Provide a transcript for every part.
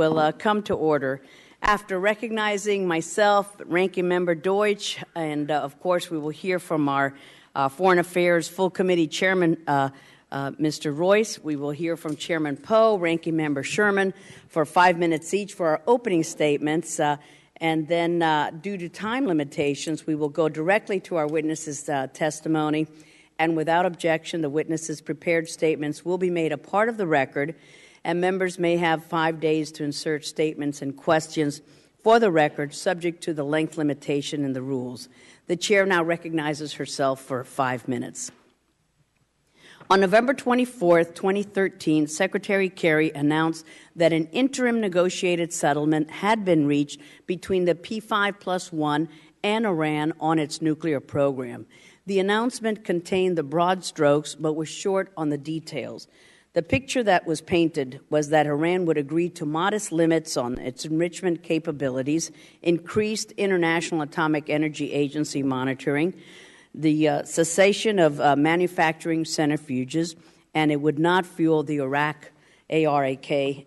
will come to order. After recognizing myself, Ranking Member Deutsch, and of course we will hear from our Foreign Affairs Full Committee Chairman, Mr. Royce. We will hear from Chairman Poe, Ranking Member Sherman for 5 minutes each for our opening statements. And then due to time limitations, we will go directly to our witnesses' testimony. And without objection, the witnesses' prepared statements will be made a part of the record, and members may have 5 days to insert statements and questions for the record, subject to the length limitation in the rules. The chair now recognizes herself for 5 minutes. On November 24, 2013, Secretary Kerry announced that an interim negotiated settlement had been reached between the P5+1 and Iran on its nuclear program. The announcement contained the broad strokes but was short on the details. The picture that was painted was that Iran would agree to modest limits on its enrichment capabilities, increased International Atomic Energy Agency monitoring, the cessation of manufacturing centrifuges, and it would not fuel the ARAK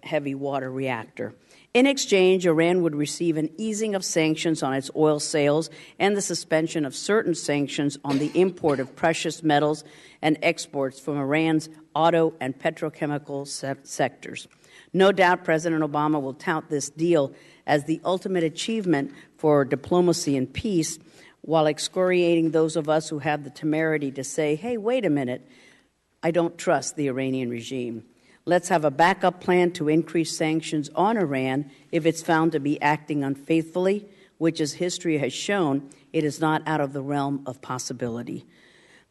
heavy water reactor. In exchange, Iran would receive an easing of sanctions on its oil sales and the suspension of certain sanctions on the import of precious metals and exports from Iran's auto and petrochemical sectors. No doubt President Obama will tout this deal as the ultimate achievement for diplomacy and peace, while excoriating those of us who have the temerity to say, hey, wait a minute, I don't trust the Iranian regime. Let's have a backup plan to increase sanctions on Iran if it's found to be acting unfaithfully, which, as history has shown, it is not out of the realm of possibility.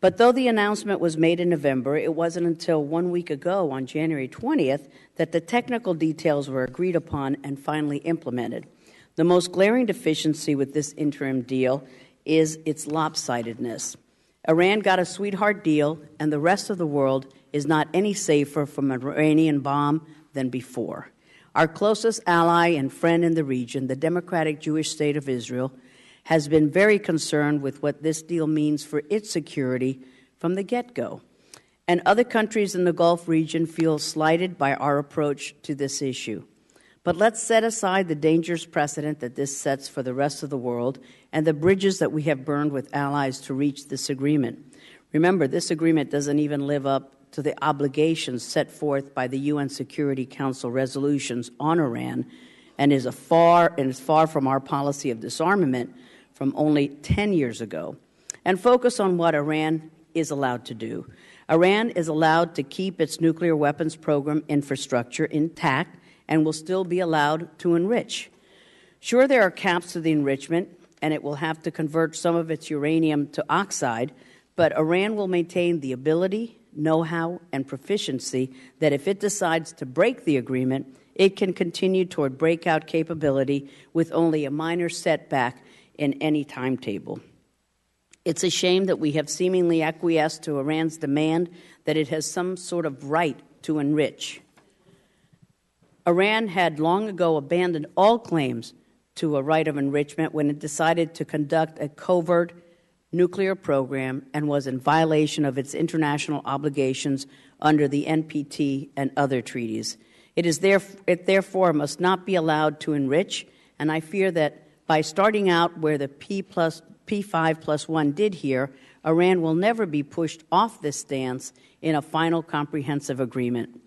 But though the announcement was made in November, it wasn't until 1 week ago, on January 20th, that the technical details were agreed upon and finally implemented. The most glaring deficiency with this interim deal is its lopsidedness. Iran got a sweetheart deal, and the rest of the world is not any safer from an Iranian bomb than before. Our closest ally and friend in the region, the Democratic Jewish State of Israel, has been very concerned with what this deal means for its security from the get-go. And other countries in the Gulf region feel slighted by our approach to this issue. But let's set aside the dangerous precedent that this sets for the rest of the world and the bridges that we have burned with allies to reach this agreement. Remember, this agreement doesn't even live up to the obligations set forth by the UN Security Council resolutions on Iran, and is far from our policy of disarmament from only 10 years ago. And focus on what Iran is allowed to do. Iran is allowed to keep its nuclear weapons program infrastructure intact and will still be allowed to enrich. Sure, there are caps to the enrichment, and it will have to convert some of its uranium to oxide, but Iran will maintain the ability, know-how, and proficiency that if it decides to break the agreement, it can continue toward breakout capability with only a minor setback in any timetable. It's a shame that we have seemingly acquiesced to Iran's demand that it has some sort of right to enrich. Iran had long ago abandoned all claims to a right of enrichment when it decided to conduct a covert nuclear program and was in violation of its international obligations under the NPT and other treaties. It therefore must not be allowed to enrich, and I fear that by starting out where the P5+1 did here, Iran will never be pushed off this stance in a final comprehensive agreement.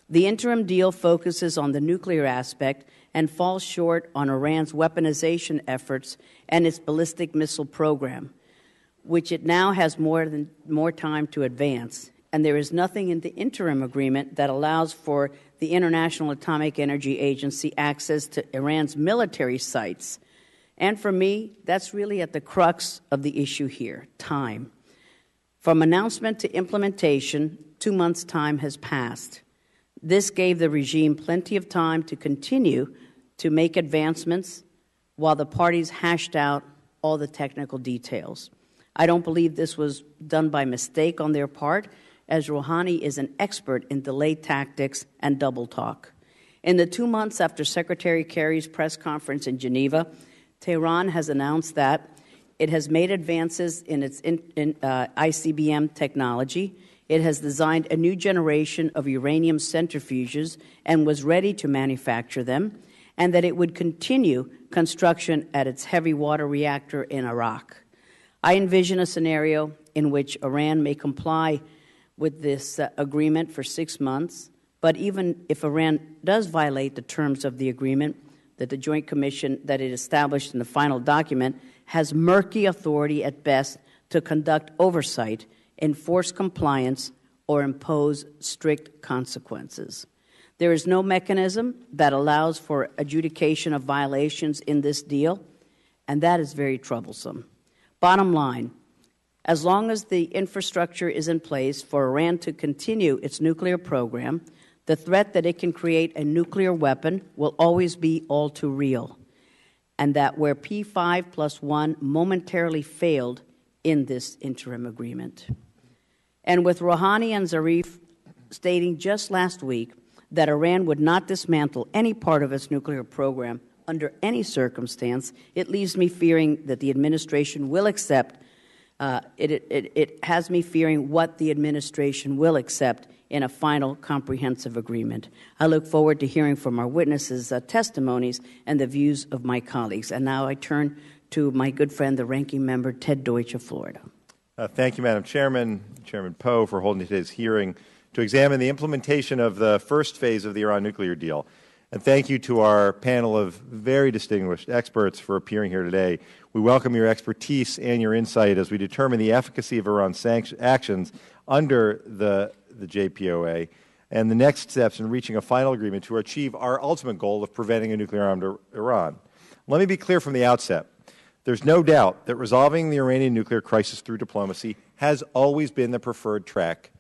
The interim deal focuses on the nuclear aspect and falls short on Iran's weaponization efforts and its ballistic missile program, which it now has more time to advance. And there is nothing in the interim agreement that allows for the International Atomic Energy Agency access to Iran's military sites. And for me, that's really at the crux of the issue here, time. From announcement to implementation, 2 months' time has passed. This gave the regime plenty of time to continue to make advancements while the parties hashed out all the technical details. I don't believe this was done by mistake on their part, as Rouhani is an expert in delay tactics and double talk. In the 2 months after Secretary Kerry's press conference in Geneva, Tehran has announced that it has made advances in its ICBM technology. it has designed a new generation of uranium centrifuges and was ready to manufacture them, and that it would continue construction at its heavy water reactor in Iraq. I envision a scenario in which Iran may comply with this agreement for 6 months, but even if Iran does violate the terms of the agreement, that the Joint Commission that it established in the final document has murky authority at best to conduct oversight, enforce compliance, or impose strict consequences. There is no mechanism that allows for adjudication of violations in this deal, and that is very troublesome. Bottom line, as long as the infrastructure is in place for Iran to continue its nuclear program, the threat that it can create a nuclear weapon will always be all too real, and that where P5+1 momentarily failed in this interim agreement. And with Rouhani and Zarif stating just last week that Iran would not dismantle any part of its nuclear program under any circumstance, it leaves me fearing that the administration will accept, it has me fearing what the administration will accept in a final comprehensive agreement. I look forward to hearing from our witnesses' testimonies and the views of my colleagues. And now I turn to my good friend, the ranking member, Ted Deutsch of Florida. Thank you, Madam Chairman, Chairman Poe, for holding today's hearing to examine the implementation of the first phase of the Iran nuclear deal. And thank you to our panel of very distinguished experts for appearing here today. We welcome your expertise and your insight as we determine the efficacy of Iran's actions under the JPOA and the next steps in reaching a final agreement to achieve our ultimate goal of preventing a nuclear-armed Iran. Let me be clear from the outset. There's no doubt that resolving the Iranian nuclear crisis through diplomacy has always been the preferred track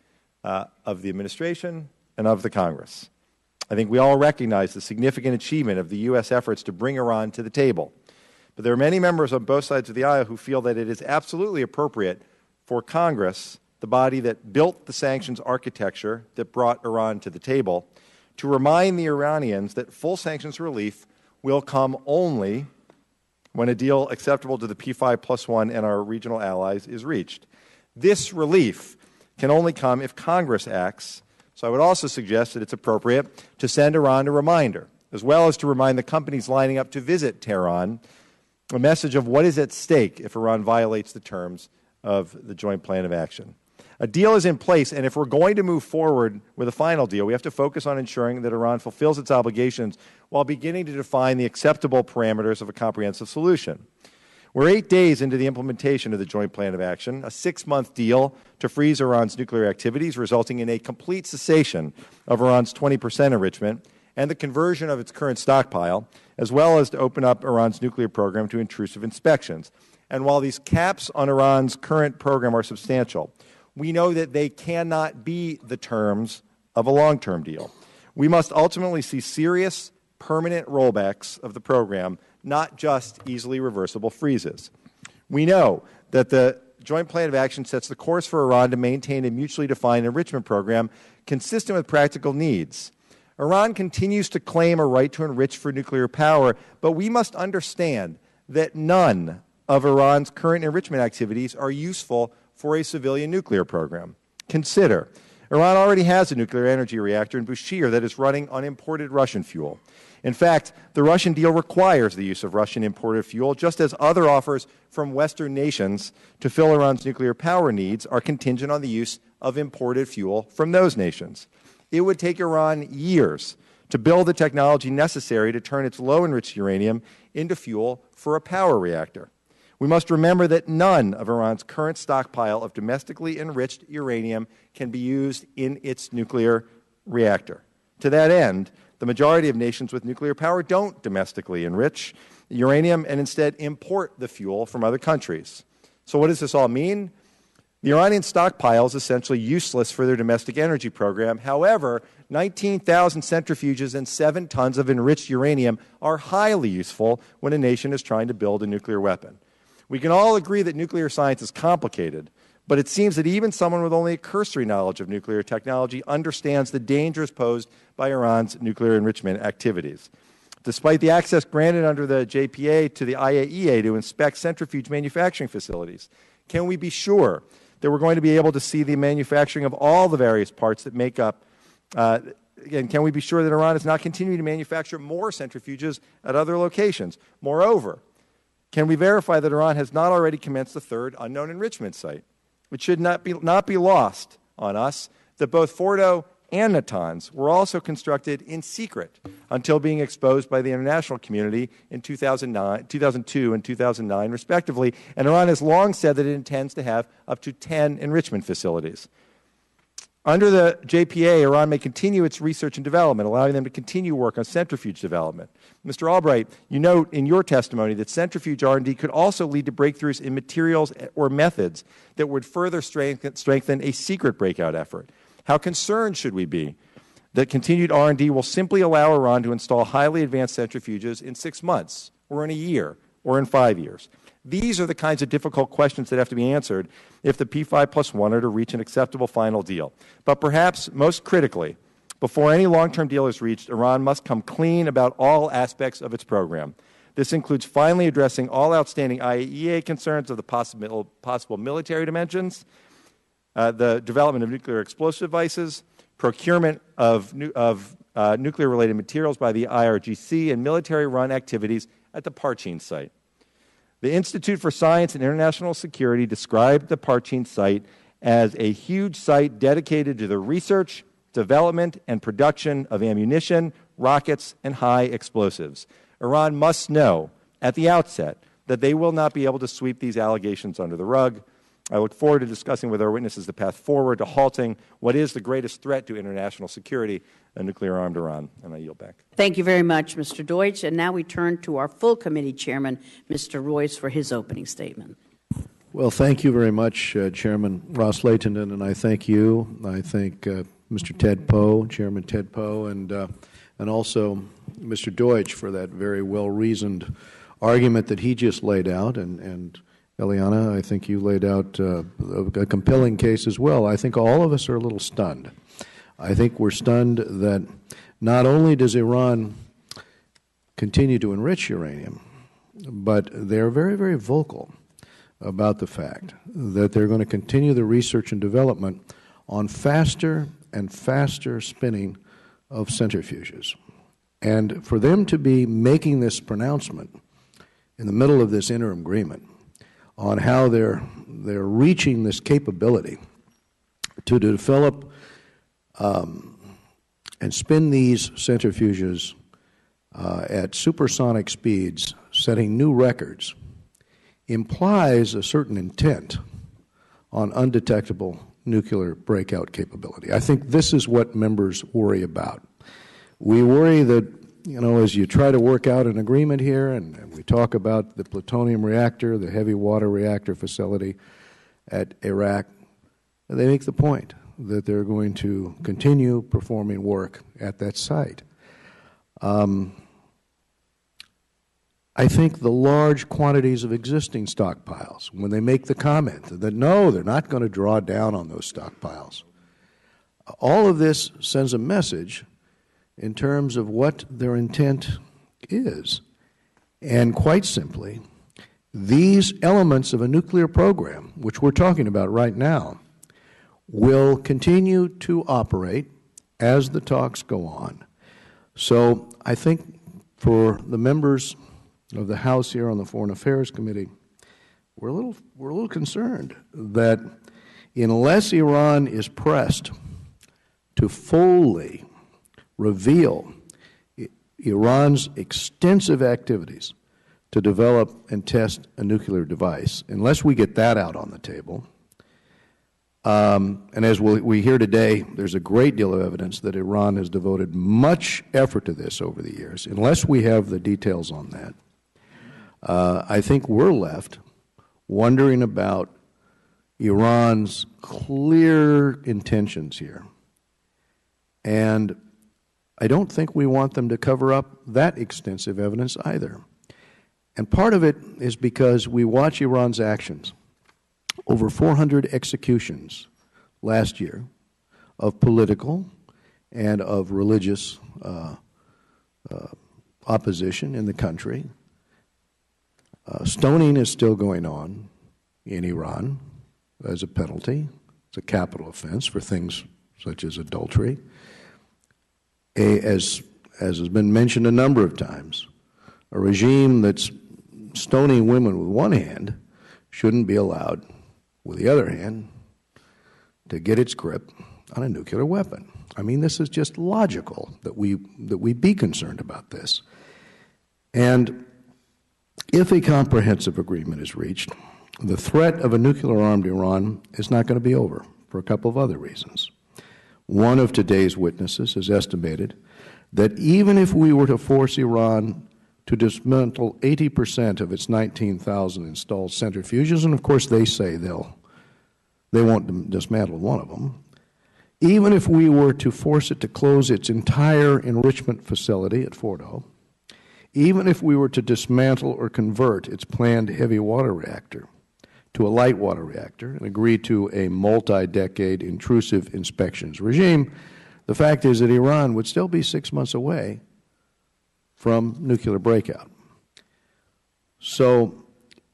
of the administration and of the Congress. I think we all recognize the significant achievement of the U.S. efforts to bring Iran to the table. But there are many members on both sides of the aisle who feel that it is absolutely appropriate for Congress, the body that built the sanctions architecture that brought Iran to the table, to remind the Iranians that full sanctions relief will come only when a deal acceptable to the P5+1 and our regional allies is reached. This relief can only come if Congress acts, so I would also suggest that it's appropriate to send Iran a reminder, as well as to remind the companies lining up to visit Tehran, a message of what is at stake if Iran violates the terms of the Joint Plan of Action. A deal is in place, and if we're going to move forward with a final deal, we have to focus on ensuring that Iran fulfills its obligations while beginning to define the acceptable parameters of a comprehensive solution. We're 8 days into the implementation of the Joint Plan of Action, a 6-month deal to freeze Iran's nuclear activities, resulting in a complete cessation of Iran's 20% enrichment and the conversion of its current stockpile, as well as to open up Iran's nuclear program to intrusive inspections. And while these caps on Iran's current program are substantial, we know that they cannot be the terms of a long-term deal. We must ultimately see serious, permanent rollbacks of the program, not just easily reversible freezes. We know that the Joint Plan of Action sets the course for Iran to maintain a mutually defined enrichment program consistent with practical needs. Iran continues to claim a right to enrich for nuclear power, but we must understand that none of Iran's current enrichment activities are useful for a civilian nuclear program. Consider, Iran already has a nuclear energy reactor in Bushehr that is running on imported Russian fuel. In fact, the Russian deal requires the use of Russian imported fuel, just as other offers from Western nations to fill Iran's nuclear power needs are contingent on the use of imported fuel from those nations. It would take Iran years to build the technology necessary to turn its low-enriched uranium into fuel for a power reactor. We must remember that none of Iran's current stockpile of domestically enriched uranium can be used in its nuclear reactor. To that end, the majority of nations with nuclear power don't domestically enrich uranium and instead import the fuel from other countries. So what does this all mean? The Iranian stockpile is essentially useless for their domestic energy program. However, 19,000 centrifuges and 7 tons of enriched uranium are highly useful when a nation is trying to build a nuclear weapon. We can all agree that nuclear science is complicated, but it seems that even someone with only a cursory knowledge of nuclear technology understands the dangers posed by Iran's nuclear enrichment activities. Despite the access granted under the JPA to the IAEA to inspect centrifuge manufacturing facilities, can we be sure that we're going to be able to see the manufacturing of all the various parts that make up. Again, can we be sure that Iran is not continuing to manufacture more centrifuges at other locations? Moreover, can we verify that Iran has not already commenced the third unknown enrichment site? It should not be lost on us that both Fordo and Natanz were also constructed in secret until being exposed by the international community in 2002 and 2009, respectively, and Iran has long said that it intends to have up to 10 enrichment facilities. Under the JPA, Iran may continue its research and development, allowing them to continue work on centrifuge development. Mr. Albright, you note in your testimony that centrifuge R&D could also lead to breakthroughs in materials or methods that would further strengthen a secret breakout effort. How concerned should we be that continued R&D will simply allow Iran to install highly advanced centrifuges in 6 months, or in a year, or in 5 years? These are the kinds of difficult questions that have to be answered if the P5+1 are to reach an acceptable final deal. But perhaps most critically, before any long-term deal is reached, Iran must come clean about all aspects of its program. This includes finally addressing all outstanding IAEA concerns of the possible military dimensions, the development of nuclear explosive devices, procurement of nuclear-related materials by the IRGC, and military-run activities at the Parchin site. The Institute for Science and International Security described the Parchin site as a huge site dedicated to the research, development, and production of ammunition, rockets, and high explosives. Iran must know at the outset that they will not be able to sweep these allegations under the rug. I look forward to discussing with our witnesses the path forward to halting what is the greatest threat to international security, a nuclear-armed Iran. And I yield back. Thank you very much, Mr. Deutsch. And now we turn to our full committee chairman, Mr. Royce, for his opening statement. Well, thank you very much, Chairman Ross Layton, and I thank you. I thank Mr. Ted Poe, Chairman Ted Poe, and also Mr. Deutsch for that very well-reasoned argument that he just laid out, and Eliana, I think you laid out a compelling case as well. I think all of us are a little stunned. I think we're stunned that not only does Iran continue to enrich uranium, but they're very, very vocal about the fact that they're going to continue the research and development on faster and faster spinning of centrifuges. And for them to be making this pronouncement in the middle of this interim agreement on how they're reaching this capability to develop and spin these centrifuges at supersonic speeds, setting new records, implies a certain intent on undetectable nuclear breakout capability. I think this is what members worry about. We worry that, as you try to work out an agreement here, and we talk about the plutonium reactor, the heavy water reactor facility at Iraq, they make the point that they're going to continue performing work at that site. I think the large quantities of existing stockpiles, when they make the comment that no, they're not going to draw down on those stockpiles, all of this sends a message in terms of what their intent is. And quite simply, these elements of a nuclear program, which we're talking about right now, will continue to operate as the talks go on. So I think for the members of the House here on the Foreign Affairs Committee, we're a little concerned that unless Iran is pressed to fully reveal Iran's extensive activities to develop and test a nuclear device, unless we get that out on the table, and as we hear today, there's a great deal of evidence that Iran has devoted much effort to this over the years. Unless we have the details on that, I think we're left wondering about Iran's clear intentions here. And I don't think we want them to cover up that extensive evidence either. And part of it is because we watch Iran's actions. Over 400 executions last year of political and of religious opposition in the country. Stoning is still going on in Iran. as a penalty. It's a capital offense for things such as adultery. As has been mentioned a number of times, a regime that's stoning women with one hand shouldn't be allowed, with the other hand, to get its grip on a nuclear weapon. I mean, this is just logical that we be concerned about this. And if a comprehensive agreement is reached, the threat of a nuclear-armed Iran is not going to be over for a couple of other reasons. One of today's witnesses has estimated that even if we were to force Iran to dismantle 80% of its 19,000 installed centrifuges, and of course they say they won't dismantle one of them, even if we were to force it to close its entire enrichment facility at Fordo, even if we were to dismantle or convert its planned heavy water reactor to a light water reactor and agree to a multi-decade intrusive inspections regime, the fact is that Iran would still be 6 months away from nuclear breakout. So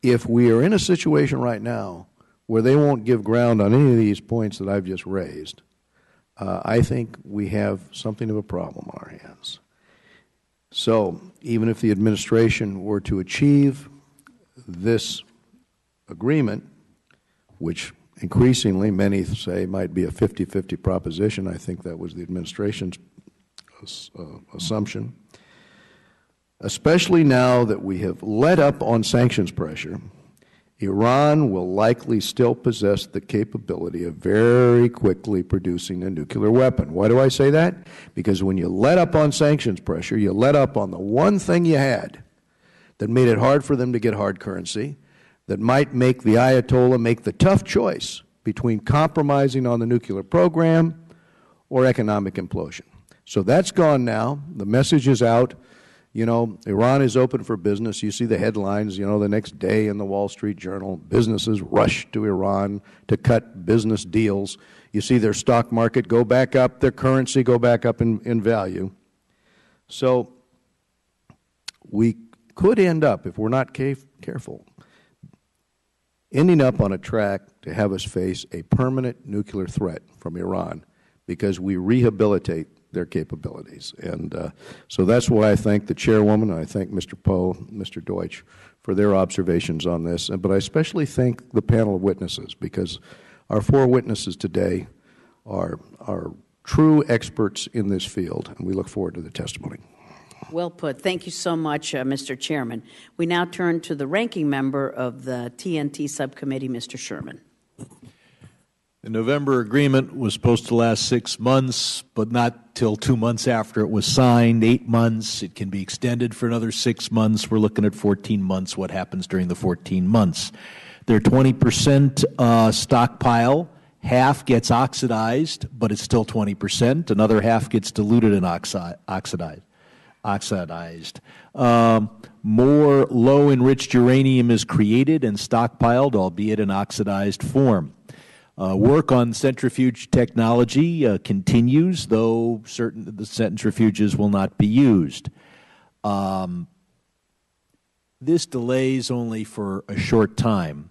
if we are in a situation right now where they won't give ground on any of these points that I've just raised, I think we have something of a problem on our hands. So even if the administration were to achieve this agreement, which increasingly many say might be a 50-50 proposition, I think that was the administration's assumption, especially now that we have let up on sanctions pressure, Iran will likely still possess the capability of very quickly producing a nuclear weapon. Why do I say that? Because when you let up on sanctions pressure, you let up on the one thing you had that made it hard for them to get hard currency, that might make the Ayatollah make the tough choice between compromising on the nuclear program or economic implosion. So that's gone now. The message is out. You know, Iran is open for business. You see the headlines, you know, the next day in the Wall Street Journal, businesses rush to Iran to cut business deals. You see their stock market go back up, their currency go back up in value. So we could end up, if we're not careful, ending up on a track to have us face a permanent nuclear threat from Iran because we rehabilitate their capabilities. And so that's why I thank the chairwoman, and I thank Mr. Poe, Mr. Deutsch, for their observations on this. But I especially thank the panel of witnesses, because our four witnesses today are true experts in this field, and we look forward to the testimony. Well put. Thank you so much, Mr. Chairman. We now turn to the ranking member of the TNT Subcommittee, Mr. Sherman. The November agreement was supposed to last 6 months, but not till 2 months after it was signed, 8 months. It can be extended for another 6 months. We're looking at 14 months. What happens during the 14 months? Their 20% stockpile, half gets oxidized, but it's still 20%. Another half gets diluted and oxidized. More low-enriched uranium is created and stockpiled, albeit in oxidized form. Work on centrifuge technology continues, though certain the centrifuges will not be used. This delays only for a short time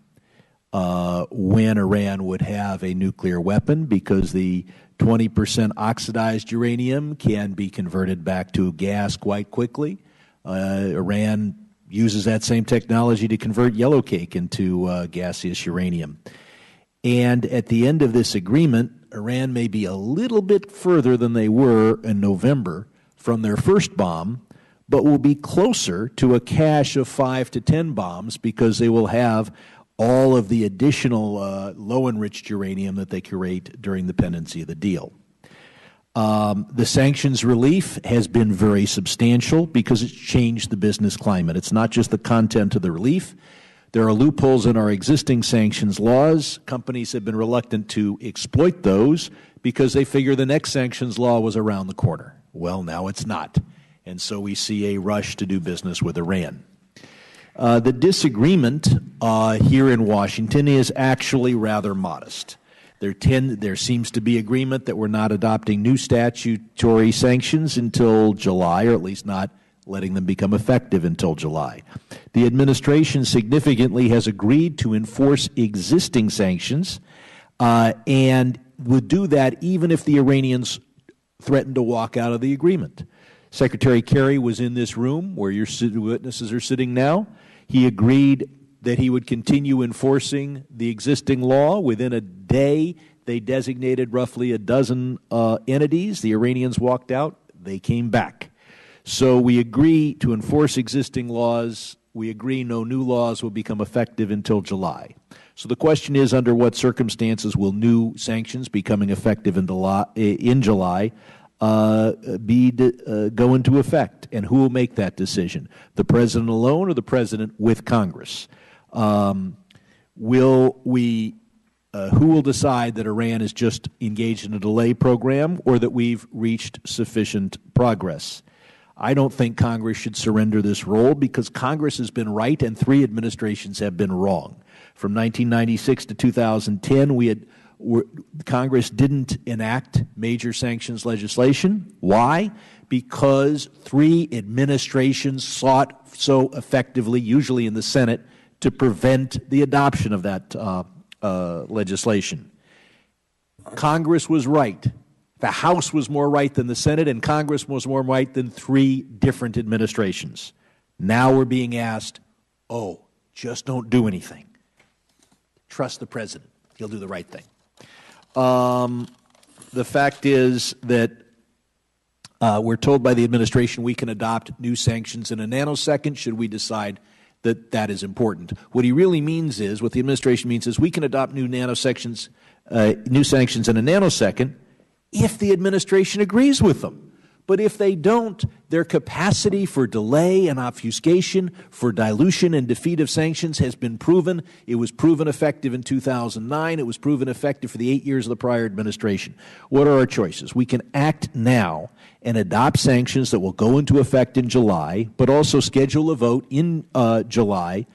when Iran would have a nuclear weapon, because the 20% oxidized uranium can be converted back to gas quite quickly. Iran uses that same technology to convert yellowcake into gaseous uranium. And at the end of this agreement, Iran may be a little bit further than they were in November from their first bomb, but will be closer to a cache of 5 to 10 bombs, because they will have all of the additional low-enriched uranium that they create during the pendency of the deal. The sanctions relief has been very substantial because it's changed the business climate. It's not just the content of the relief. There are loopholes in our existing sanctions laws. Companies have been reluctant to exploit those because they figure the next sanctions law was around the corner. Well, now it's not. And so we see a rush to do business with Iran. The disagreement here in Washington is actually rather modest. There seems to be agreement that we're not adopting new statutory sanctions until July, or at least not letting them become effective until July. The administration significantly has agreed to enforce existing sanctions and would do that even if the Iranians threatened to walk out of the agreement. Secretary Kerry was in this room where your witnesses are sitting now. He agreed that he would continue enforcing the existing law. Within a day, they designated roughly a dozen entities. The Iranians walked out. They came back. So we agree to enforce existing laws. We agree no new laws will become effective until July. So the question is, under what circumstances will new sanctions becoming effective in July go into effect, and who will make that decision? The President alone or the President with Congress? Who will decide that Iran is just engaged in a delay program or that we've reached sufficient progress? I don't think Congress should surrender this role because Congress has been right and 3 administrations have been wrong. From 1996 to 2010, Congress didn't enact major sanctions legislation. Why? Because 3 administrations sought so effectively, usually in the Senate, to prevent the adoption of that legislation. Congress was right. The House was more right than the Senate, and Congress was more right than 3 different administrations. Now we're being asked, just don't do anything. Trust the President. He'll do the right thing. The fact is that we're told by the administration we can adopt new sanctions in a nanosecond should we decide that that is important. What he really means is, what the administration means is we can adopt new sanctions in a nanosecond if the administration agrees with them. But if they don't, their capacity for delay and obfuscation, for dilution and defeat of sanctions has been proven. It was proven effective in 2009. It was proven effective for the 8 years of the prior administration. What are our choices? We can act now and adopt sanctions that will go into effect in July, but also schedule a vote in July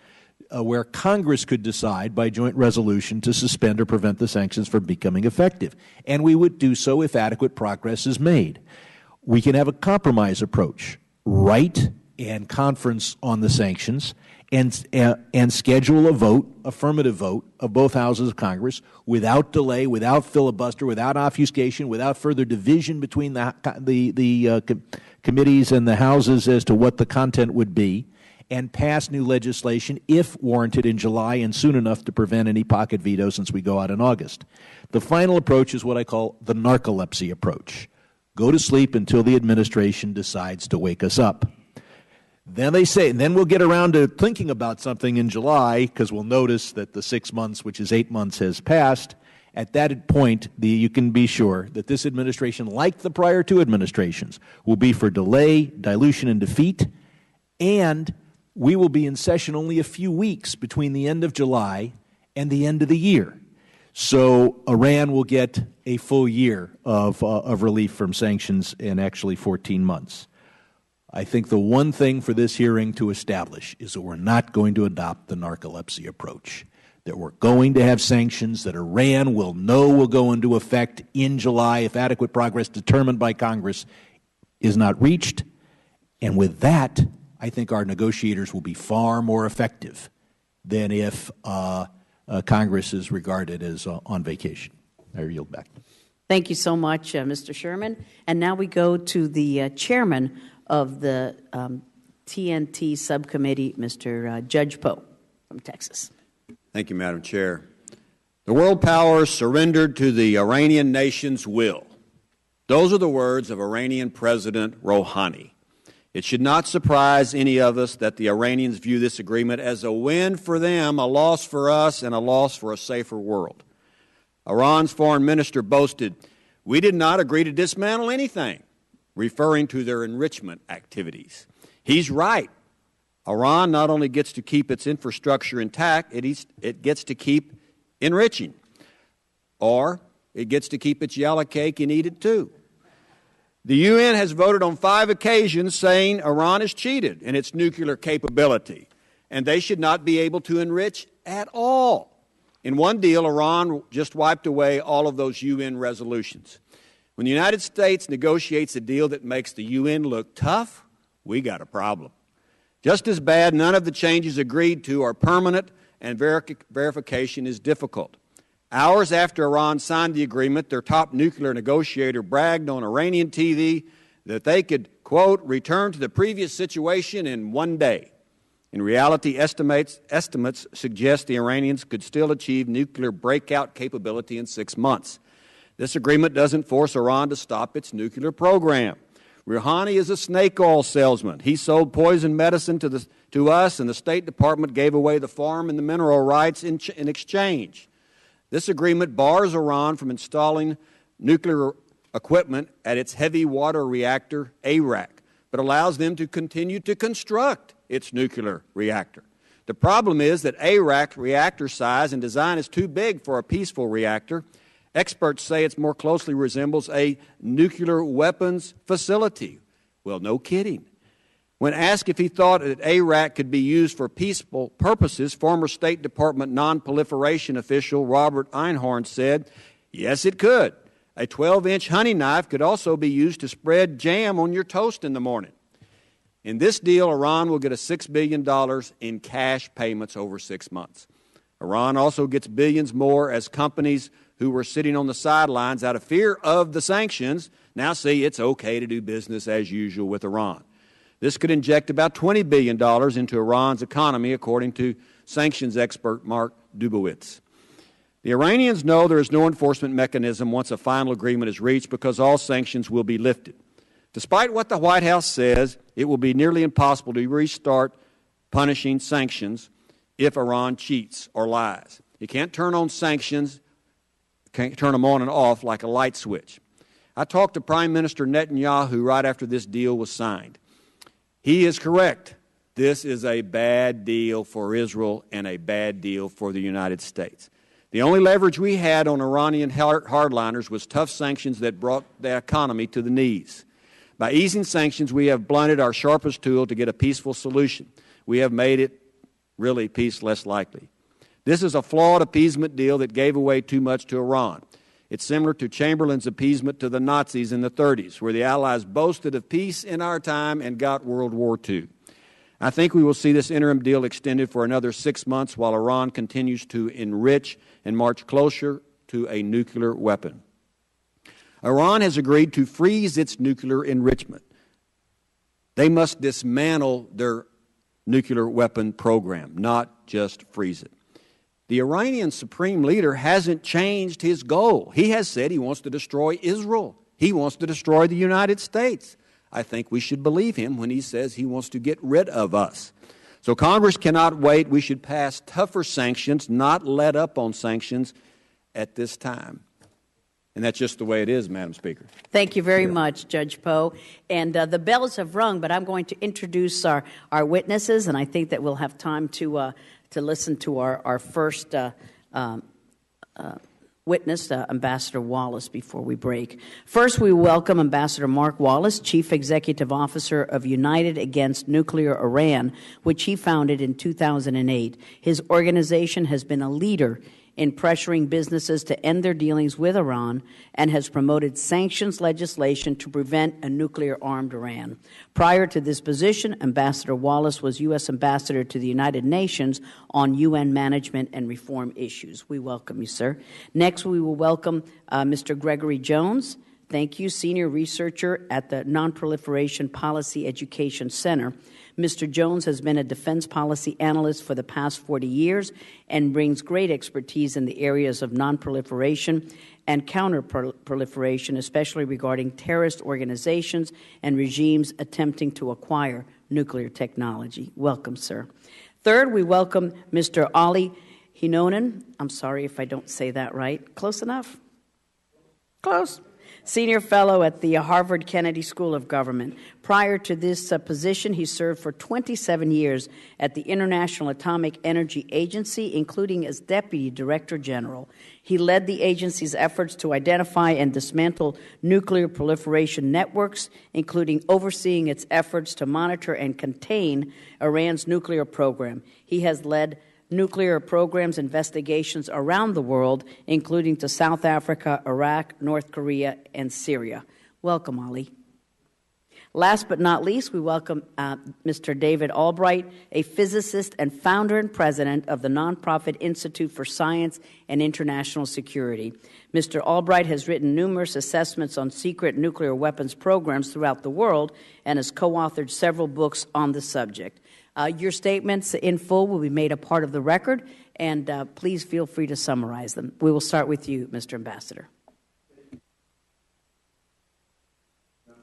where Congress could decide by joint resolution to suspend or prevent the sanctions from becoming effective. And we would do so if adequate progress is made. We can have a compromise approach, write and conference on the sanctions, and schedule a vote, affirmative vote, of both houses of Congress without delay, without filibuster, without obfuscation, without further division between the committees and the houses as to what the content would be, and pass new legislation if warranted in July and soon enough to prevent any pocket veto since we go out in August. The final approach is what I call the narcolepsy approach. Go to sleep until the administration decides to wake us up. Then they say, and then we'll get around to thinking about something in July because we'll notice that the 6 months, which is 8 months, has passed. At that point, you can be sure that this administration, like the prior 2 administrations, will be for delay, dilution, and defeat, and we will be in session only a few weeks between the end of July and the end of the year. So Iran will get a full year of relief from sanctions in actually 14 months. I think the one thing for this hearing to establish is that we're not going to adopt the narcolepsy approach, that we're going to have sanctions that Iran will know will go into effect in July if adequate progress determined by Congress is not reached. And with that, I think our negotiators will be far more effective than if Congress is regarded as on vacation. I yield back. Thank you so much, Mr. Sherman. And now we go to the chairman of the TNT Subcommittee, Mr. Judge Poe from Texas. Thank you, Madam Chair. The world powers surrendered to the Iranian nation's will. Those are the words of Iranian President Rouhani. It should not surprise any of us that the Iranians view this agreement as a win for them, a loss for us, and a loss for a safer world. Iran's foreign minister boasted, "We did not agree to dismantle anything," referring to their enrichment activities. He's right. Iran not only gets to keep its infrastructure intact, it gets to keep enriching. Or it gets to keep its yalla cake and eat it too. The UN has voted on 5 occasions saying Iran is cheated in its nuclear capability, and they should not be able to enrich at all. In one deal, Iran just wiped away all of those UN resolutions. When the United States negotiates a deal that makes the UN look tough, we got a problem. Just as bad, none of the changes agreed to are permanent, and verification is difficult. Hours after Iran signed the agreement, their top nuclear negotiator bragged on Iranian TV that they could, quote, return to the previous situation in 1 day. In reality, estimates suggest the Iranians could still achieve nuclear breakout capability in 6 months. This agreement doesn't force Iran to stop its nuclear program. Rouhani is a snake oil salesman. He sold poison medicine to us, and the State Department gave away the farm and the mineral rights in exchange. This agreement bars Iran from installing nuclear equipment at its heavy water reactor, ARAC, but allows them to continue to construct its nuclear reactor. The problem is that ARAC reactor size and design is too big for a peaceful reactor. Experts say it more closely resembles a nuclear weapons facility. Well, no kidding. When asked if he thought that ARAC could be used for peaceful purposes, former State Department non-proliferation official Robert Einhorn said, yes, it could. A 12-inch honey knife could also be used to spread jam on your toast in the morning. In this deal, Iran will get a $6 billion in cash payments over 6 months. Iran also gets billions more as companies who were sitting on the sidelines out of fear of the sanctions now see it's okay to do business as usual with Iran. This could inject about $20 billion into Iran's economy, according to sanctions expert Mark Dubowitz. The Iranians know there is no enforcement mechanism once a final agreement is reached because all sanctions will be lifted. Despite what the White House says, it will be nearly impossible to restart punishing sanctions if Iran cheats or lies. You can't turn on sanctions, can't turn them on and off like a light switch. I talked to Prime Minister Netanyahu right after this deal was signed. He is correct. This is a bad deal for Israel and a bad deal for the United States. The only leverage we had on Iranian hardliners was tough sanctions that brought the economy to the knees. By easing sanctions, we have blunted our sharpest tool to get a peaceful solution. We have made it really peace less likely. This is a flawed appeasement deal that gave away too much to Iran. It's similar to Chamberlain's appeasement to the Nazis in the 30s, where the Allies boasted of peace in our time and got World War II. I think we will see this interim deal extended for another 6 months while Iran continues to enrich and march closer to a nuclear weapon. Iran has agreed to freeze its nuclear enrichment. They must dismantle their nuclear weapon program, not just freeze it. The Iranian supreme leader hasn't changed his goal. He has said he wants to destroy Israel. He wants to destroy the United States. I think we should believe him when he says he wants to get rid of us. So Congress cannot wait. We should pass tougher sanctions, not let up on sanctions at this time. And that's just the way it is, Madam Speaker. Thank you very much, Judge Poe. And the bells have rung, but I'm going to introduce our witnesses, and I think that we'll have time to listen to our first witness, Ambassador Wallace, before we break. First, we welcome Ambassador Mark Wallace, Chief Executive Officer of United Against Nuclear Iran, which he founded in 2008. His organization has been a leader in pressuring businesses to end their dealings with Iran and has promoted sanctions legislation to prevent a nuclear-armed Iran. Prior to this position, Ambassador Wallace was U.S. Ambassador to the United Nations on UN management and reform issues. We welcome you, sir. Next, we will welcome Mr. Gregory Jones. Thank you, Senior Researcher at the Nonproliferation Policy Education Center. Mr. Jones has been a defense policy analyst for the past 40 years and brings great expertise in the areas of nonproliferation and counterproliferation, especially regarding terrorist organizations and regimes attempting to acquire nuclear technology. Welcome, sir. Third, we welcome Mr. Ali Hinonen. I'm sorry if I don't say that right. Close enough? Close. Senior Fellow at the Harvard Kennedy School of Government. Prior to this position, he served for 27 years at the International Atomic Energy Agency, including as Deputy Director General. He led the agency's efforts to identify and dismantle nuclear proliferation networks, including overseeing its efforts to monitor and contain Iran's nuclear program. He has led nuclear programs investigations around the world, including to South Africa, Iraq, North Korea, and Syria. Welcome, Ali. Last but not least, we welcome Mr. David Albright, a physicist and founder and president of the nonprofit Institute for Science and International Security. Mr. Albright has written numerous assessments on secret nuclear weapons programs throughout the world and has co-authored several books on the subject. Your statements in full will be made a part of the record, and please feel free to summarize them. We will start with you, Mr. Ambassador.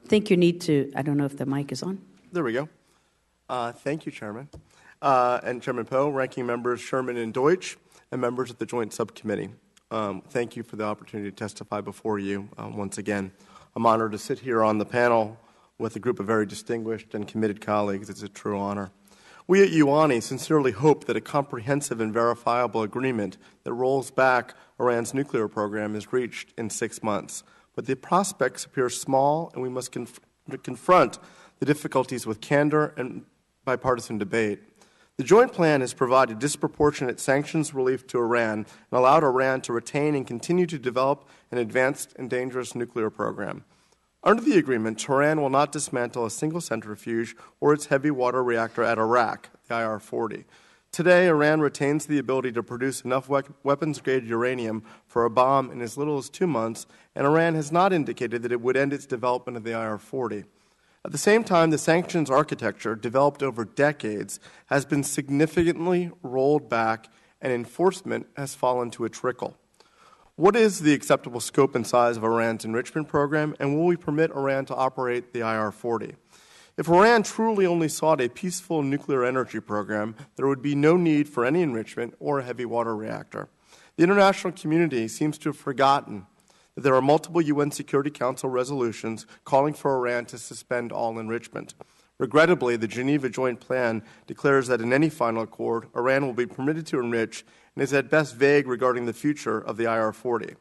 I think you need to, I don't know if the mic is on. There we go. Thank you, Chairman. And Chairman Poe, Ranking Members Sherman and Deutsch, and members of the Joint Subcommittee. Thank you for the opportunity to testify before you once again. I'm honored to sit here on the panel with a group of very distinguished and committed colleagues. It's a true honor. We at UANI sincerely hope that a comprehensive and verifiable agreement that rolls back Iran's nuclear program is reached in 6 months. But the prospects appear small, and we must confront the difficulties with candor and bipartisan debate. The joint plan has provided disproportionate sanctions relief to Iran and allowed Iran to retain and continue to develop an advanced and dangerous nuclear program. Under the agreement, Tehran will not dismantle a single centrifuge or its heavy water reactor at Iraq, the IR-40. Today, Iran retains the ability to produce enough weapons-grade uranium for a bomb in as little as 2 months, and Iran has not indicated that it would end its development of the IR-40. At the same time, the sanctions architecture, developed over decades, has been significantly rolled back, and enforcement has fallen to a trickle. What is the acceptable scope and size of Iran's enrichment program, and will we permit Iran to operate the IR-40? If Iran truly only sought a peaceful nuclear energy program, there would be no need for any enrichment or a heavy water reactor. The international community seems to have forgotten that there are multiple UN Security Council resolutions calling for Iran to suspend all enrichment. Regrettably, the Geneva Joint Plan declares that in any final accord, Iran will be permitted to enrich and is at best vague regarding the future of the IR-40.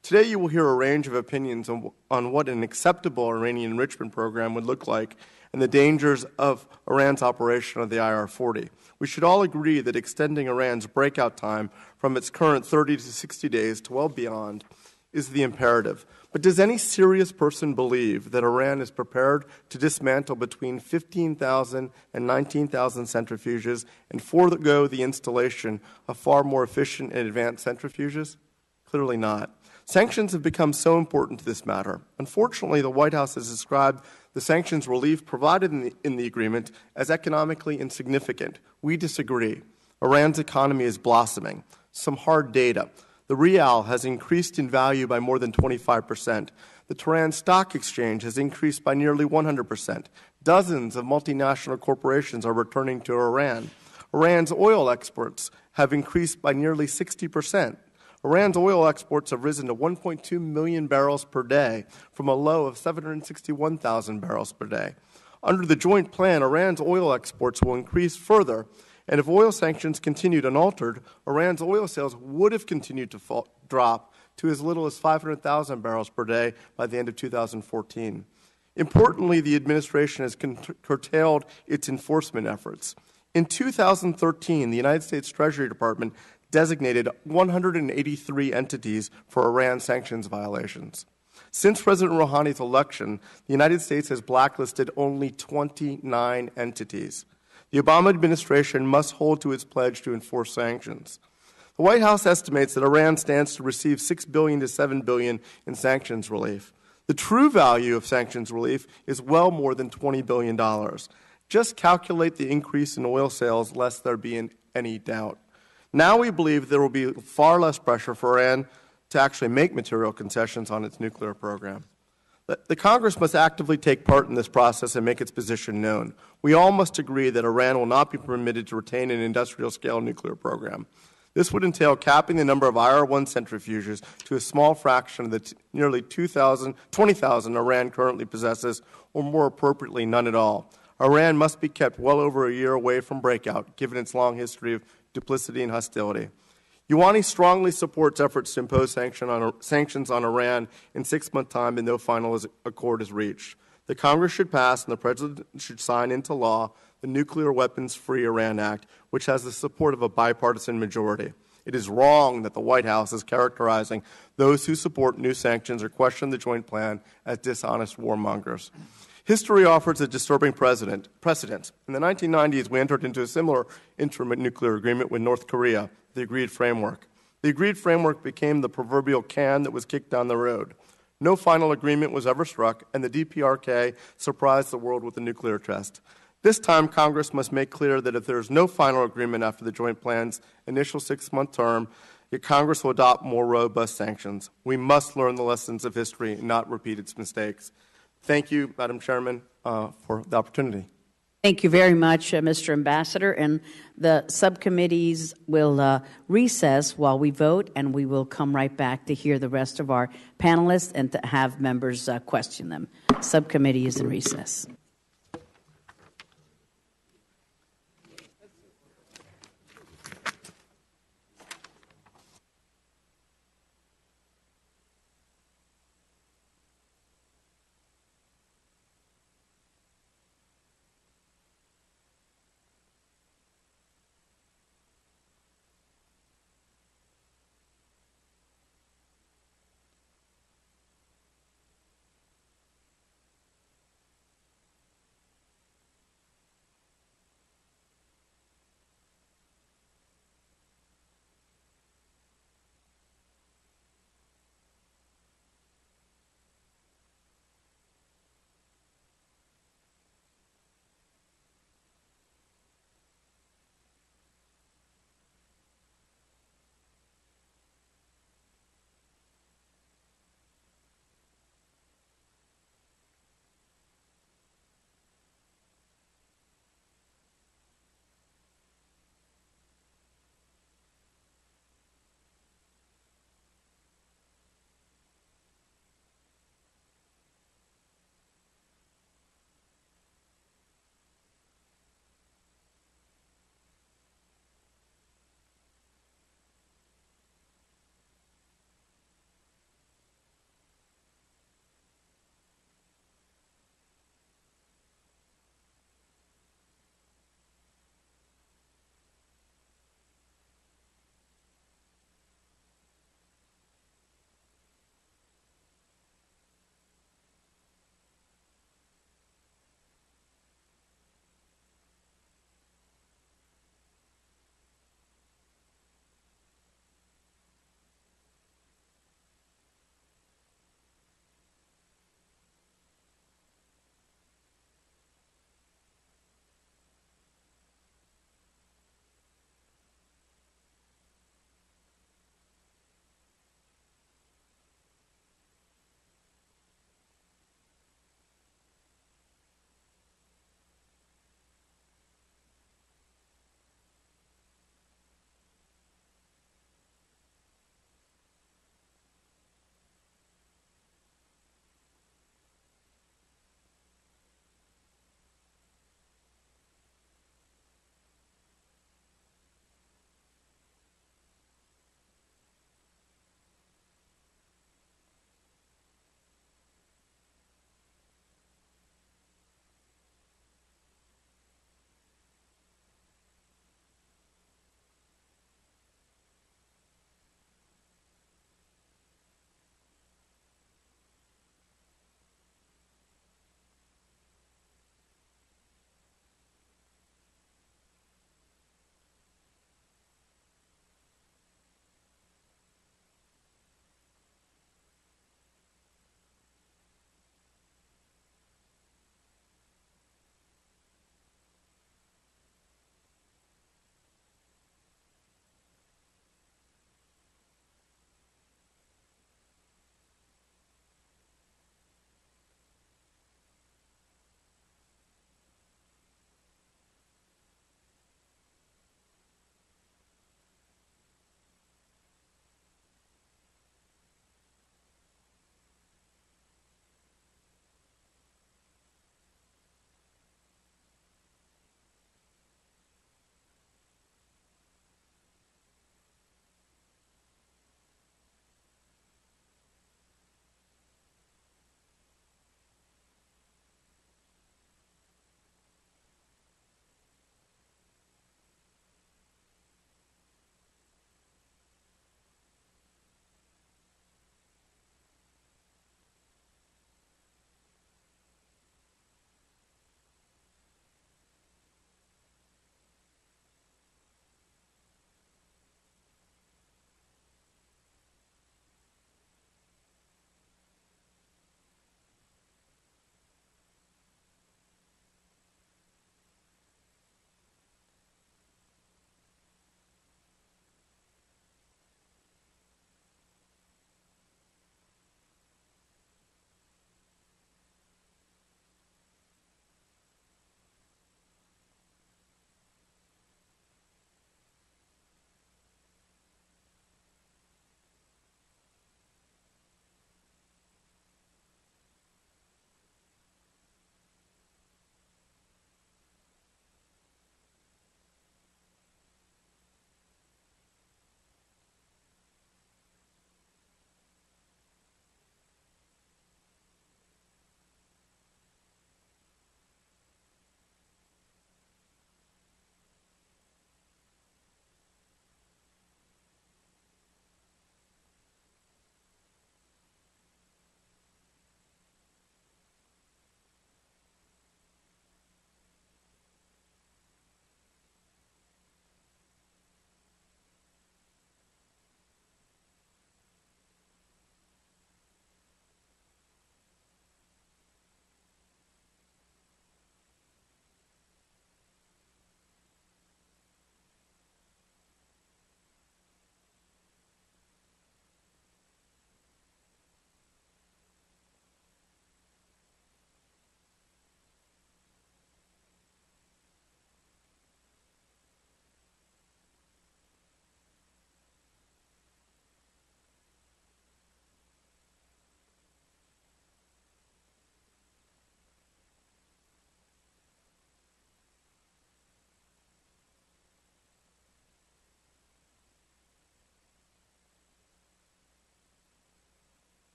Today you will hear a range of opinions on what an acceptable Iranian enrichment program would look like and the dangers of Iran's operation of the IR-40. We should all agree that extending Iran's breakout time from its current 30 to 60 days to well beyond is the imperative. But does any serious person believe that Iran is prepared to dismantle between 15,000 and 19,000 centrifuges and forego the installation of far more efficient and advanced centrifuges? Clearly not. Sanctions have become so important to this matter. Unfortunately, the White House has described the sanctions relief provided in the agreement as economically insignificant. We disagree. Iran's economy is blossoming. Some hard data. The rial has increased in value by more than 25%. The Tehran Stock Exchange has increased by nearly 100%. Dozens of multinational corporations are returning to Iran. Iran's oil exports have increased by nearly 60%. Iran's oil exports have risen to 1.2 million barrels per day from a low of 761,000 barrels per day. Under the joint plan, Iran's oil exports will increase further, and if oil sanctions continued unaltered, Iran's oil sales would have continued to drop to as little as 500,000 barrels per day by the end of 2014. Importantly, the administration has curtailed its enforcement efforts. In 2013, the United States Treasury Department designated 183 entities for Iran sanctions violations. Since President Rouhani's election, the United States has blacklisted only 29 entities. The Obama administration must hold to its pledge to enforce sanctions. The White House estimates that Iran stands to receive $6 billion to $7 billion in sanctions relief. The true value of sanctions relief is well more than $20 billion. Just calculate the increase in oil sales, lest there be any doubt. Now we believe there will be far less pressure for Iran to actually make material concessions on its nuclear program. The Congress must actively take part in this process and make its position known. We all must agree that Iran will not be permitted to retain an industrial-scale nuclear program. This would entail capping the number of IR-1 centrifuges to a small fraction of the nearly 20,000 Iran currently possesses, or more appropriately, none at all. Iran must be kept well over a year away from breakout, given its long history of duplicity and hostility. UANI strongly supports efforts to impose sanctions on Iran in 6-month time and no final accord is reached. The Congress should pass and the President should sign into law the Nuclear Weapons-Free Iran Act, which has the support of a bipartisan majority. It is wrong that the White House is characterizing those who support new sanctions or question the joint plan as dishonest warmongers. History offers a disturbing precedent. In the 1990s, we entered into a similar interim nuclear agreement with North Korea, the Agreed Framework. The Agreed Framework became the proverbial can that was kicked down the road. No final agreement was ever struck, and the DPRK surprised the world with a nuclear test. This time, Congress must make clear that if there is no final agreement after the joint plan's initial 6-month term, Congress will adopt more robust sanctions. We must learn the lessons of history and not repeat its mistakes. Thank you, Madam Chairman, for the opportunity. Thank you very much, Mr. Ambassador. And the subcommittees will recess while we vote, and we will come right back to hear the rest of our panelists and to have members question them. Subcommittee is in recess.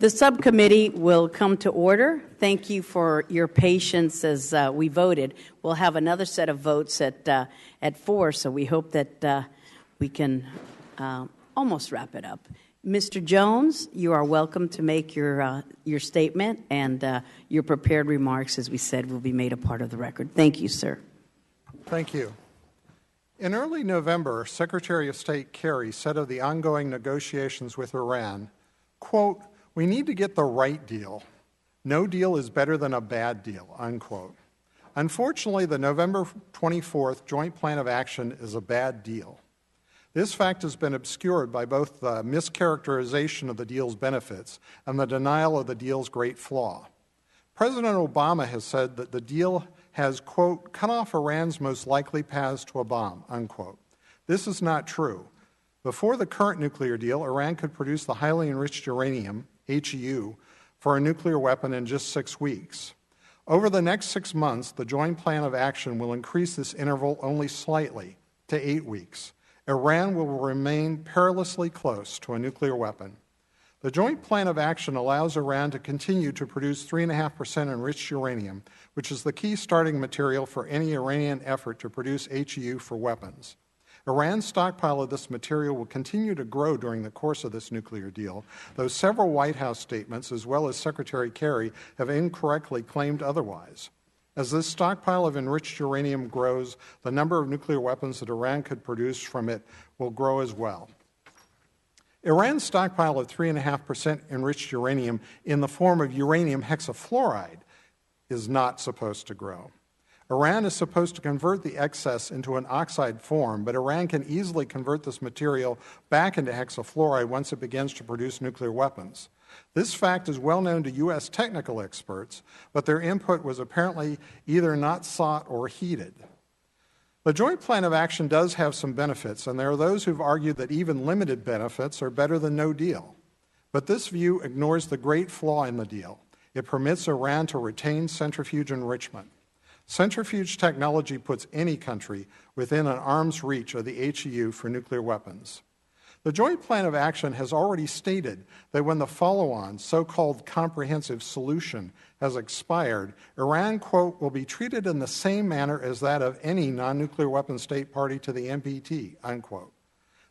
The subcommittee will come to order. Thank you for your patience as we voted. We'll have another set of votes at 4, so we hope that we can almost wrap it up. Mr. Jones, you are welcome to make your statement, and your prepared remarks, as we said, will be made a part of the record. Thank you, sir. Thank you. In early November, Secretary of State Kerry said of the ongoing negotiations with Iran, quote, "We need to get the right deal. No deal is better than a bad deal," unquote. Unfortunately, the November 24th Joint Plan of Action is a bad deal. This fact has been obscured by both the mischaracterization of the deal's benefits and the denial of the deal's great flaw. President Obama has said that the deal has, quote, cut off Iran's most likely paths to a bomb, unquote. This is not true. Before the current nuclear deal, Iran could produce the highly enriched uranium, HEU, for a nuclear weapon in just 6 weeks. Over the next 6 months, the Joint Plan of Action will increase this interval only slightly to 8 weeks. Iran will remain perilously close to a nuclear weapon. The Joint Plan of Action allows Iran to continue to produce 3.5% enriched uranium, which is the key starting material for any Iranian effort to produce HEU for weapons. Iran's stockpile of this material will continue to grow during the course of this nuclear deal, though several White House statements, as well as Secretary Kerry, have incorrectly claimed otherwise. As this stockpile of enriched uranium grows, the number of nuclear weapons that Iran could produce from it will grow as well. Iran's stockpile of 3.5% enriched uranium in the form of uranium hexafluoride is not supposed to grow. Iran is supposed to convert the excess into an oxide form, but Iran can easily convert this material back into hexafluoride once it begins to produce nuclear weapons. This fact is well known to U.S. technical experts, but their input was apparently either not sought or heeded. The Joint Plan of Action does have some benefits, and there are those who've argued that even limited benefits are better than no deal. But this view ignores the great flaw in the deal. It permits Iran to retain centrifuge enrichment. Centrifuge technology puts any country within an arm's reach of the HEU for nuclear weapons. The Joint Plan of Action has already stated that when the follow-on, so-called comprehensive solution has expired, Iran, quote, will be treated in the same manner as that of any non-nuclear weapon state party to the NPT, unquote.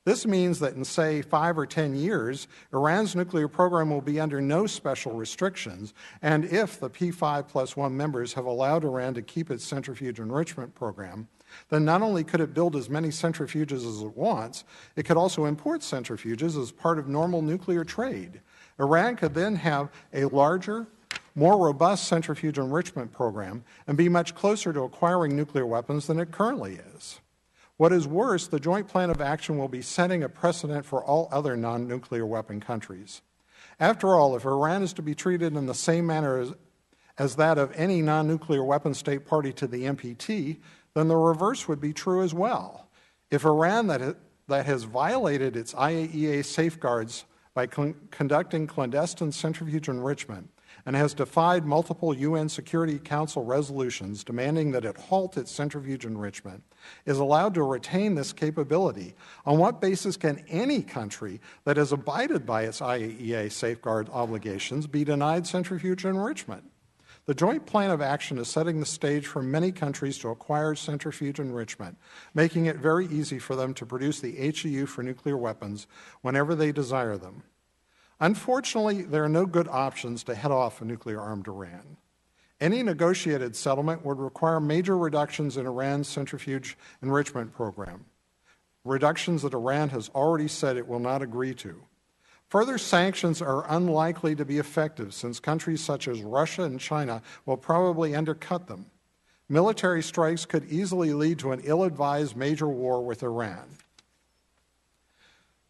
This means that in, say, 5 or 10 years, Iran's nuclear program will be under no special restrictions, and if the P5+1 members have allowed Iran to keep its centrifuge enrichment program, then not only could it build as many centrifuges as it wants, it could also import centrifuges as part of normal nuclear trade. Iran could then have a larger, more robust centrifuge enrichment program and be much closer to acquiring nuclear weapons than it currently is. What is worse, the Joint Plan of Action will be setting a precedent for all other non-nuclear weapon countries. After all, if Iran is to be treated in the same manner as that of any non-nuclear weapon state party to the NPT, then the reverse would be true as well. If Iran, that has violated its IAEA safeguards by conducting clandestine centrifuge enrichment and has defied multiple UN Security Council resolutions demanding that it halt its centrifuge enrichment, is allowed to retain this capability, on what basis can any country that has abided by its IAEA safeguard obligations be denied centrifuge enrichment? The Joint Plan of Action is setting the stage for many countries to acquire centrifuge enrichment, making it very easy for them to produce the HEU for nuclear weapons whenever they desire them. Unfortunately, there are no good options to head off a nuclear-armed Iran. Any negotiated settlement would require major reductions in Iran's centrifuge enrichment program, reductions that Iran has already said it will not agree to. Further sanctions are unlikely to be effective since countries such as Russia and China will probably undercut them. Military strikes could easily lead to an ill-advised major war with Iran.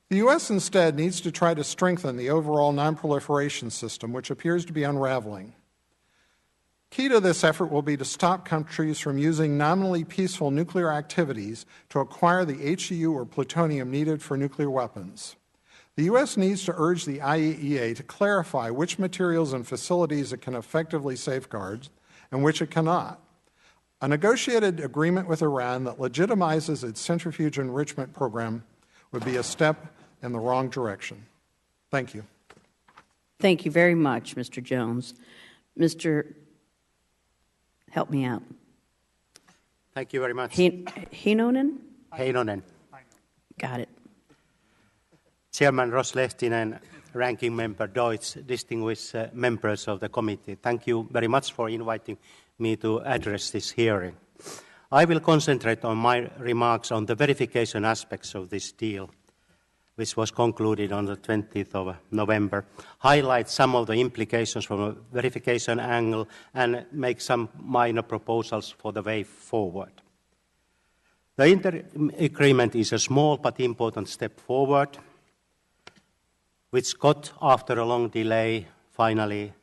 The U.S. instead needs to try to strengthen the overall nonproliferation system, which appears to be unraveling. Key to this effort will be to stop countries from using nominally peaceful nuclear activities to acquire the HEU or plutonium needed for nuclear weapons. The U.S. needs to urge the IAEA to clarify which materials and facilities it can effectively safeguard and which it cannot. A negotiated agreement with Iran that legitimizes its centrifuge enrichment program would be a step in the wrong direction. Thank you. Thank you very much, Mr. Jones. Mr. Help me out. Thank you very much. Heinonen? Heinonen. Got it. Chairman Ross Lehtinen, Ranking Member Deutsch, distinguished members of the committee, thank you very much for inviting me to address this hearing. I will concentrate on my remarks on the verification aspects of this deal, which was concluded on the 20th of November, highlight some of the implications from a verification angle, and make some minor proposals for the way forward. The interim agreement is a small but important step forward, which got, after a long delay, finally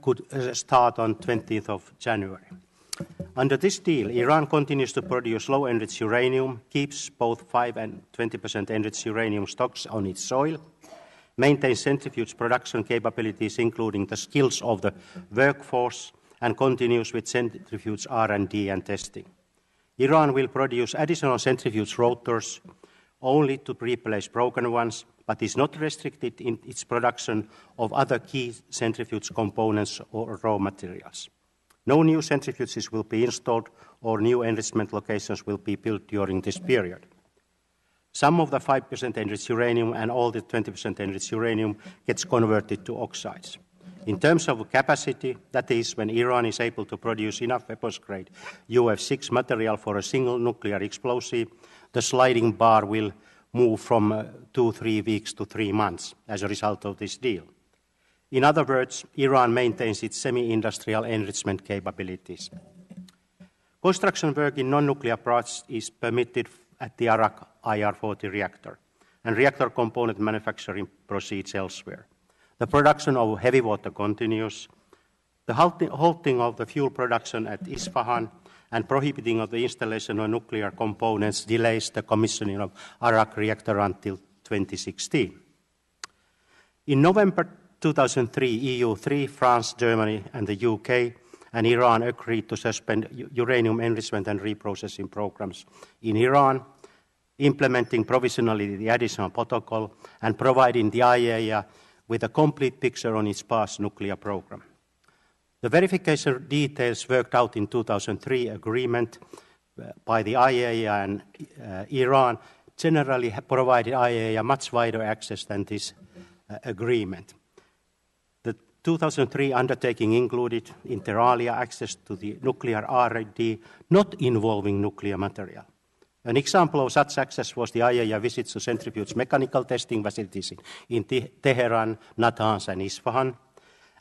could start on 20th of January. Under this deal, Iran continues to produce low-enriched uranium, keeps both 5 and 20% enriched uranium stocks on its soil, maintains centrifuge production capabilities, including the skills of the workforce, and continues with centrifuge R&D and testing. Iran will produce additional centrifuge rotors only to replace broken ones, but is not restricted in its production of other key centrifuge components or raw materials. No new centrifuges will be installed or new enrichment locations will be built during this period. Some of the 5% enriched uranium and all the 20% enriched uranium gets converted to oxides. In terms of capacity, that is, when Iran is able to produce enough weapons-grade UF6 material for a single nuclear explosive, the sliding bar will move from 2-3 weeks to 3 months as a result of this deal. In other words, Iran maintains its semi-industrial enrichment capabilities. Construction work in non-nuclear parts is permitted at the Arak IR-40 reactor, and reactor component manufacturing proceeds elsewhere. The production of heavy water continues. The halting of the fuel production at Isfahan and prohibiting of the installation of nuclear components delays the commissioning of Arak reactor until 2016. In November 2003, EU 3, France, Germany, and the UK and Iran agreed to suspend uranium enrichment and reprocessing programs in Iran, implementing provisionally the additional protocol and providing the IAEA with a complete picture on its past nuclear program. The verification details worked out in 2003 agreement by the IAEA and Iran generally provided IAEA much wider access than this agreement. The 2003 undertaking included, inter alia, access to the nuclear R&D not involving nuclear material. An example of such access was the IAEA visits to centrifuge mechanical testing facilities in Tehran, Natanz, and Isfahan,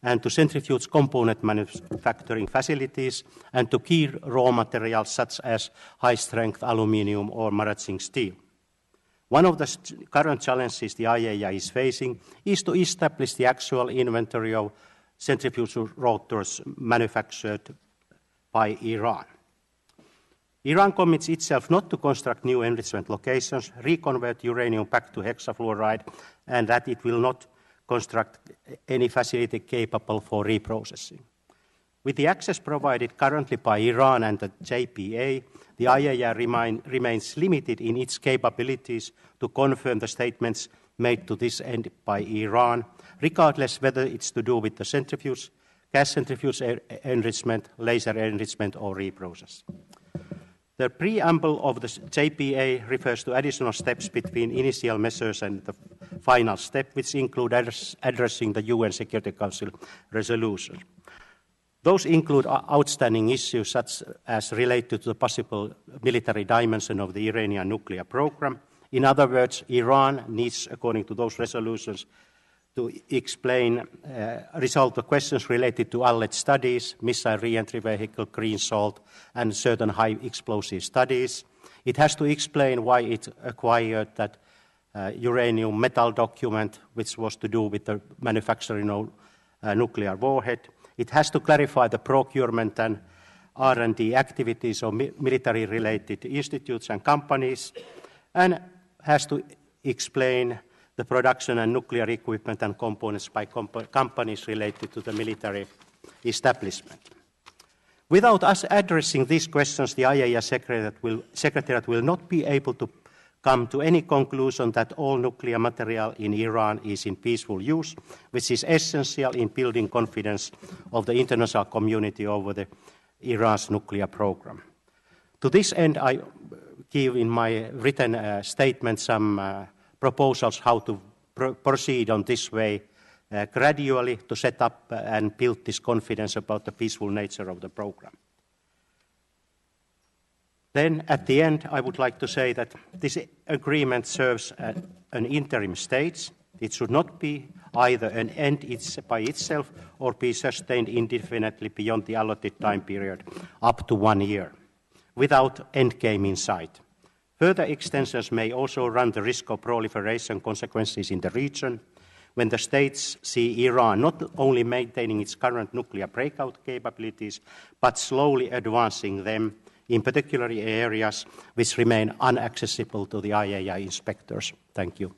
and to centrifuge component manufacturing facilities, and to key raw materials such as high-strength aluminium or maraging steel. One of the current challenges the IAEA is facing is to establish the actual inventory of centrifuge rotors manufactured by Iran. Iran commits itself not to construct new enrichment locations, reconvert uranium back to hexafluoride, and that it will not construct any facility capable for reprocessing. With the access provided currently by Iran and the JPA, the IAEA remains limited in its capabilities to confirm the statements made to this end by Iran, regardless whether it's to do with the centrifuge, gas centrifuge enrichment, laser enrichment, or reprocess. The preamble of the JPA refers to additional steps between initial measures and the final step, which include addressing the UN Security Council resolution. Those include outstanding issues such as related to the possible military dimension of the Iranian nuclear program. In other words, Iran needs, according to those resolutions, to resolve the questions related to alleged studies, missile re-entry vehicle, green salt, and certain high explosive studies. It has to explain why it acquired that uranium metal document, which was to do with the manufacturing of nuclear warhead. It has to clarify the procurement and R&D activities of military-related institutes and companies, and has to explain the production and nuclear equipment and components by companies related to the military establishment. Without us addressing these questions, the IAEA Secretariat will not be able to come to any conclusion that all nuclear material in Iran is in peaceful use, which is essential in building confidence of the international community over Iran's nuclear program. To this end, I give in my written statement some proposals how to proceed on this way gradually to set up and build this confidence about the peaceful nature of the program. Then, at the end, I would like to say that this agreement serves an interim stage. It should not be either an end by itself or be sustained indefinitely beyond the allotted time period, up to 1 year, without endgame in sight. Further extensions may also run the risk of proliferation consequences in the region, when the states see Iran not only maintaining its current nuclear breakout capabilities, but slowly advancing them, in particular areas which remain inaccessible to the IAEA inspectors. Thank you.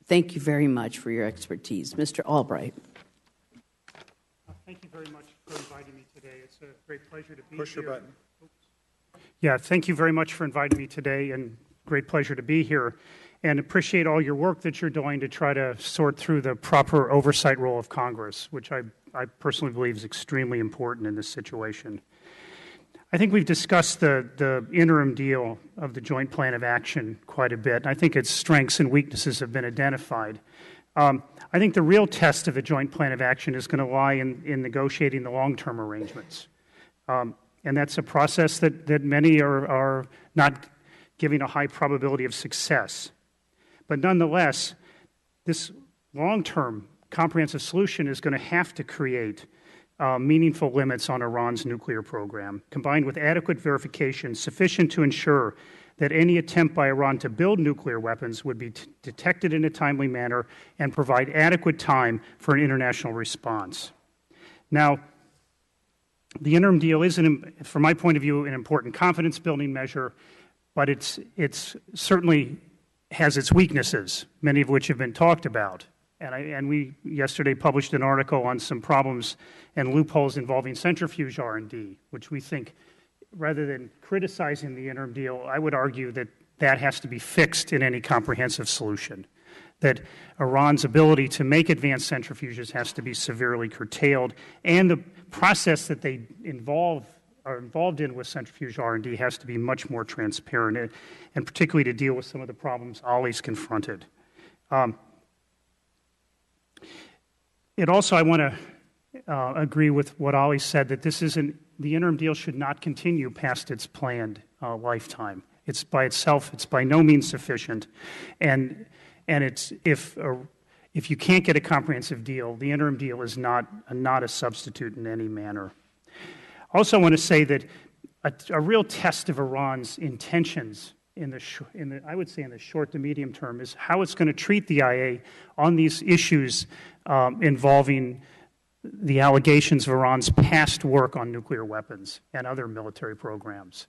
Thank you very much for your expertise. Mr. Albright. Thank you very much for inviting me today. It's a great pleasure to be here. Push your button. Yeah, thank you very much for inviting me today, and great pleasure to be here. And appreciate all your work that you're doing to try to sort through the proper oversight role of Congress, which I personally believe is extremely important in this situation. I think we've discussed the interim deal of the Joint Plan of Action quite a bit, and I think its strengths and weaknesses have been identified. I think the real test of the Joint Plan of Action is going to lie in negotiating the long-term arrangements. And that's a process that many are not giving a high probability of success. But nonetheless, this long-term comprehensive solution is going to have to create meaningful limits on Iran's nuclear program, combined with adequate verification sufficient to ensure that any attempt by Iran to build nuclear weapons would be detected in a timely manner and provide adequate time for an international response. Now, the interim deal is, from my point of view, an important confidence-building measure, but it's certainly has its weaknesses, many of which have been talked about. And we yesterday published an article on some problems and loopholes involving centrifuge R&D, which we think, rather than criticizing the interim deal, I would argue that that has to be fixed in any comprehensive solution, that Iran's ability to make advanced centrifuges has to be severely curtailed, and the process that they are involved in with centrifuge R&D has to be much more transparent, and particularly to deal with some of the problems Ali's confronted. It also, I want to agree with what Ali said, that the interim deal should not continue past its planned lifetime. It's by itself, it's by no means sufficient, and it's if you can't get a comprehensive deal, the interim deal is not a substitute in any manner. Also, I want to say that a real test of Iran's intentions I would say in the short to medium term is how it's going to treat the IA on these issues involving the allegations of Iran's past work on nuclear weapons and other military programs.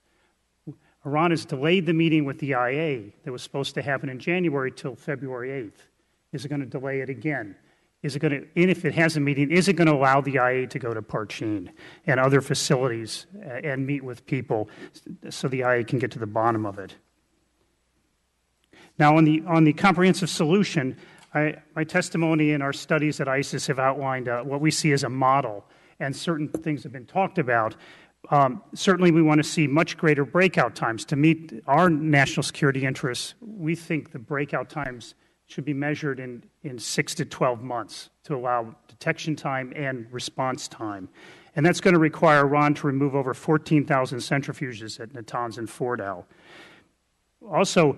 Iran has delayed the meeting with the IA that was supposed to happen in January till February 8th. Is it going to delay it again? And if it has a meeting, is it going to allow the IA to go to Parchin and other facilities and meet with people so the IA can get to the bottom of it? Now, on the comprehensive solution, my testimony and our studies at ISIS have outlined what we see as a model, and certain things have been talked about. Certainly, we want to see much greater breakout times. To meet our national security interests, we think the breakout times should be measured in 6 to 12 months to allow detection time and response time. And that's going to require Iran to remove over 14,000 centrifuges at Natanz and Fordow. Also,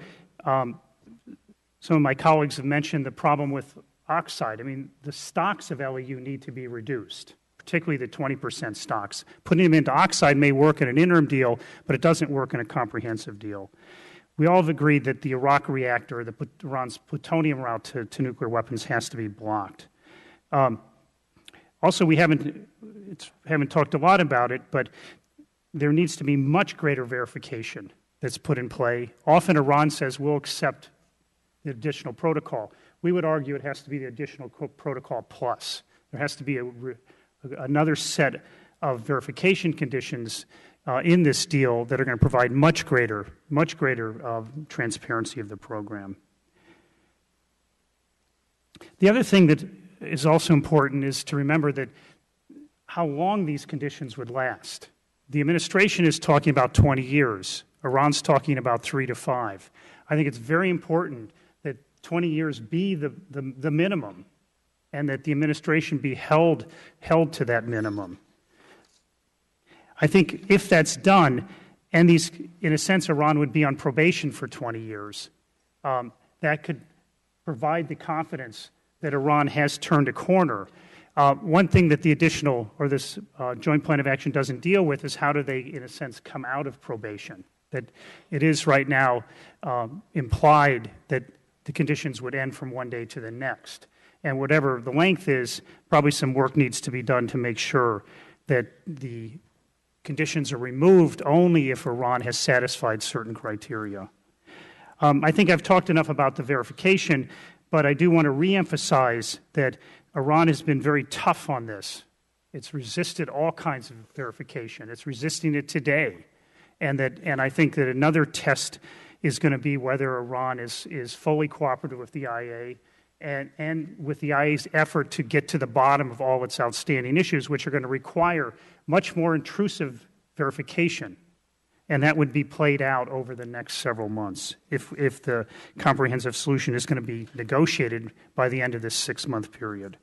some of my colleagues have mentioned the problem with oxide. I mean, the stocks of LEU need to be reduced, particularly the 20% stocks. Putting them into oxide may work in an interim deal, but it doesn't work in a comprehensive deal. We all have agreed that the Iraq reactor, Iran's plutonium route to nuclear weapons, has to be blocked. Also, we haven't talked a lot about it, but there needs to be much greater verification that's put in play. Often Iran says we'll accept the additional protocol. We would argue it has to be the additional protocol plus. There has to be another set of verification conditions in this deal that are going to provide much greater transparency of the program. The other thing that is also important is to remember that how long these conditions would last. The administration is talking about 20 years. Iran's talking about 3 to 5. I think it's very important that 20 years be the minimum, and that the administration be held to that minimum. I think if that's done, and these, in a sense, Iran would be on probation for 20 years, that could provide the confidence that Iran has turned a corner. One thing that the additional, or this joint plan of action doesn't deal with is how do they, in a sense, come out of probation. That it is right now implied that the conditions would end from one day to the next. And whatever the length is, probably some work needs to be done to make sure that the conditions are removed only if Iran has satisfied certain criteria. I think I've talked enough about the verification, but I do want to reemphasize that Iran has been very tough on this. It's resisted all kinds of verification. It's resisting it today. And I think that another test is going to be whether Iran is fully cooperative with the IA and with the IA's effort to get to the bottom of all its outstanding issues, which are going to require much more intrusive verification. And that would be played out over the next several months if the comprehensive solution is going to be negotiated by the end of this 6-month period.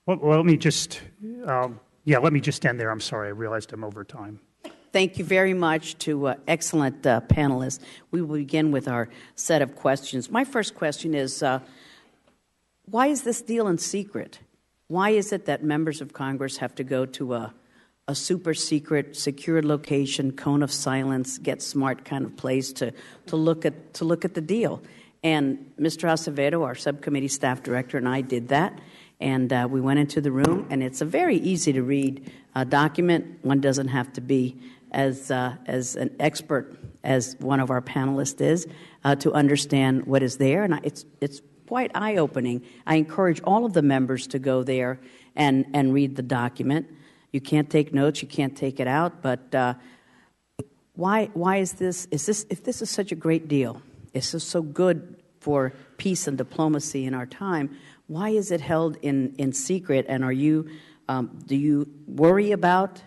Well, let me just end there. I'm sorry, I realized I'm over time. Thank you very much to excellent panelists. We will begin with our set of questions. My first question is, why is this deal in secret? Why is it that members of Congress have to go to a super secret, secured location, cone of silence, get smart kind of place to look at the deal? And Mr. Acevedo, our subcommittee staff director, and I did that. And we went into the room, and it's a very easy to read document. One doesn't have to be as an expert as one of our panelists is to understand what is there, and it's quite eye-opening. I encourage all of the members to go there and read the document. You can't take notes, you can't take it out, but why is this? If this is such a great deal, this is so good for peace and diplomacy in our time, why is it held in secret? And do you worry about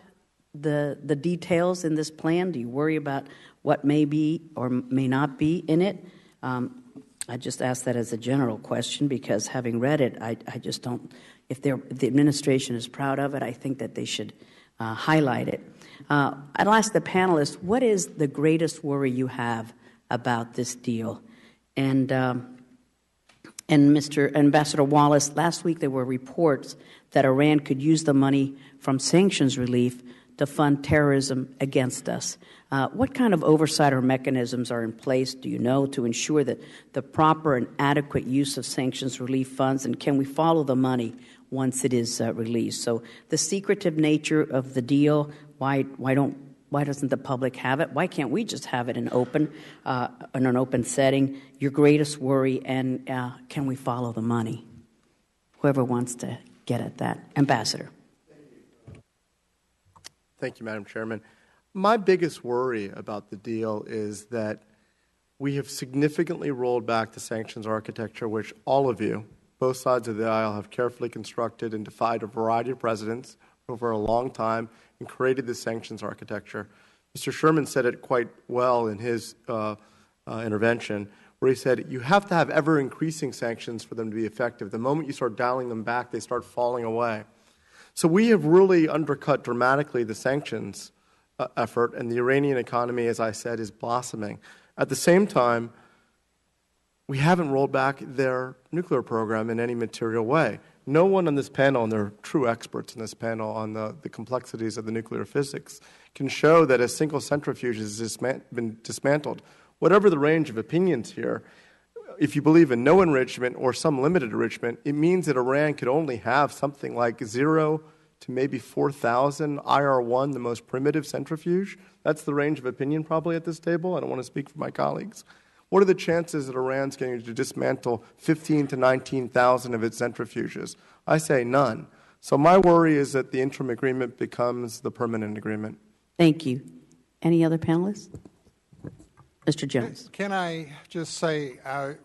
the details in this plan? Do you worry about what may be or may not be in it? I just ask that as a general question because having read it, I just don't. If the administration is proud of it, I think that they should highlight it. I'll ask the panelists, what is the greatest worry you have about this deal? And Mr. Ambassador Wallace, last week there were reports that Iran could use the money from sanctions relief to fund terrorism against us. What kind of oversight or mechanisms are in place, do you know, to ensure that the proper and adequate use of sanctions relief funds, and can we follow the money once it is released? So the secretive nature of the deal, why doesn't the public have it? Why can't we just have it in an open setting? Your greatest worry, and can we follow the money? Whoever wants to get at that. Ambassador. Thank you, Madam Chairman. My biggest worry about the deal is that we have significantly rolled back the sanctions architecture, which all of you, both sides of the aisle, have carefully constructed and defied a variety of presidents over a long time and created this sanctions architecture. Mr. Sherman said it quite well in his intervention, where he said you have to have ever-increasing sanctions for them to be effective. The moment you start dialing them back, they start falling away. So we have really undercut dramatically the sanctions effort, and the Iranian economy, as I said, is blossoming. At the same time, we haven't rolled back their nuclear program in any material way. No one on this panel, and they're true experts in this panel on the complexities of the nuclear physics, can show that a single centrifuge has been dismantled. Whatever the range of opinions here, if you believe in no enrichment or some limited enrichment, it means that Iran could only have something like 0 to maybe 4,000 IR-1, the most primitive centrifuge. That's the range of opinion probably at this table. I don't want to speak for my colleagues. What are the chances that Iran's going to dismantle 15 to 19,000 of its centrifuges? I say none. So my worry is that the interim agreement becomes the permanent agreement. Thank you. Any other panelists? Mr. Jones. Can I just say,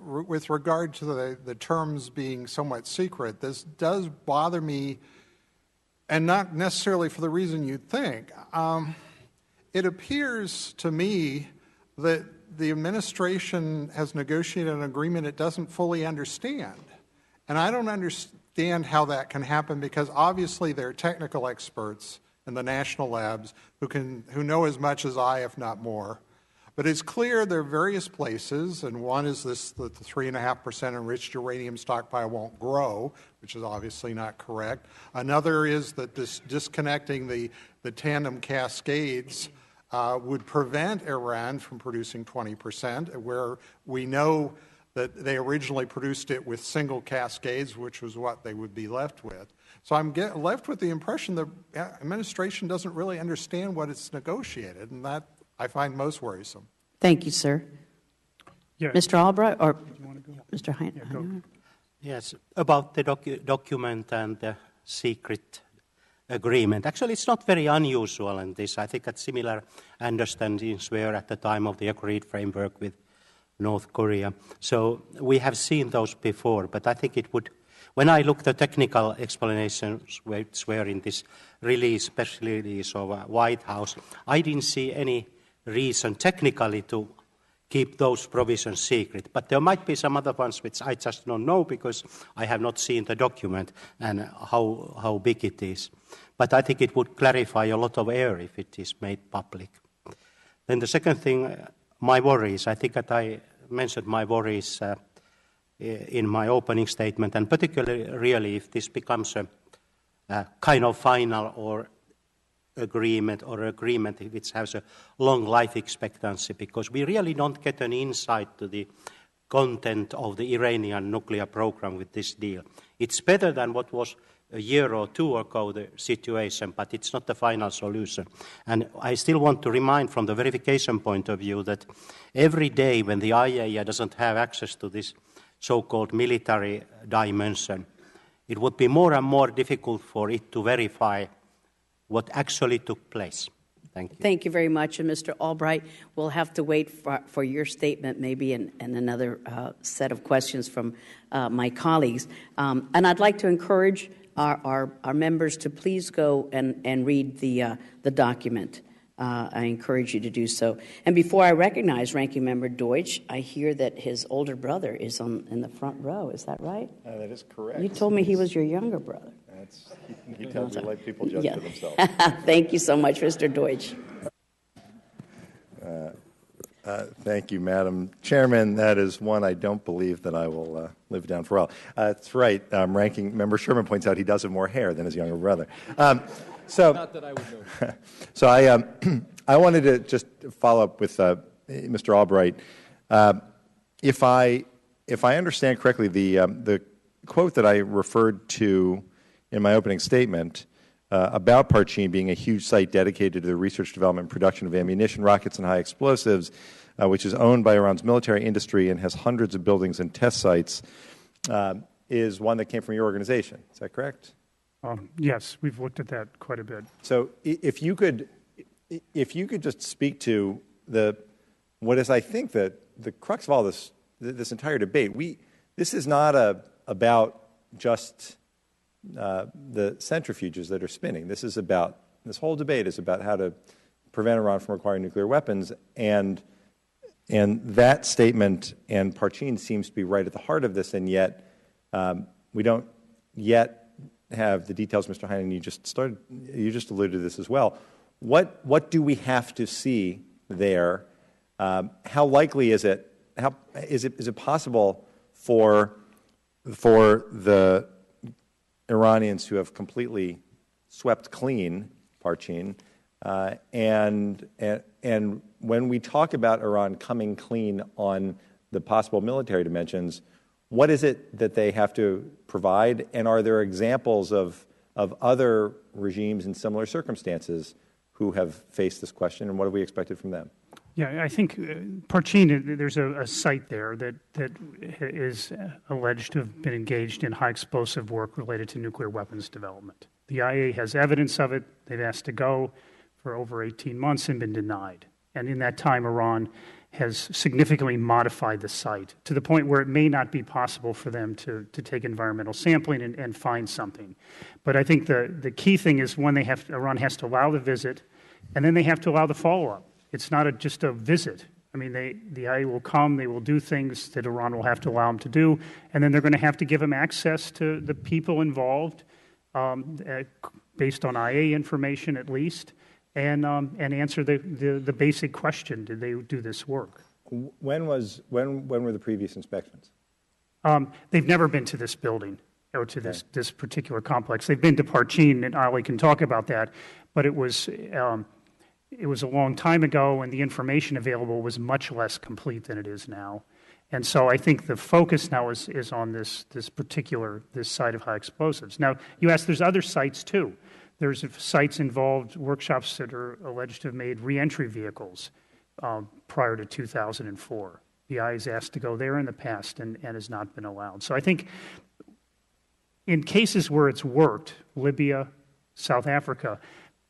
with regard to the terms being somewhat secret, this does bother me, and not necessarily for the reason you'd think. It appears to me that the administration has negotiated an agreement it doesn't fully understand. And I don't understand how that can happen, because obviously there are technical experts in the national labs who know as much as I, if not more. But it's clear there are various places, and one is this, that the 3.5% enriched uranium stockpile won't grow, which is obviously not correct. Another is that this disconnecting the tandem cascades would prevent Iran from producing 20%, where we know that they originally produced it with single cascades, which was what they would be left with. So I'm left with the impression the administration doesn't really understand what it's negotiated, and that I find most worrisome. Thank you, sir. Yeah. Mr. Albright or Mr. Heine? Yes, about the document and the secret agreement. Actually, it's not very unusual in this. I think that similar understandings were at the time of the agreed framework with North Korea. So we have seen those before, but I think it would, when I look at the technical explanations which were in this release, especially release of White House, I didn't see any reason technically to keep those provisions secret. But there might be some other ones which I just don't know, because I have not seen the document and how big it is. But I think it would clarify a lot of error if it is made public. Then the second thing, my worries. I think that I mentioned my worries in my opening statement, and particularly really if this becomes a kind of final or agreement which has a long life expectancy, because we really don't get an insight to the content of the Iranian nuclear program with this deal. It's better than what was a year or two ago the situation, but it's not the final solution. And I still want to remind from the verification point of view that every day when the IAEA doesn't have access to this so-called military dimension, it would be more and more difficult for it to verify what actually took place. Thank you. Thank you very much. And Mr. Albright, we'll have to wait for your statement maybe and another set of questions from my colleagues. And I'd like to encourage our members to please go and read the document. I encourage you to do so. And before I recognize Ranking Member Deutsch, I hear that his older brother is in the front row. Is that right? That is correct. You told me he was your younger brother. He tells me let people judge for themselves. Thank you so much, Mr. Deutsch. Thank you, Madam Chairman. That is one I don't believe that I will live down for well. That's right. Ranking Member Sherman points out he does have more hair than his younger brother. Not that I would know. So I wanted to just follow up with Mr. Albright. If I understand correctly, the quote that I referred to in my opening statement about Parchin being a huge site dedicated to the research, development, and production of ammunition, rockets, and high explosives, which is owned by Iran's military industry and has hundreds of buildings and test sites, is one that came from your organization. Is that correct? Yes, we've looked at that quite a bit. So if you could just speak to what is, I think, the crux of all this entire debate. This is not about just the centrifuges that are spinning. This whole debate is about how to prevent Iran from acquiring nuclear weapons, and that statement and Parchin seems to be right at the heart of this, and yet we don't yet have the details. Mr. Heine, you just alluded to this as well. What do we have to see there? How likely is it? Is it possible for the Iranians who have completely swept clean Parchin, and when we talk about Iran coming clean on the possible military dimensions, what is it that they have to provide, and are there examples of other regimes in similar circumstances who have faced this question, and what have we expected from them? Yeah, I think Parchin, there's a site there that is alleged to have been engaged in high explosive work related to nuclear weapons development. The IAEA has evidence of it. They've asked to go for over 18 months and been denied. And in that time, Iran has significantly modified the site to the point where it may not be possible for them to take environmental sampling and find something. But I think the key thing is when Iran has to allow the visit, and then they have to allow the follow-up. It's not just a visit. I mean, the IAEA will come, they will do things that Iran will have to allow them to do, and then they're going to have to give them access to the people involved, based on IAEA information at least, and answer the basic question: did they do this work? When were the previous inspections? They've never been to this building or to this particular complex. They've been to Parchin, and Ali can talk about that, but it was a long time ago, and the information available was much less complete than it is now. And so I think the focus now is on this site of high explosives. Now, you asked, there's other sites too. There's sites involved, workshops that are alleged to have made reentry vehicles prior to 2004. The IAEA has asked to go there in the past and has not been allowed. So I think in cases where it's worked, Libya, South Africa,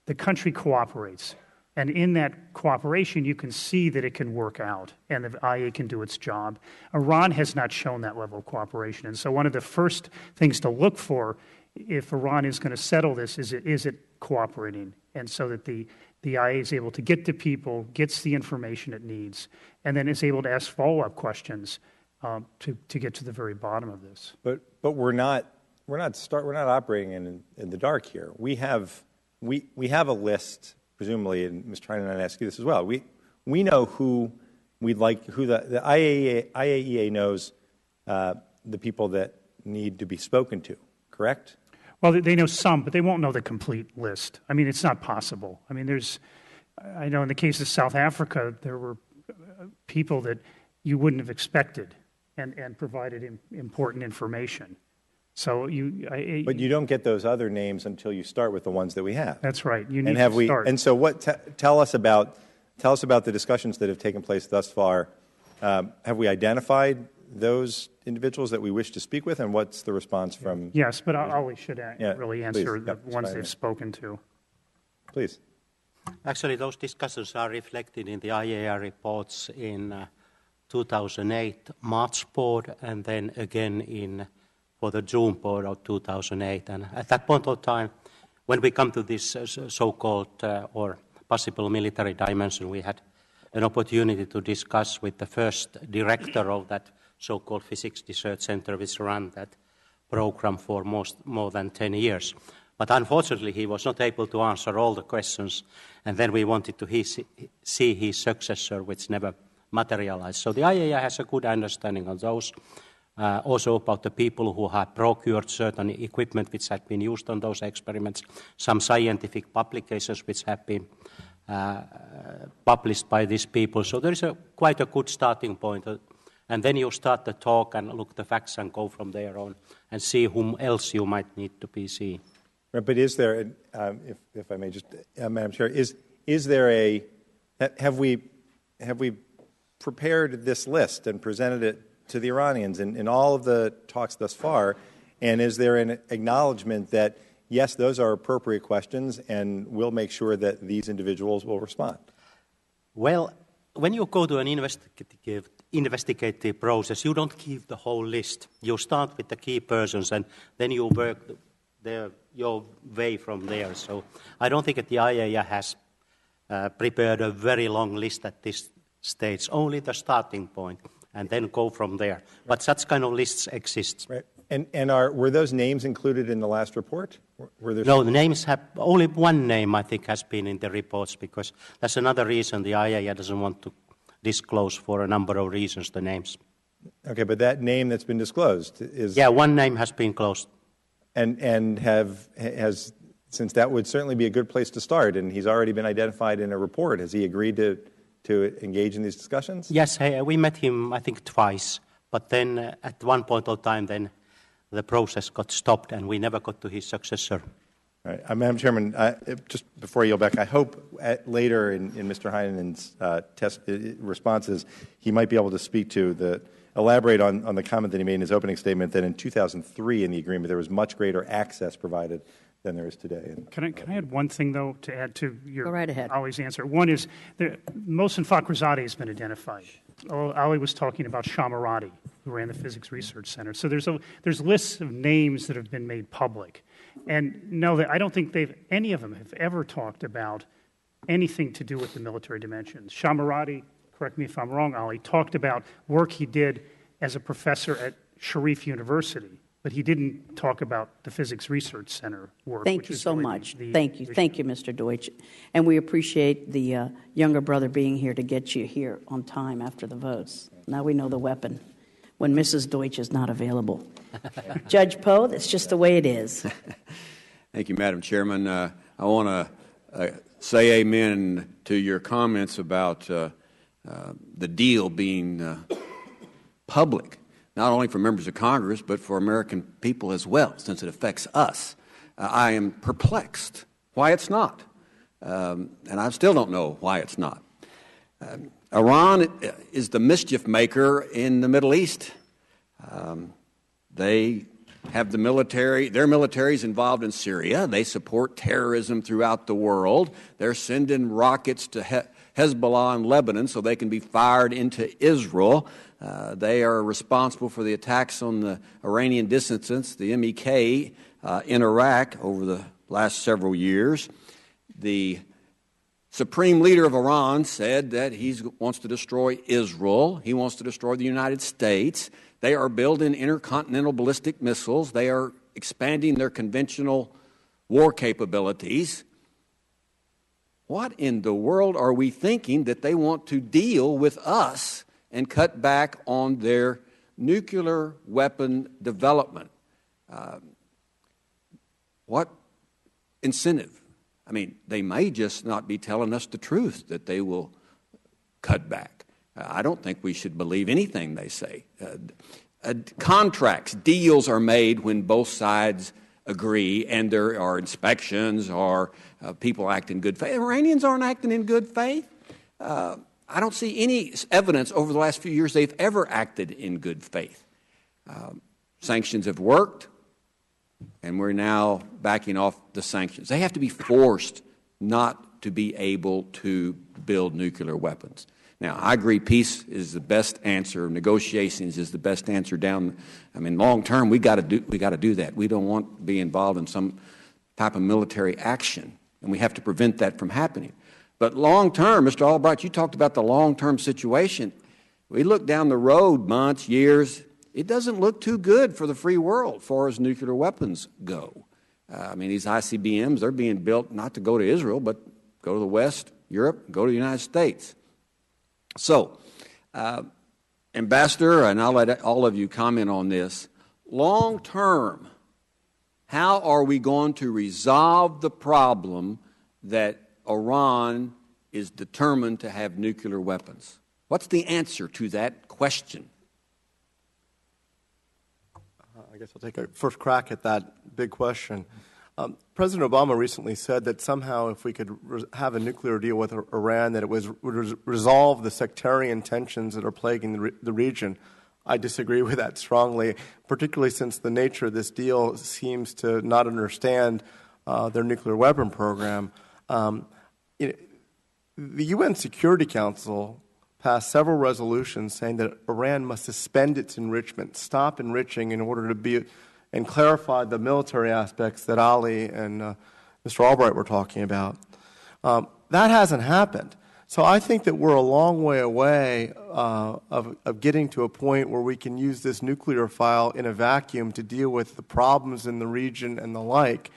the country cooperates. And in that cooperation, you can see that it can work out and the IAEA can do its job. Iran has not shown that level of cooperation. And so one of the first things to look for if Iran is going to settle this is it cooperating, and so that the IAEA is able to get to people, gets the information it needs, and then is able to ask follow-up questions to get to the very bottom of this. But we're not operating in the dark here. We have a list, presumably, and Ms. Trine and I ask you this as well. We know who the IAEA knows the people that need to be spoken to, correct? Well, they know some, but they won't know the complete list. I mean, it's not possible. I mean, I know in the case of South Africa, there were people that you wouldn't have expected and provided important information. So but you don't get those other names until you start with the ones that we have. That's right. You need to start. And so, tell us about the discussions that have taken place thus far. Have we identified those individuals that we wish to speak with, and what's the response from? Yes, but Ali should really answer the please. ones they've spoken to. Please. Actually, those discussions are reflected in the IAEA reports in 2008 March board, and then again for the June board of 2008. And at that point of time, when we come to this so-called or possible military dimension, we had an opportunity to discuss with the first director of that so-called Physics Research Center, which ran that program for more than 10 years. But unfortunately, he was not able to answer all the questions, and then we wanted to see his successor, which never materialized. So the IAEA has a good understanding of those, also about the people who have procured certain equipment which had been used on those experiments, some scientific publications which have been published by these people. So there is quite a good starting point. And then you start the talk and look at the facts and go from there on and see whom else you might need to be seen. Right, but is there, if I may just, Madam Chair, is there have we prepared this list and presented it to the Iranians in all of the talks thus far, and is there an acknowledgement that, yes, those are appropriate questions, and we'll make sure that these individuals will respond? Well, when you go to an investigative process, you don't give the whole list. You start with the key persons, and then you work your way from there. So I don't think that the IAEA has prepared a very long list at this stage, only the starting point, and then go from there. But such kind of lists exist. Right. And were those names included in the last report? No, the names have, only one name I think has been in the reports, because that's another reason the IAEA doesn't want to disclose for a number of reasons the names. Okay, but that name that's been disclosed is... Yeah, one name has been closed. And has, since that would certainly be a good place to start, and he's already been identified in a report, has he agreed to engage in these discussions? Yes, we met him, I think, twice. But then at one point of time, then the process got stopped, and we never got to his successor. All right. Madam Chairman, just before I yield back, I hope later in Mr. Heinen's responses, he might be able to speak to elaborate on the comment that he made in his opening statement that in 2003 in the agreement there was much greater access provided than there is today. Can I add one thing, though, to add to your Go right ahead. Ali's answer? One is Mohsen Fakhrizadeh has been identified. Ali was talking about Shamarati, who ran the Physics Research Center. So there's lists of names that have been made public. And no, I don't think any of them have ever talked about anything to do with the military dimensions. Shamarati, correct me if I'm wrong, Ali, talked about work he did as a professor at Sharif University, but he didn't talk about the Physics Research Center work. Thank you so much. Thank you. Thank you, Mr. Deutsch. And we appreciate the younger brother being here to get you here on time after the votes. Now we know the weapon when Mrs. Deutsch is not available. Judge Poe, that's just the way it is. Thank you, Madam Chairman. I want to say amen to your comments about the deal being public, not only for members of Congress, but for American people as well, since it affects us. I am perplexed why it's not, and I still don't know why it's not. Iran is the mischief maker in the Middle East. They have their military's involved in Syria. They support terrorism throughout the world. They're sending rockets to Hezbollah in Lebanon so they can be fired into Israel. They are responsible for the attacks on the Iranian dissidents, the MEK, in Iraq over the last several years. The supreme leader of Iran said that he wants to destroy Israel. He wants to destroy the United States. They are building intercontinental ballistic missiles. They are expanding their conventional war capabilities. What in the world are we thinking that they want to deal with us and cut back on their nuclear weapon development? What incentive? I mean, they may just not be telling us the truth that they will cut back. I don't think we should believe anything they say. Contracts, deals are made when both sides agree, and there are inspections or people act in good faith. Iranians aren't acting in good faith. I don't see any evidence over the last few years they've ever acted in good faith. Sanctions have worked, and we're now backing off the sanctions. They have to be forced not to be able to build nuclear weapons. Now, I agree peace is the best answer. Negotiations is the best answer down. I mean, long term, we got to do that. We don't want to be involved in some type of military action, and we have to prevent that from happening. But long term, Mr. Albright, you talked about the long term situation. We look down the road months, years. It doesn't look too good for the free world as far as nuclear weapons go. I mean, these ICBMs, they're being built not to go to Israel, but go to the West, Europe, go to the United States. So, Ambassador, and I'll let all of you comment on this, long term, how are we going to resolve the problem that Iran is determined to have nuclear weapons? What's the answer to that question? I guess I'll take a first crack at that big question. President Obama recently said that somehow if we could have a nuclear deal with Iran, that it would resolve the sectarian tensions that are plaguing the region. I disagree with that strongly, particularly since the nature of this deal seems to not understand their nuclear weapon program. The UN Security Council passed several resolutions saying that Iran must suspend its enrichment, stop enriching in order to be and clarify the military aspects that Ali and Mr. Albright were talking about. That hasn't happened. So I think that we're a long way away of getting to a point where we can use this nuclear file in a vacuum to deal with the problems in the region and the like.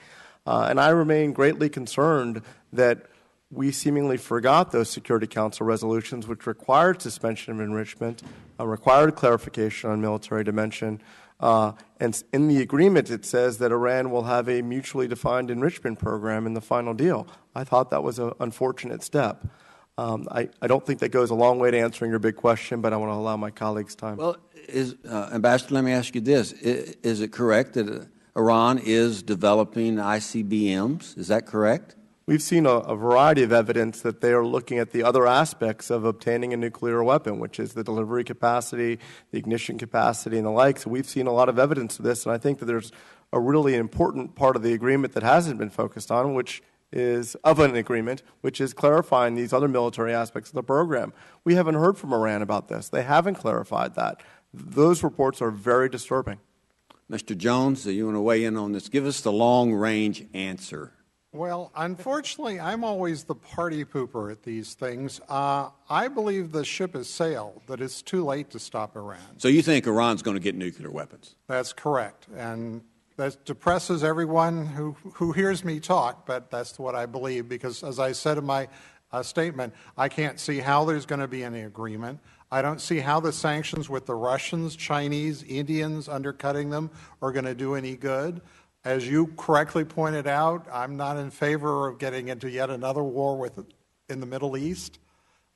And I remain greatly concerned that we seemingly forgot those Security Council resolutions, which required suspension of enrichment, required clarification on military dimension. And in the agreement, it says that Iran will have a mutually defined enrichment program in the final deal. I thought that was an unfortunate step. I don't think that goes a long way to answering your big question, but I want to allow my colleagues time. Well, Ambassador, let me ask you this. Is it correct that Iran is developing ICBMs. Is that correct? We've seen a variety of evidence that they are looking at the other aspects of obtaining a nuclear weapon, which is the delivery capacity, the ignition capacity, and the like. So we've seen a lot of evidence of this, and I think that there's a really important part of the agreement that hasn't been focused on, which is clarifying these other military aspects of the program. We haven't heard from Iran about this. They haven't clarified that. Those reports are very disturbing. Mr. Jones, you want to weigh in on this? Give us the long-range answer. Well, unfortunately, I'm always the party pooper at these things. I believe the ship has sailed, that it's too late to stop Iran. So you think Iran's going to get nuclear weapons? That's correct. And that depresses everyone who hears me talk, but that's what I believe, because as I said in my statement, I can't see how there's going to be any agreement. I don't see how the sanctions with the Russians, Chinese, Indians undercutting them are going to do any good. As you correctly pointed out, I'm not in favor of getting into yet another war in the Middle East.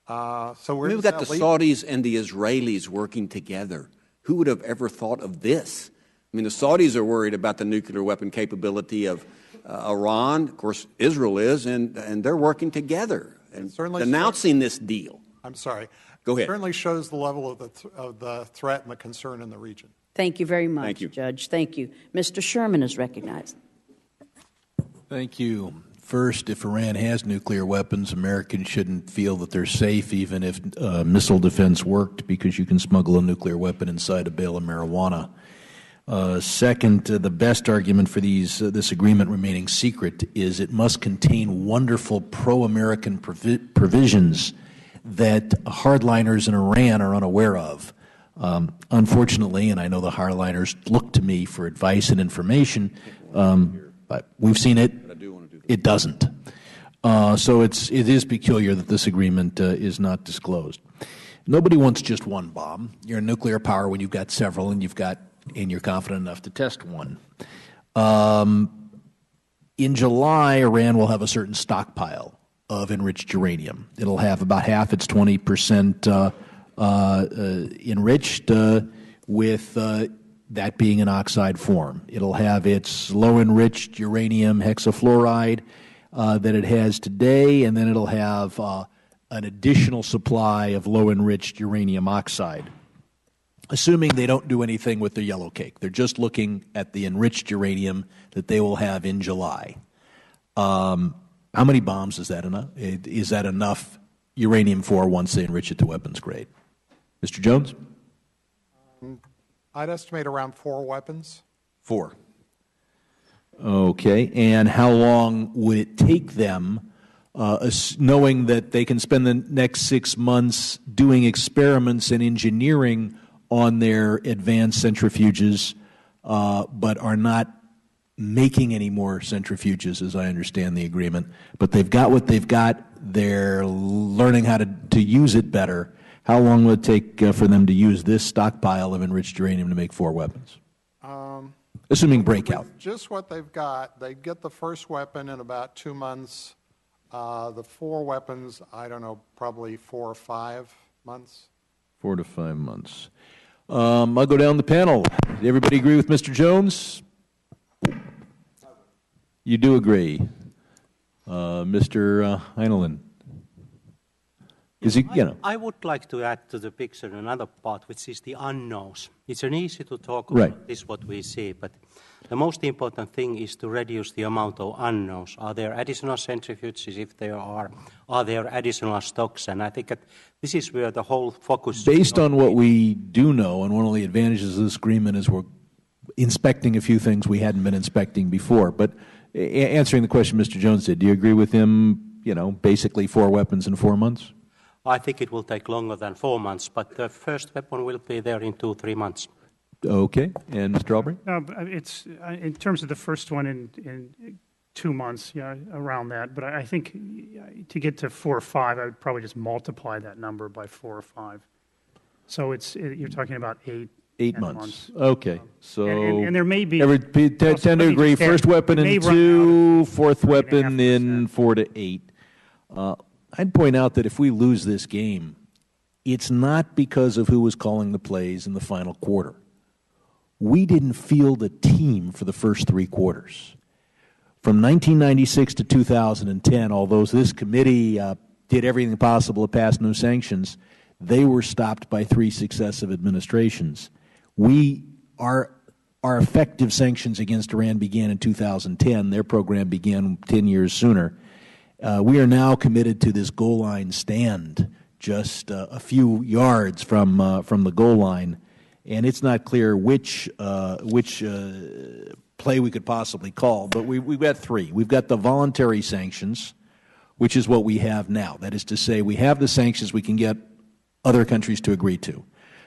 We've got the Saudis and the Israelis working together. Who would have ever thought of this? I mean, the Saudis are worried about the nuclear weapon capability of Iran. Of course, Israel is, and they're working together and denouncing this deal. I'm sorry. Go ahead. It certainly shows the level of the threat and the concern in the region. Thank you very much, Thank you. Judge. Thank you. Mr. Sherman is recognized. Thank you. First, if Iran has nuclear weapons, Americans shouldn't feel that they're safe even if missile defense worked, because you can smuggle a nuclear weapon inside a bale of marijuana. Second, the best argument for this agreement remaining secret is it must contain wonderful pro-American provisions that hardliners in Iran are unaware of. Unfortunately, and I know the hardliners look to me for advice and information, but we've seen it. It doesn't. So it is peculiar that this agreement is not disclosed. Nobody wants just one bomb. You're a nuclear power when you've got several, and you're confident enough to test one. In July, Iran will have a certain stockpile of enriched uranium. It'll have about half its 20% enriched, with that being an oxide form. It'll have its low-enriched uranium hexafluoride that it has today, and then it'll have an additional supply of low-enriched uranium oxide, assuming they don't do anything with their yellow cake. They're just looking at the enriched uranium that they will have in July. How many bombs is that enough? Is that enough uranium for once they enrich it to weapons grade? Mr. Jones? I'd estimate around 4 weapons. 4. Okay. And how long would it take them, knowing that they can spend the next 6 months doing experiments and engineering on their advanced centrifuges, but are not making any more centrifuges, as I understand the agreement? But they've got what they've got. They're learning how to use it better. How long will it take for them to use this stockpile of enriched uranium to make 4 weapons? Assuming breakout. With just what they've got, they get the first weapon in about 2 months. The 4 weapons, I don't know, probably 4 or 5 months. 4 to 5 months. I'll go down the panel. Did everybody agree with Mr. Jones? You do agree. Mr. Heinlein? I would like to add to the picture another part, which is the unknowns. It's easy to talk about this, what we see, but the most important thing is to reduce the amount of unknowns. Are there additional centrifuges? If there are there additional stocks? And I think that this is where the whole focus... Based on what we do know, and one of the advantages of this agreement is we're inspecting a few things we hadn't been inspecting before. But answering the question Mr. Jones did, do you agree with him, basically 4 weapons in 4 months? I think it will take longer than 4 months, but the first weapon will be there in 2-3 months. Okay. And Mr. Albright? It's in terms of the first one in 2 months, around that. But I think to get to 4 or 5, I would probably just multiply that number by 4 or 5. So you're talking about 8 months. Okay. So and there may be... tend to agree, first weapon in 2, fourth weapon in 4 to 8. I'd point out that if we lose this game, it's not because of who was calling the plays in the final quarter. we didn't field a team for the first 3 quarters. From 1996 to 2010, although this committee did everything possible to pass no sanctions, they were stopped by 3 successive administrations. Our effective sanctions against Iran began in 2010. Their program began 10 years sooner. We are now committed to this goal line stand just a few yards from the goal line, and it's not clear which play we could possibly call, but we've got 3. We've got the voluntary sanctions, which is what we have now. That is to say, we have the sanctions we can get other countries to agree to.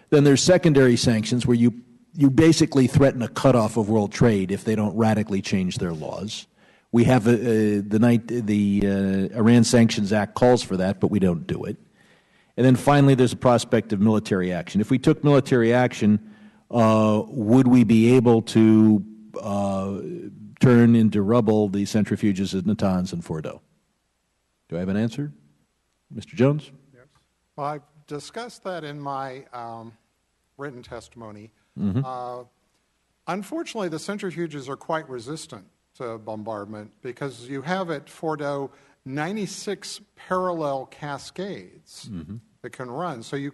Then there's secondary sanctions where you basically threaten a cutoff of world trade if they don't radically change their laws. We have the Iran Sanctions Act calls for that, but we don't do it. And then finally, there's a prospect of military action. If we took military action, would we be able to turn into rubble the centrifuges at Natanz and Fordo? Do I have an answer? Mr. Jones? Yes. Well, I've discussed that in my written testimony. Unfortunately, the centrifuges are quite resistant to bombardment because you have at Fordo 96 parallel cascades that can run. So you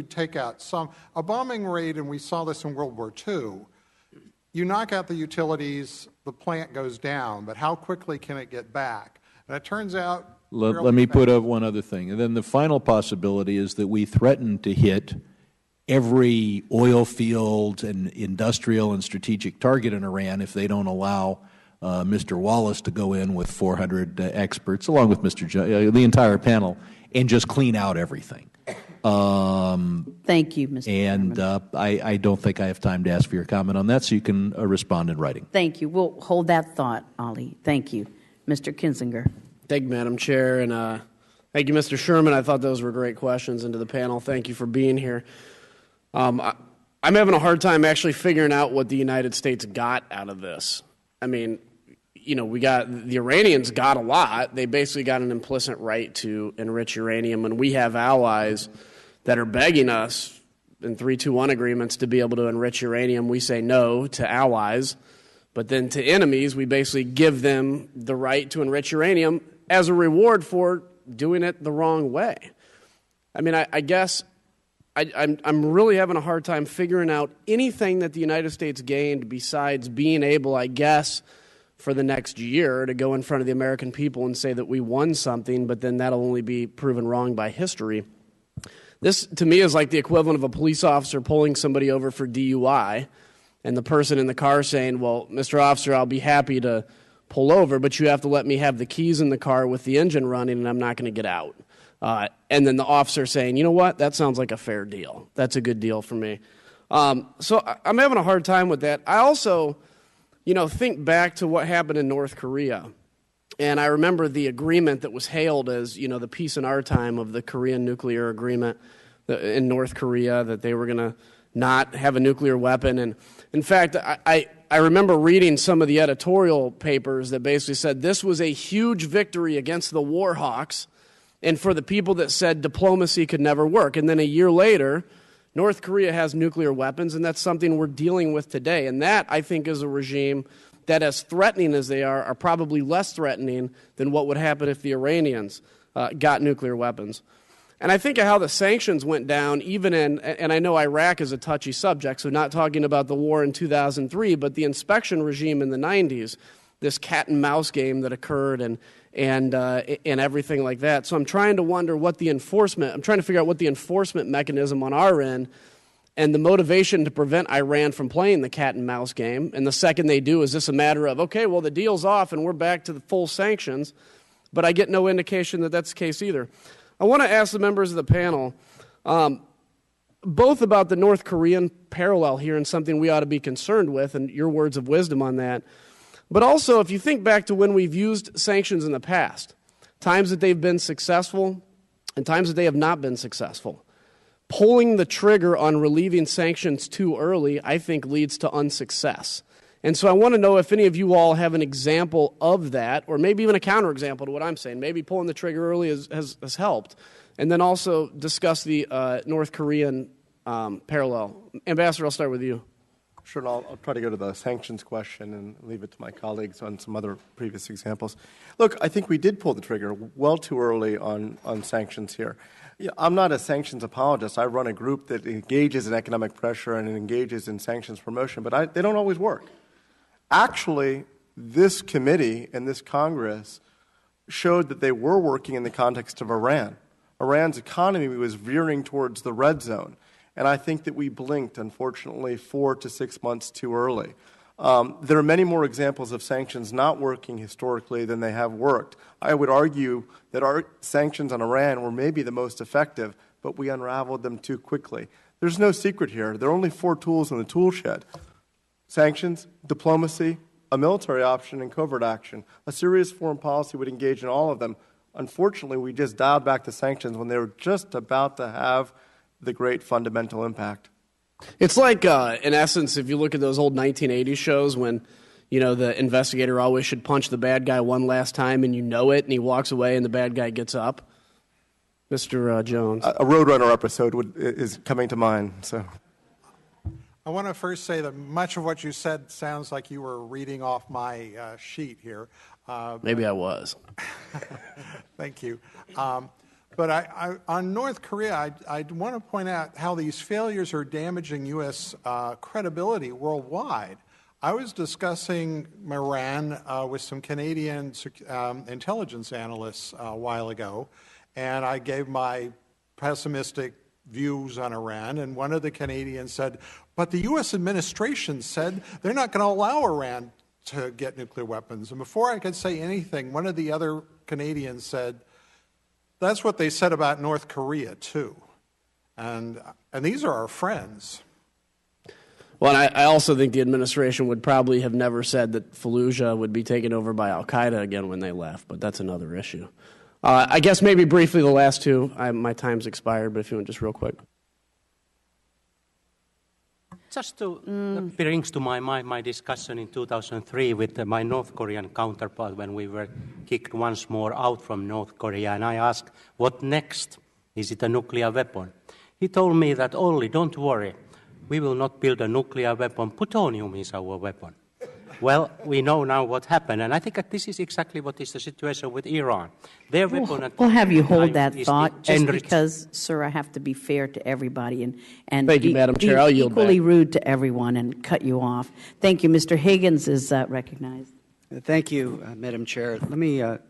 take out some. A bombing raid, and we saw this in World War II, you knock out the utilities, the plant goes down, but how quickly can it get back? And it turns out... Let me put up one other thing. And then the final possibility is that we threaten to hit every oil field and industrial and strategic target in Iran if they don't allow Mr. Wallace to go in with 400 experts, along with the entire panel, and just clean out everything. Thank you, Mr. And I don't think I have time to ask for your comment on that, so you can respond in writing. Thank you. We'll hold that thought, Ali. Thank you. Mr. Kinzinger. Thank you, Madam Chair, and thank you, Mr. Sherman. I thought those were great questions, and to the panel, thank you for being here. I'm having a hard time actually figuring out what the United States got out of this. I mean, you know, the Iranians got a lot. They basically got an implicit right to enrich uranium, and we have allies that are begging us in 321 agreements to be able to enrich uranium. We say no to allies, but then to enemies, we basically give them the right to enrich uranium as a reward for doing it the wrong way. I mean, I guess I'm really having a hard time figuring out anything that the United States gained besides being able, I guess, for the next year to go in front of the American people and say that we won something, but then that'll only be proven wrong by history. This, to me, is like the equivalent of a police officer pulling somebody over for DUI and the person in the car saying, well, Mr. Officer, I'll be happy to pull over, but you have to let me have the keys in the car with the engine running and I'm not going to get out. And then the officer saying, you know what, that sounds like a fair deal. That's a good deal for me. So I'm having a hard time with that. I also, think back to what happened in North Korea. And I remember the agreement that was hailed as, the peace in our time of the Korean nuclear agreement in North Korea, that they were going to not have a nuclear weapon. And in fact, I remember reading some of the editorial papers that basically said this was a huge victory against the war hawks and for the people that said diplomacy could never work. And then a year later, North Korea has nuclear weapons, and that's something we're dealing with today. And that, I think, is a regime that, as threatening as they are probably less threatening than what would happen if the Iranians got nuclear weapons. And I think of how the sanctions went down, even and I know Iraq is a touchy subject, so not talking about the war in 2003, but the inspection regime in the 90s, this cat and mouse game that occurred and everything like that. So I'm trying to figure out what the enforcement mechanism on our end and the motivation to prevent Iran from playing the cat and mouse game. And the second they do, is this a matter of, okay, well, the deal's off and we're back to the full sanctions, but I get no indication that that's the case either. I want to ask the members of the panel both about the North Korean parallel here and something we ought to be concerned with, and your words of wisdom on that. But also, if you think back to when we've used sanctions in the past, times that they've been successful and times that they have not been successful, pulling the trigger on relieving sanctions too early, I think, leads to unsuccess. And so I want to know if any of you all have an example of that, or maybe even a counterexample to what I'm saying. Maybe pulling the trigger early has helped. And then also discuss the North Korean parallel. Ambassador, I'll start with you. Sure, and I'll try to go to the sanctions question and leave it to my colleagues on some other previous examples. Look, I think we did pull the trigger well too early on sanctions here. Yeah, I'm not a sanctions apologist. I run a group that engages in economic pressure and engages in sanctions promotion, but they don't always work. Actually, this committee and this Congress showed that they were working in the context of Iran. Iran's economy was veering towards the red zone. And I think that we blinked, unfortunately, 4 to 6 months too early. There are many more examples of sanctions not working historically than they have worked. I would argue that our sanctions on Iran were maybe the most effective, but we unraveled them too quickly. There's no secret here. There are only 4 tools in the tool shed: sanctions, diplomacy, a military option, and covert action. A serious foreign policy would engage in all of them. Unfortunately, we just dialed back the sanctions when they were just about to have the great fundamental impact. It's like, in essence, if you look at those old 1980s shows when, the investigator always should punch the bad guy one last time and you know it, and he walks away and the bad guy gets up. Mr. Jones. A Roadrunner episode is coming to mind. So, I want to first say that much of what you said sounds like you were reading off my sheet here. Maybe I was. Thank you. But on North Korea, I want to point out how these failures are damaging U.S. credibility worldwide. I was discussing Iran with some Canadian intelligence analysts a while ago, and I gave my pessimistic views on Iran, and one of the Canadians said, but the U.S. administration said they're not going to allow Iran to get nuclear weapons. And before I could say anything, one of the other Canadians said, that's what they said about North Korea, too. And these are our friends. Well, and I also think the administration would probably have never said that Fallujah would be taken over by al-Qaeda again when they left, but that's another issue. I guess maybe briefly the last two. My time's expired, but if you want just real quick. Just brings to my mind my discussion in 2003 with my North Korean counterpart when we were kicked once more out from North Korea, and I asked, what next? Is it a nuclear weapon? He told me that, Olli, don't worry, we will not build a nuclear weapon, plutonium is our weapon. Well, we know now what happened, and I think that this is exactly what is the situation with Iran. Their weapon we'll have you hold that thought, just because, sir, I have to be fair to everybody and Thank you, Madam Chair. I'll yield equally back. rude to everyone and cut you off. Thank you. Mr. Higgins is recognized. Thank you, Madam Chair. Let me. I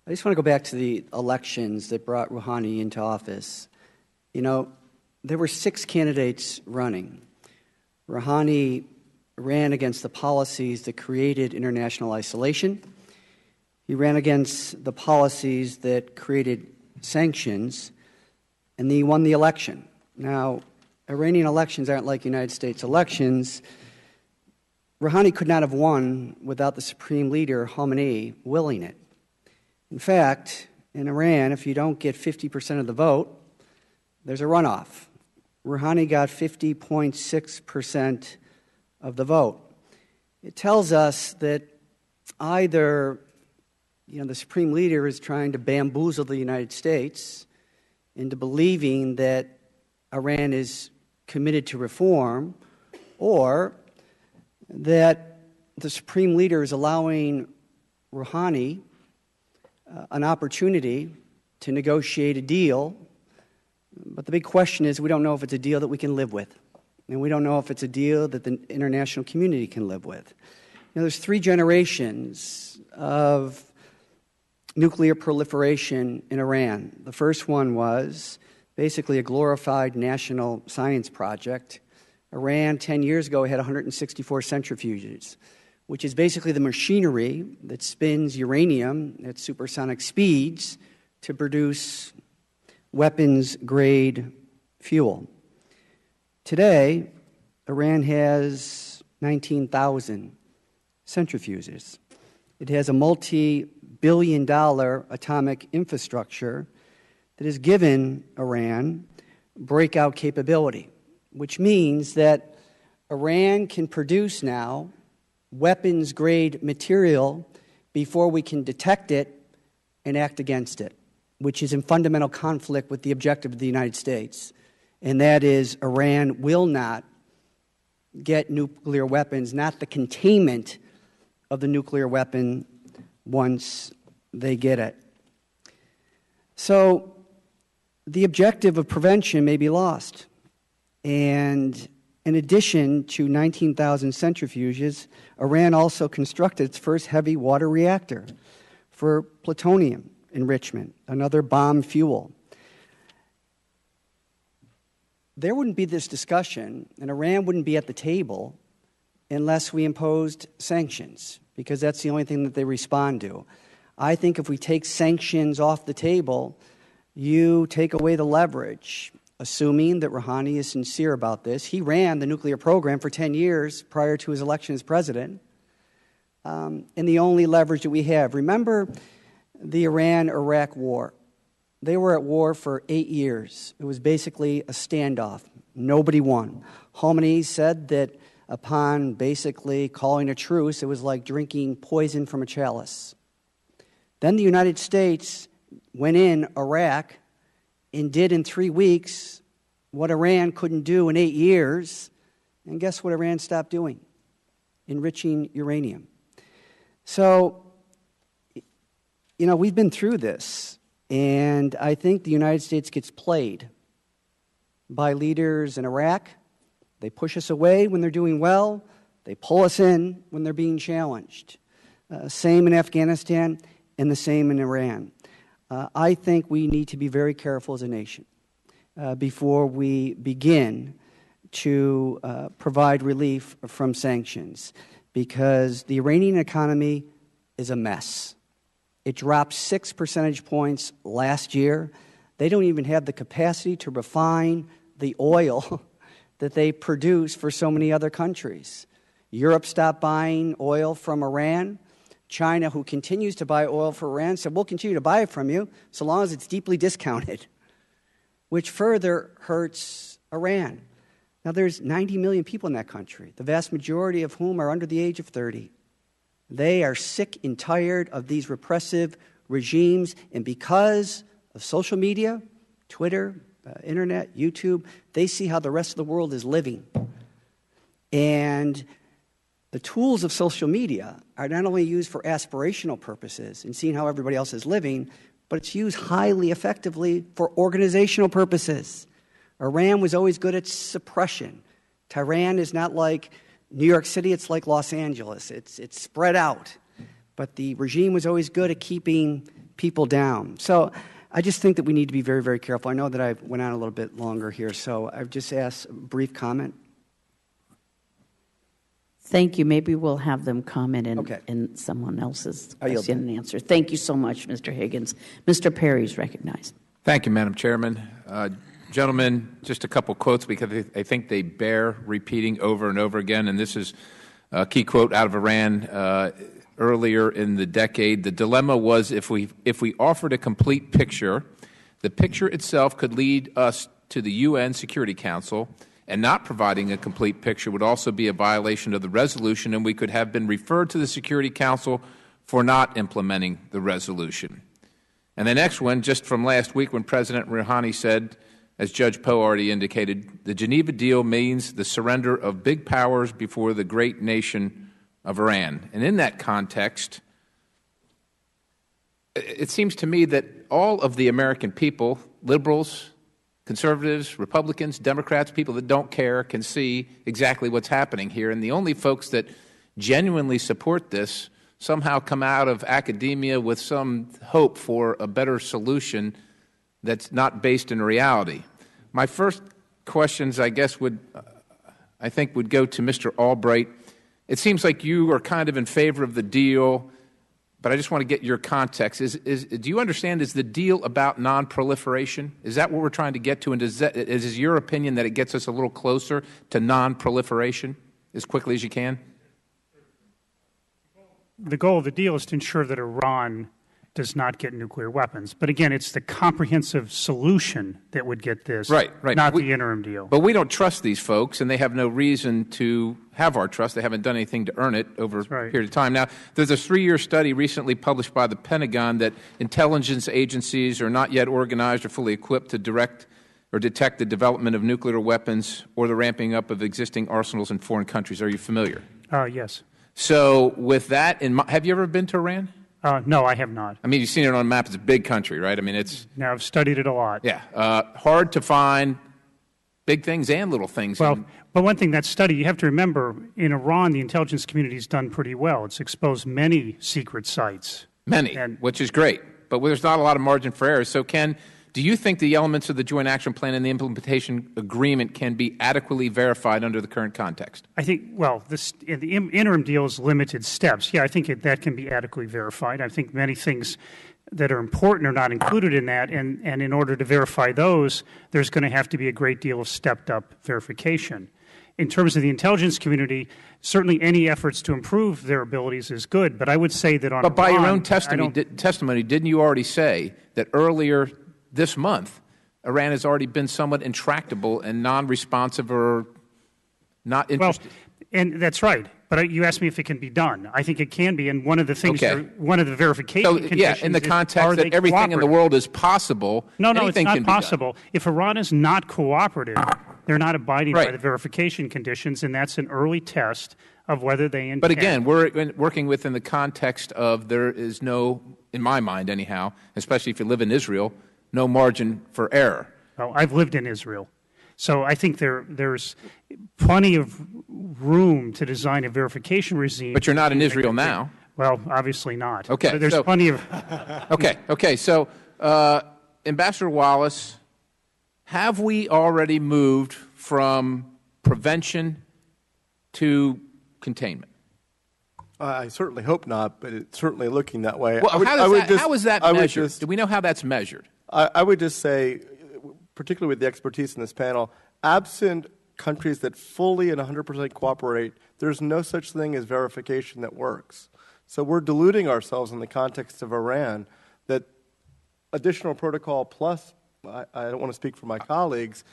just want to go back to the elections that brought Rouhani into office. There were 6 candidates running. Rouhani ran against the policies that created international isolation. He ran against the policies that created sanctions, and he won the election. Now, Iranian elections aren't like United States elections. Rouhani could not have won without the supreme leader, Khamenei, willing it. In fact, in Iran, if you don't get 50% of the vote, there's a runoff. Rouhani got 50.6% of the vote. It tells us that either the supreme leader is trying to bamboozle the United States into believing that Iran is committed to reform, or that the supreme leader is allowing Rouhani an opportunity to negotiate a deal. But the big question is, we don't know if it's a deal that we can live with. And we don't know if it's a deal that the international community can live with. There's 3 generations of nuclear proliferation in Iran. The first one was basically a glorified national science project. Iran, 10 years ago, had 164 centrifuges, which is basically the machinery that spins uranium at supersonic speeds to produce weapons-grade fuel. Today, Iran has 19,000 centrifuges. It has a multi-billion-dollar atomic infrastructure that has given Iran breakout capability, which means that Iran can produce now weapons-grade material before we can detect it and act against it, which is in fundamental conflict with the objective of the United States. And that is, Iran will not get nuclear weapons, not the containment of the nuclear weapon once they get it. So the objective of prevention may be lost. And in addition to 19,000 centrifuges, Iran also constructed its first heavy water reactor for plutonium enrichment, another bomb fuel. There wouldn't be this discussion, and Iran wouldn't be at the table unless we imposed sanctions, because that's the only thing that they respond to. I think if we take sanctions off the table, you take away the leverage, assuming that Rouhani is sincere about this. He ran the nuclear program for 10 years prior to his election as president, and the only leverage that we have. Remember the Iran-Iraq war. They were at war for 8 years. It was basically a standoff. Nobody won. Khomeini said that upon basically calling a truce, it was like drinking poison from a chalice. Then the United States went in Iraq and did in 3 weeks what Iran couldn't do in 8 years. And guess what Iran stopped doing? Enriching uranium. So, you know, we've been through this. And I think the United States gets played by leaders in Iraq. They push us away when they're doing well. They pull us in when they're being challenged. Same in Afghanistan and the same in Iran. I think we need to be very careful as a nation before we begin to provide relief from sanctions, because the Iranian economy is a mess. It dropped 6 percentage points last year. They don't even have the capacity to refine the oil that they produce for so many other countries. Europe stopped buying oil from Iran. China, who continues to buy oil from Iran, said, we'll continue to buy it from you so long as it's deeply discounted, which further hurts Iran. Now, there's 90 million people in that country, the vast majority of whom are under the age of 30. They are sick and tired of these repressive regimes, and because of social media, Twitter, internet, YouTube, they see how the rest of the world is living. And the tools of social media are not only used for aspirational purposes and seeing how everybody else is living, but it's used highly effectively for organizational purposes. Iran was always good at suppression. Tehran is not like New York City, it's like Los Angeles. It's spread out. But the regime was always good at keeping people down. So I just think that we need to be very, very careful. I know that I went on a little bit longer here, so I've just asked a brief comment. Thank you. Maybe we'll have them comment in someone else's question and answer. Thank you so much, Mr. Higgins. Mr. Perry is recognized. Thank you, Madam Chairman. Gentlemen, just a couple quotes because I think they bear repeating over and over again, and this is a key quote out of Iran earlier in the decade. The dilemma was if we offered a complete picture, the picture itself could lead us to the UN Security Council, and not providing a complete picture would also be a violation of the resolution, and we could have been referred to the Security Council for not implementing the resolution. And the next one, just from last week when President Rouhani said, as Judge Poe already indicated, the Geneva deal means the surrender of big powers before the great nation of Iran. And in that context, it seems to me that all of the American people, liberals, conservatives, Republicans, Democrats, people that don't care, can see exactly what's happening here. And the only folks that genuinely support this somehow come out of academia with some hope for a better solution that's not based in reality. My first questions, I guess, would go to Mr. Albright. It seems like you are kind of in favor of the deal, but I just want to get your context. Do you understand, is the deal about non-proliferation? Is that what we're trying to get to? And is your opinion that it gets us a little closer to non-proliferation as quickly as you can? The goal of the deal is to ensure that Iran does not get nuclear weapons. But again, it's the comprehensive solution that would get this, right. Not the interim deal. But we don't trust these folks, and they have no reason to have our trust. They haven't done anything to earn it over a period of time. Now, there's a 3-year study recently published by the Pentagon that intelligence agencies are not yet organized or fully equipped to direct or detect the development of nuclear weapons or the ramping up of existing arsenals in foreign countries. Are you familiar? Yes. So with that in mind, have you ever been to Iran? No, I have not. I mean, you've seen it on a map. It's a big country, right? I mean, it's... Now, I've studied it a lot. Yeah. Hard to find big things and little things. Well, but one thing, that study, you have to remember, in Iran, the intelligence community has done pretty well. It's exposed many secret sites. Many, which is great. But there's not a lot of margin for error. So, Ken, do you think the elements of the Joint Action Plan and the implementation agreement can be adequately verified under the current context? I think, well, the interim deal is limited steps. Yeah, I think that can be adequately verified. I think many things that are important are not included in that, and in order to verify those, there's going to have to be a great deal of stepped-up verification. In terms of the intelligence community, certainly any efforts to improve their abilities is good, but I would say that on But by Iran, your own testimony, didn't you already say that earlier this month, Iran has already been somewhat intractable and non-responsive or not interested? Well, and that's right. But you asked me if it can be done. I think it can be, and one of the things, one of the verification conditions yeah, in the context that everything in the world is possible, no, it's anything not can possible. Be done. If Iran is not cooperative, they're not abiding by the verification conditions, and that's an early test of whether they intend. But again, we're working within the context of there is no, in my mind anyhow, especially if you live in Israel, no margin for error. Well, I've lived in Israel. So I think there's plenty of room to design a verification regime. But you're not in Israel now. Well, obviously not. Okay. But there's plenty of... Okay. So, Ambassador Wallace, have we already moved from prevention to containment? I certainly hope not, but it's certainly looking that way. Well, how is that measured? Do we know how that's measured? I would just say, particularly with the expertise in this panel, absent countries that fully and 100% cooperate, there's no such thing as verification that works. So we're deluding ourselves in the context of Iran that additional protocol plus, I don't want to speak for my colleagues,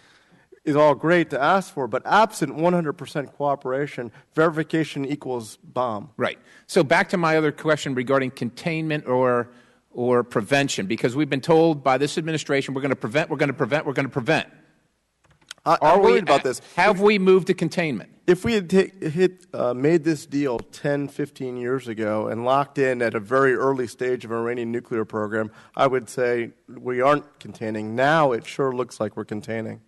is all great to ask for, but absent 100% cooperation, verification equals bomb. Right. So back to my other question regarding containment or prevention, because we've been told by this administration we're going to prevent, we're going to prevent, we're going to prevent. I'm worried about this. Have we moved to containment? If we had made this deal 10, 15 years ago and locked in at a very early stage of an Iranian nuclear program, I would say we aren't containing. Now it sure looks like we're containing.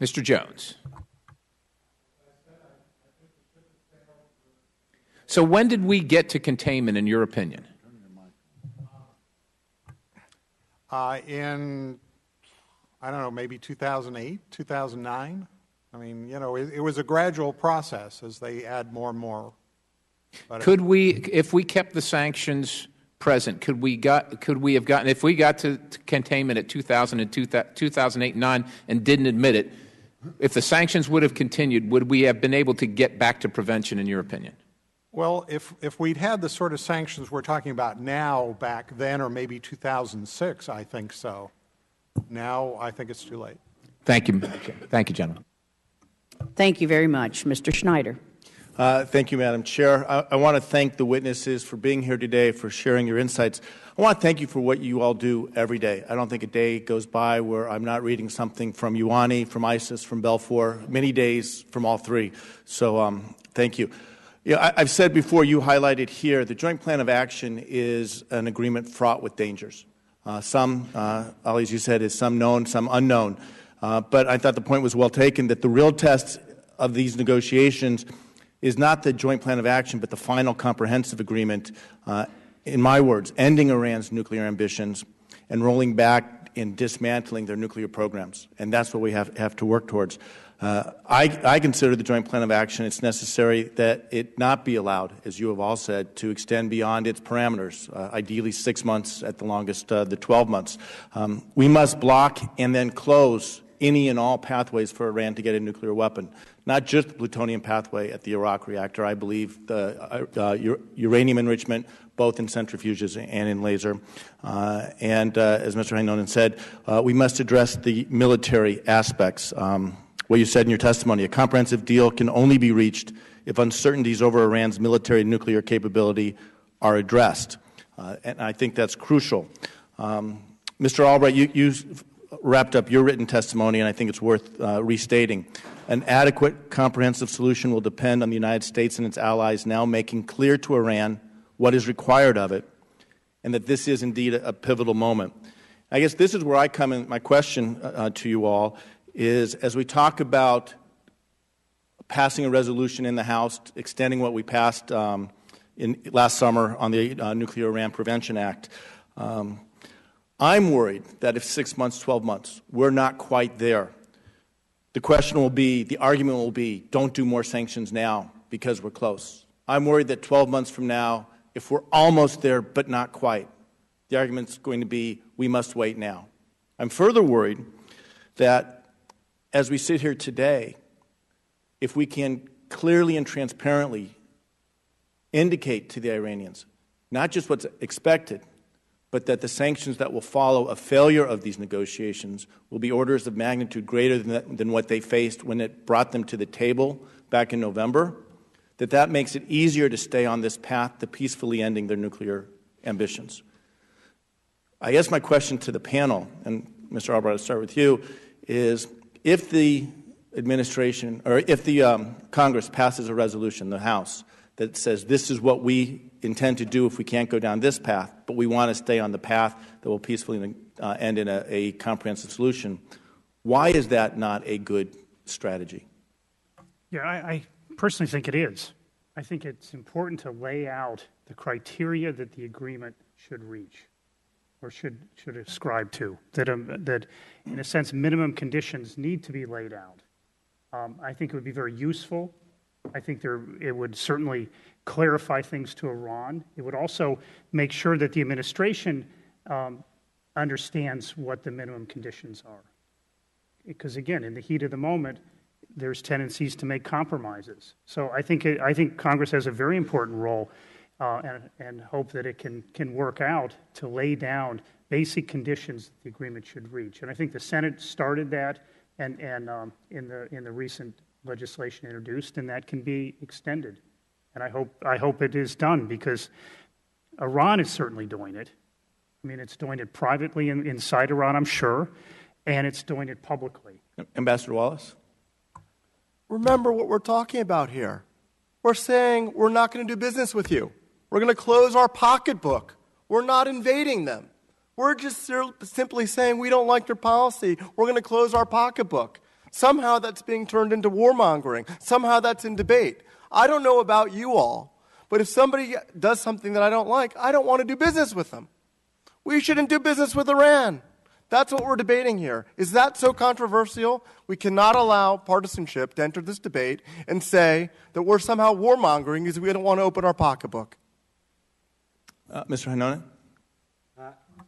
Mr. Jones. So when did we get to containment, in your opinion? In, I don't know, maybe 2008, 2009. I mean, you know, it was a gradual process as they add more and more. But could we, if we kept the sanctions present, could we have gotten, if we got to containment at 2008 and 9 and didn't admit it, if the sanctions would have continued, would we have been able to get back to prevention, in your opinion? Well, if we'd had the sort of sanctions we're talking about now back then, or maybe 2006, I think so. Now, I think it's too late. Thank you. Thank you, gentlemen. Thank you very much. Mr. Schneider. Thank you, Madam Chair. I want to thank the witnesses for being here today, for sharing your insights. I want to thank you for what you all do every day. I don't think a day goes by where I'm not reading something from UANI, from ISIS, from Balfour, many days from all three. So thank you. Yeah, I've said before, you highlighted here, the Joint Plan of Action is an agreement fraught with dangers. Some, Ali, as you said, is some known, some unknown. But I thought the point was well taken that the real test of these negotiations is not the Joint Plan of Action, but the final comprehensive agreement, in my words, ending Iran's nuclear ambitions and rolling back and dismantling their nuclear programs. And that's what we have to work towards. I consider the Joint Plan of Action, it's necessary that it not be allowed, as you have all said, to extend beyond its parameters, ideally 6 months, at the longest, the 12 months. We must block and then close any and all pathways for Iran to get a nuclear weapon, not just the plutonium pathway at the Iraq reactor. I believe the uranium enrichment, both in centrifuges and in laser. And as Mr. Hanonen said, we must address the military aspects. What you said in your testimony, a comprehensive deal can only be reached if uncertainties over Iran's military and nuclear capability are addressed. And I think that's crucial. Mr. Albright, you wrapped up your written testimony, and I think it's worth restating. An adequate, comprehensive solution will depend on the United States and its allies now making clear to Iran what is required of it, and that this is indeed a pivotal moment. I guess this is where I come in. My question to you all is, as we talk about passing a resolution in the House, extending what we passed last summer on the Nuclear Iran Prevention Act, I'm worried that if 6 months, 12 months, we're not quite there, the question will be, the argument will be, don't do more sanctions now because we're close. I'm worried that 12 months from now, if we're almost there but not quite, the argument's going to be, we must wait now. I'm further worried that as we sit here today, if we can clearly and transparently indicate to the Iranians not just what's expected, but that the sanctions that will follow a failure of these negotiations will be orders of magnitude greater than what they faced when it brought them to the table back in November, that makes it easier to stay on this path to peacefully ending their nuclear ambitions. I guess my question to the panel, and Mr. Albright, I'll start with you, is if the administration, or if the Congress passes a resolution, the House, that says this is what we intend to do if we can't go down this path, but we want to stay on the path that will peacefully end in a comprehensive solution, why is that not a good strategy? Yeah, I personally think it is. I think it's important to lay out the criteria that the agreement should reach or should ascribe to, that in a sense minimum conditions need to be laid out. I think it would be very useful. I think it would certainly clarify things to Iran. It would also make sure that the administration understands what the minimum conditions are. Because again, in the heat of the moment, there's tendencies to make compromises. So I think Congress has a very important role, and hope that it can work out to lay down basic conditions that the agreement should reach. And I think the Senate started that, and in the recent legislation introduced, and that can be extended. And I hope it is done, because Iran is certainly doing it. I mean, it's doing it privately inside Iran, I'm sure, and it's doing it publicly. Ambassador Wallace? Remember what we're talking about here. We're saying we're not going to do business with you. We're going to close our pocketbook. We're not invading them. We're just simply saying we don't like your policy. We're going to close our pocketbook. Somehow that's being turned into warmongering. Somehow that's in debate. I don't know about you all, but if somebody does something that I don't like, I don't want to do business with them. We shouldn't do business with Iran. That's what we're debating here. Is that so controversial? We cannot allow partisanship to enter this debate and say that we're somehow warmongering because we don't want to open our pocketbook. Mr. Hanonen?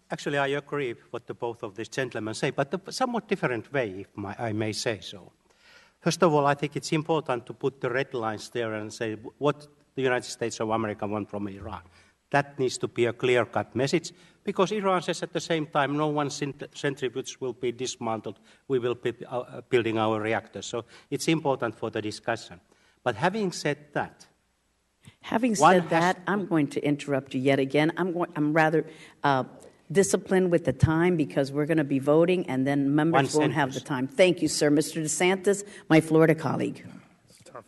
Actually, I agree with what both of these gentlemen say, but a somewhat different way, if I may say so. First of all, I think it's important to put the red lines there and say what the United States of America want from Iran. That needs to be a clear-cut message, because Iran says at the same time no one's centrifuges will be dismantled, we will be building our reactors. So it's important for the discussion. But having said that, I'm going to interrupt you yet again. I'm rather disciplined with the time, because we're going to be voting, and then members won't have the time. Thank you, sir. Mr. DeSantis, my Florida colleague.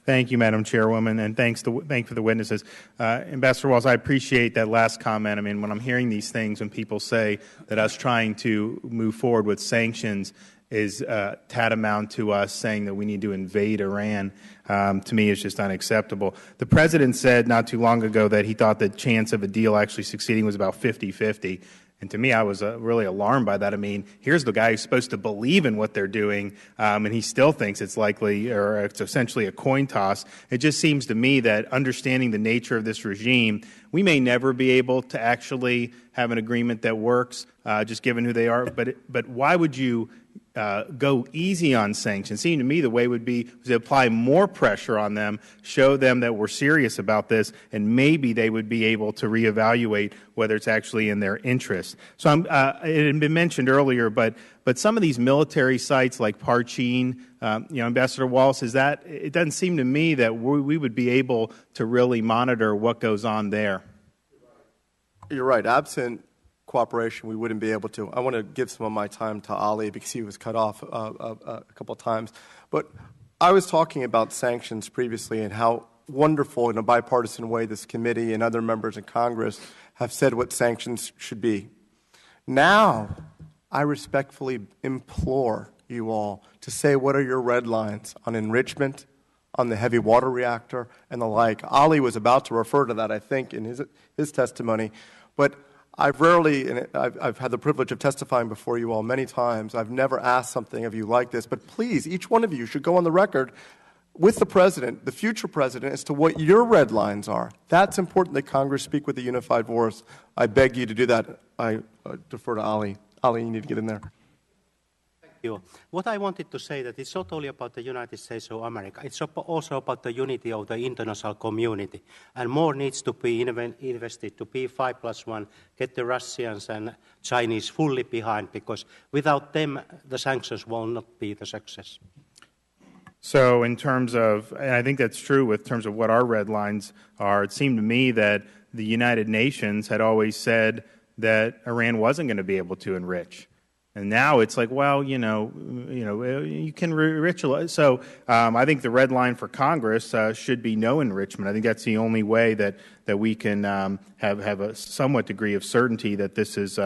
Thank you, Madam Chairwoman, and thank for the witnesses. Ambassador Wallace, I appreciate that last comment. I mean, when I'm hearing these things, when people say that us trying to move forward with sanctions is tantamount to us saying that we need to invade Iran, to me is just unacceptable. The President said not too long ago that he thought the chance of a deal actually succeeding was about 50-50. And to me, I was really alarmed by that. I mean, here's the guy who's supposed to believe in what they're doing, and he still thinks it's likely, or it's essentially a coin toss. It just seems to me that understanding the nature of this regime, we may never be able to actually have an agreement that works, just given who they are. But why would you go easy on sanctions? It seemed to me the way would be to apply more pressure on them, show them that we're serious about this, and maybe they would be able to reevaluate whether it's actually in their interest. So it had been mentioned earlier, but some of these military sites like Parchin, Ambassador Wallace, it doesn't seem to me that we would be able to really monitor what goes on there. You're right. Absent cooperation, we wouldn't be able to. I want to give some of my time to Ali because he was cut off a couple of times. But I was talking about sanctions previously and how wonderful in a bipartisan way this committee and other members of Congress have said what sanctions should be. Now, I respectfully implore you all to say what are your red lines on enrichment, on the heavy water reactor, and the like. Ali was about to refer to that, I think, in his testimony. But I've rarely, and I've had the privilege of testifying before you all many times, I've never asked something of you like this. But please, each one of you should go on the record with the President, the future President, as to what your red lines are. That's important that Congress speak with a unified voice. I beg you to do that. I defer to Ali. Ali, you need to get in there. Thank you. What I wanted to say that it's not only about the United States of America, it's also about the unity of the international community. And more needs to be invested to be 5+1, get the Russians and Chinese fully behind, because without them, the sanctions will not be the success. So in terms of, and I think that's true with terms of what our red lines are, it seemed to me that the United Nations had always said that Iran wasn't going to be able to enrich. And now it's like, well, you can enrich a lot. So I think the red line for Congress should be no enrichment. I think that's the only way that we can have a somewhat degree of certainty that this is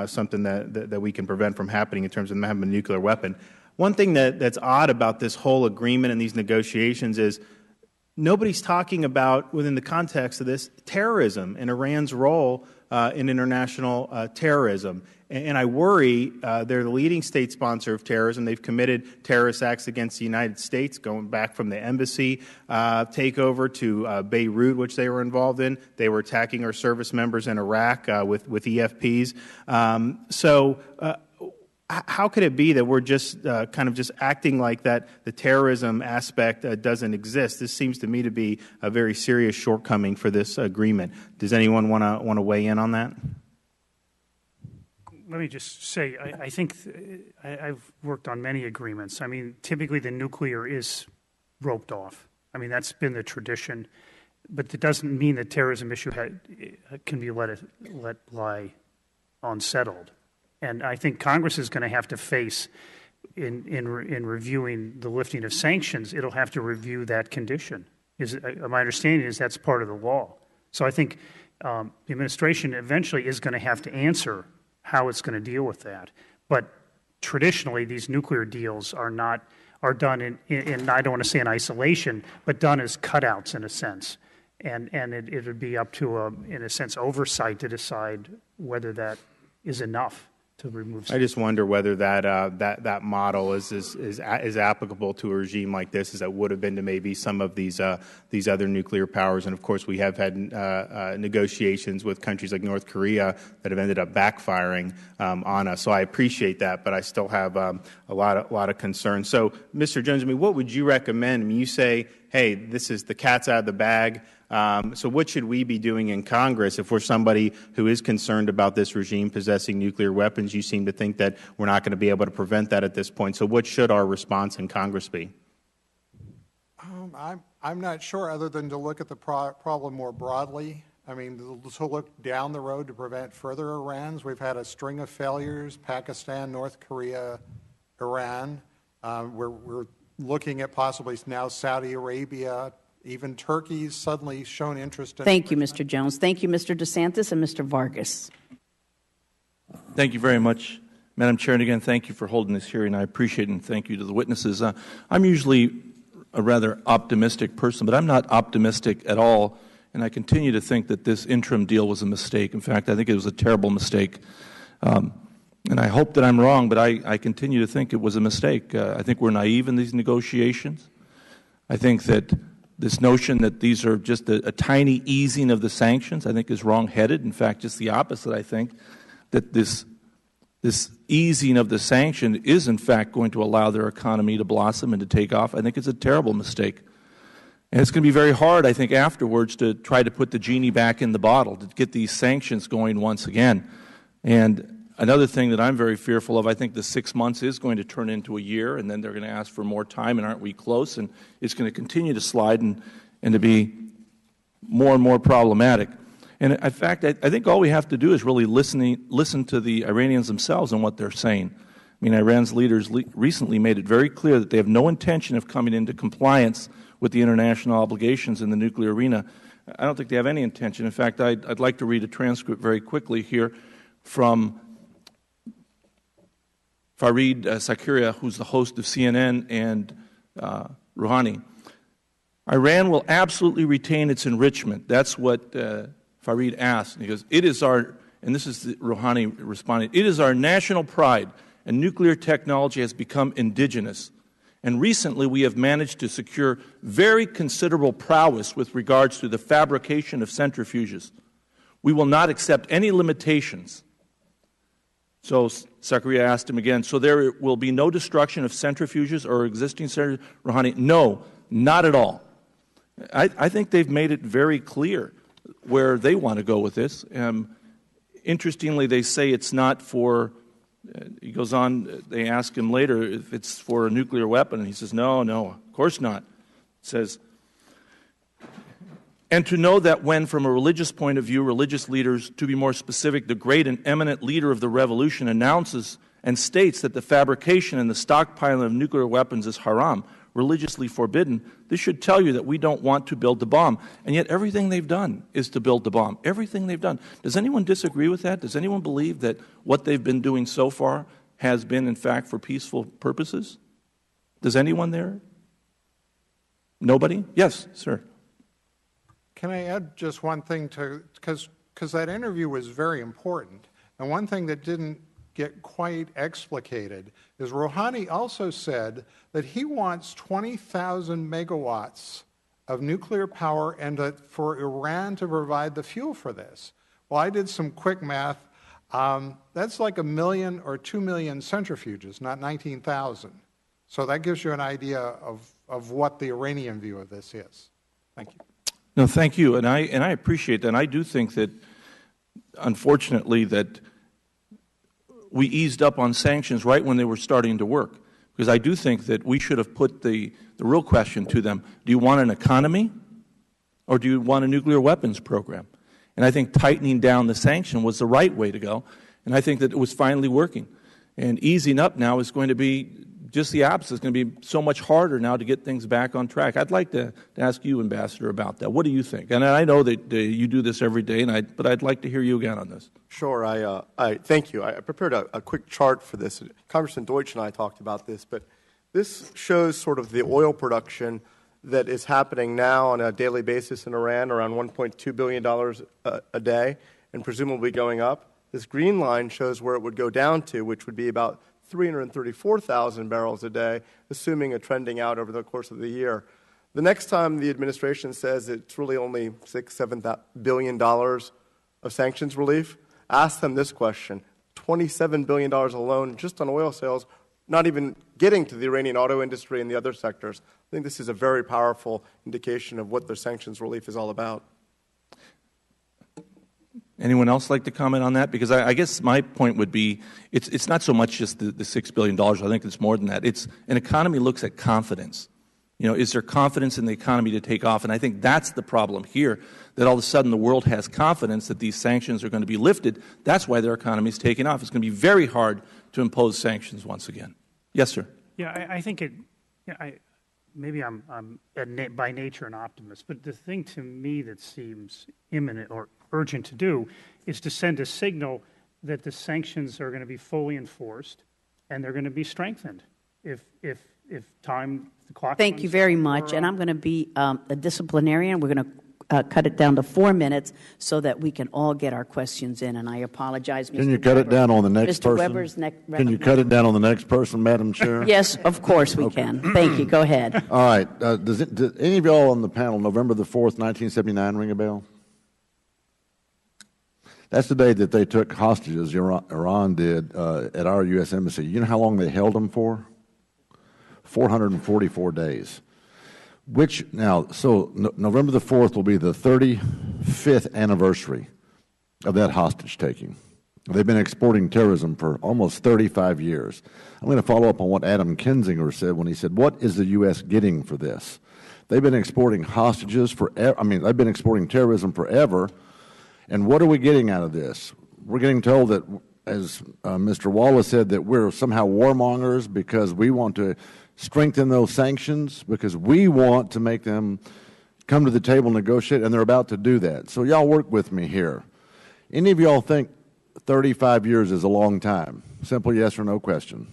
something that we can prevent from happening in terms of them having a nuclear weapon. One thing that's odd about this whole agreement and these negotiations is nobody's talking about, within the context of this, terrorism and Iran's role in international terrorism. And I worry they're the leading state sponsor of terrorism. They've committed terrorist acts against the United States, going back from the embassy takeover to Beirut, which they were involved in. They were attacking our service members in Iraq with EFPs. How could it be that we're just kind of just acting like that the terrorism aspect doesn't exist? This seems to me to be a very serious shortcoming for this agreement. Does anyone want to weigh in on that? Let me just say, I think I've worked on many agreements. I mean, typically the nuclear is roped off. I mean, that's been the tradition. But it doesn't mean the terrorism issue can be let lie unsettled. And I think Congress is going to have to face, in reviewing the lifting of sanctions, it'll have to review that condition. My understanding is that's part of the law. So I think the administration eventually is going to have to answer how it's going to deal with that. But traditionally, these nuclear deals are done in I don't want to say in isolation, but done as cutouts in a sense. And it would be up to, in a sense, oversight to decide whether that is enough to remove. I just wonder whether that model is applicable to a regime like this as it would have been to maybe some of these other nuclear powers. And of course, we have had negotiations with countries like North Korea that have ended up backfiring on us. So I appreciate that, but I still have a lot of concerns. So, Mr. Jones, what would you recommend? I mean, you say, hey, this is the cat's out of the bag. So what should we be doing in Congress if we're somebody who is concerned about this regime possessing nuclear weapons? You seem to think that we're not going to be able to prevent that at this point. So what should our response in Congress be? I'm not sure, other than to look at the problem more broadly. I mean, to look down the road to prevent further Irans. We've had a string of failures: Pakistan, North Korea, Iran. We're looking at possibly now Saudi Arabia. Even Turkey's suddenly shown interest in. Thank you, Mr. Jones. Thank you, Mr. DeSantis and Mr. Vargas. Thank you very much, Madam Chair. And again, thank you for holding this hearing. I appreciate it, and thank you to the witnesses. I'm usually a rather optimistic person, but I'm not optimistic at all, and I continue to think that this interim deal was a mistake. In fact, I think it was a terrible mistake. And I hope that I'm wrong, but I continue to think it was a mistake. I think we're naive in these negotiations. I think that this notion that these are just a tiny easing of the sanctions, I think, is wrong-headed. In fact, just the opposite. I think that this easing of the sanction is, in fact, going to allow their economy to blossom and to take off. I think it's a terrible mistake. And it's going to be very hard, I think, afterwards to try to put the genie back in the bottle, to get these sanctions going once again. And another thing that I'm very fearful of, I think the 6 months is going to turn into a year, and then they're going to ask for more time, and aren't we close? And it's going to continue to slide and to be more and more problematic. And in fact, I think all we have to do is really listen to the Iranians themselves and what they're saying. I mean, Iran's leaders recently made it very clear that they have no intention of coming into compliance with the international obligations in the nuclear arena. I don't think they have any intention. In fact, I'd like to read a transcript very quickly here from Fareed Zakaria, who's the host of CNN, and Rouhani. Iran will absolutely retain its enrichment. That's what Fareed asked. And he goes, it is our, and this is Rouhani responding, it is our national pride, and nuclear technology has become indigenous. And recently we have managed to secure very considerable prowess with regards to the fabrication of centrifuges. We will not accept any limitations. So Zakaria asked him again, so there will be no destruction of centrifuges or existing centrifuges? Rouhani, no, not at all. I think they've made it very clear where they want to go with this. Interestingly, they say it's not for, he goes on, they ask him later if it's for a nuclear weapon, and he says, no, of course not. It says, and to know that when, from a religious point of view, religious leaders, to be more specific, the great and eminent leader of the revolution announces and states that the fabrication and the stockpiling of nuclear weapons is haram, religiously forbidden, this should tell you that we don't want to build the bomb. And yet everything they've done is to build the bomb. Everything they've done. Does anyone disagree with that? Does anyone believe that what they've been doing so far has been, in fact, for peaceful purposes? Does anyone there? Nobody? Yes, sir. Can I add just one thing to, because that interview was very important, and one thing that didn't get quite explicated is Rouhani also said that he wants 20,000 megawatts of nuclear power and for Iran to provide the fuel for this. Well, I did some quick math. That's like 1 million or 2 million centrifuges, not 19,000. So that gives you an idea of what the Iranian view of this is. Thank you. No, thank you, and I appreciate that. And I do think that, unfortunately, that we eased up on sanctions right when they were starting to work, because I do think that we should have put the real question to them: do you want an economy, or do you want a nuclear weapons program? And I think tightening down the sanction was the right way to go, and I think that it was finally working. And easing up now is going to be just the opposite. It's going to be so much harder now to get things back on track. I'd like to ask you, Ambassador, about that. What do you think? And I know that you do this every day, but I'd like to hear you again on this. Sure. I thank you. I prepared a quick chart for this. Congressman Deutsch and I talked about this, but this shows sort of the oil production that is happening now on a daily basis in Iran, around $1.2 billion a day, and presumably going up. This green line shows where it would go down to, which would be about 334,000 barrels a day, assuming a trending out over the course of the year. The next time the administration says it's really only $6-7 billion of sanctions relief, ask them this question: $27 billion alone just on oil sales, not even getting to the Iranian auto industry and the other sectors. I think this is a very powerful indication of what their sanctions relief is all about. Anyone else like to comment on that? Because I guess my point would be, it's not so much just the $6 billion. I think it's more than that. It's an economy looks at confidence. You know, is there confidence in the economy to take off? And I think that's the problem here, that all of a sudden the world has confidence that these sanctions are going to be lifted. That's why their economy is taking off. It's going to be very hard to impose sanctions once again. Yes, sir. Yeah, I think it. Maybe I'm by nature an optimist, but the thing to me that seems imminent or urgent to do is to send a signal that the sanctions are going to be fully enforced and they're going to be strengthened if time, the clock. Thank you very much. And I'm going to be a disciplinarian. We're going to cut it down to 4 minutes so that we can all get our questions in. And I apologize, Mr. Can you cut it down on the next Mr. person? Weber's Can you cut it down on the next person, Madam Chair? Yes, of course we can. Thank you. Go ahead. All right. Does any of y'all on the panel, November the 4th, 1979, ring a bell? That's the day that they took hostages, Iran did, at our U.S. Embassy. You know how long they held them for? 444 days. November the 4th will be the 35th anniversary of that hostage taking. They've been exporting terrorism for almost 35 years. I'm going to follow up on what Adam Kinzinger said when he said, what is the U.S. getting for this? They've been exporting hostages they've been exporting terrorism forever, And what are we getting out of this? We're getting told that, as Mr. Wallace said, that we're somehow warmongers because we want to strengthen those sanctions, because we want to make them come to the table and negotiate, and they're about to do that. So y'all work with me here. Any of y'all think 35 years is a long time? Simple yes or no question.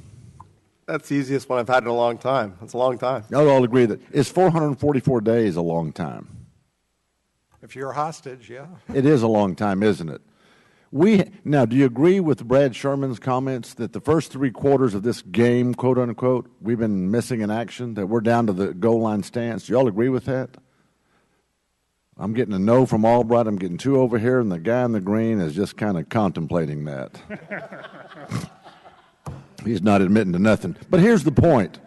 That's the easiest one I've had in a long time. It's a long time. Y'all all agree that is 444 days a long time? If you're a hostage, yeah. It is a long time, isn't it? Now, do you agree with Brad Sherman's comments that the first 3 quarters of this game, quote unquote, we've been missing in action, that we're down to the goal line stance? Do y'all agree with that? I'm getting a no from Albright. I'm getting 2 over here, and the guy in the green is just kind of contemplating that. He's not admitting to nothing. But here's the point.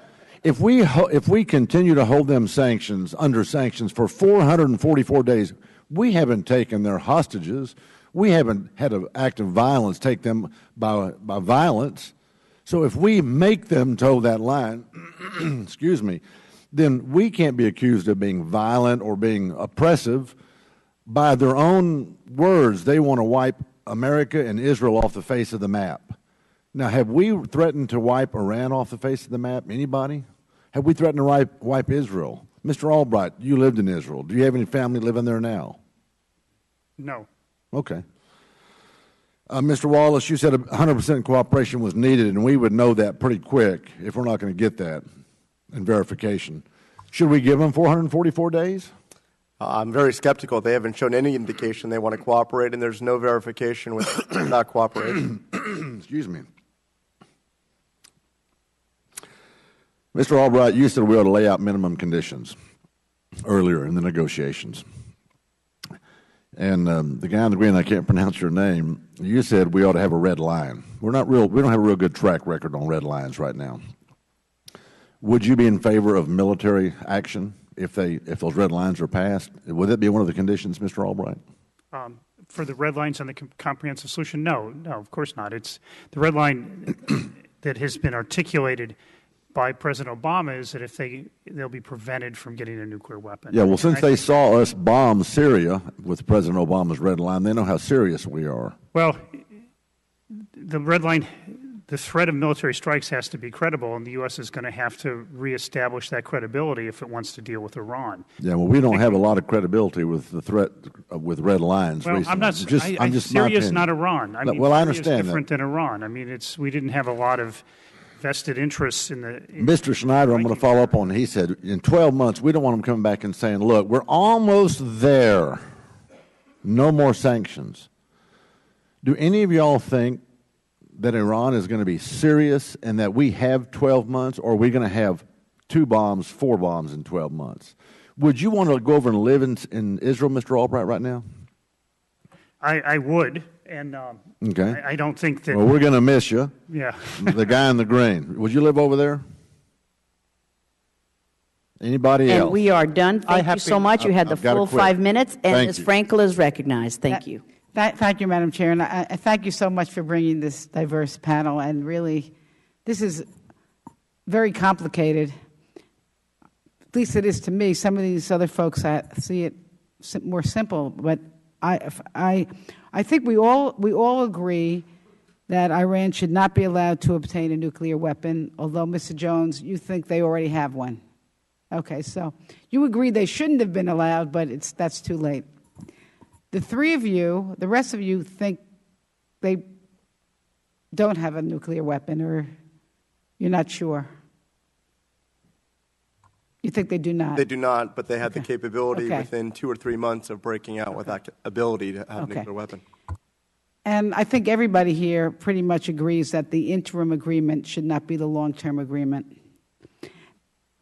If we continue to hold them under sanctions for 444 days, we haven't taken their hostages. We haven't had an act of violence take them by violence. So if we make them toe that line, excuse me, then we can't be accused of being violent or being oppressive. By their own words, they want to wipe America and Israel off the face of the map. Now, have we threatened to wipe Iran off the face of the map? Anybody? Have we threatened to wipe Israel? Mr. Albright, you lived in Israel. Do you have any family living there now? No. Okay. Mr. Wallace, you said 100% cooperation was needed, and we would know that pretty quick if we're not going to get that in verification. Should we give them 444 days? I'm very skeptical. They haven't shown any indication they want to cooperate, and there's no verification with not cooperation. Excuse me. Mr. Albright, you said we ought to lay out minimum conditions earlier in the negotiations. And the guy in the green, I can't pronounce your name, you said we ought to have a red line. We don't have a real good track record on red lines right now. Would you be in favor of military action if those red lines are passed? Would that be one of the conditions, Mr. Albright? For the red lines on the comprehensive solution, no, of course not. It's the red line that has been articulated by President Obama is that if they'll be prevented from getting a nuclear weapon. Yeah, well, since they saw us bomb Syria with President Obama's red line, they know how serious we are. Well, the red line, the threat of military strikes has to be credible, and the U.S. is going to have to reestablish that credibility if it wants to deal with Iran. Yeah, well, we don't have a lot of credibility with the threat with red lines well, recently. I'm just Syria's not Iran. I mean, well, I Syria's understand different than Iran. I mean, we didn't have a lot of vested interests in the... Mr. Schneider, I'm going to follow up on, he said, in 12 months, we don't want them coming back and saying, look, we're almost there. No more sanctions. Do any of y'all think that Iran is going to be serious and that we have 12 months, or are we going to have 2 bombs, 4 bombs in 12 months? Would you want to go over and live in Israel, Mr. Albright, right now? I would, and okay. I don't think that... Well, we're going to miss you. Yeah. The guy in the green. Would you live over there? Anybody else? And we are done. Thank you so much. You had the full 5 minutes, and Ms. Frankel is recognized. Thank you. Thank you, Madam Chair, and I thank you so much for bringing this diverse panel. And really, this is very complicated. At least it is to me. Some of these other folks see it more simple, but I think we all agree that Iran should not be allowed to obtain a nuclear weapon. Although, Mr. Jones, you think they already have one. Okay, so you agree they shouldn't have been allowed, but that's too late. The 3 of you, the rest of you, think they don't have a nuclear weapon, or you're not sure? You think they do not? They do not, but they had the capability within 2 or 3 months of breaking out with that ability to have a nuclear weapon. And I think everybody here pretty much agrees that the interim agreement should not be the long-term agreement.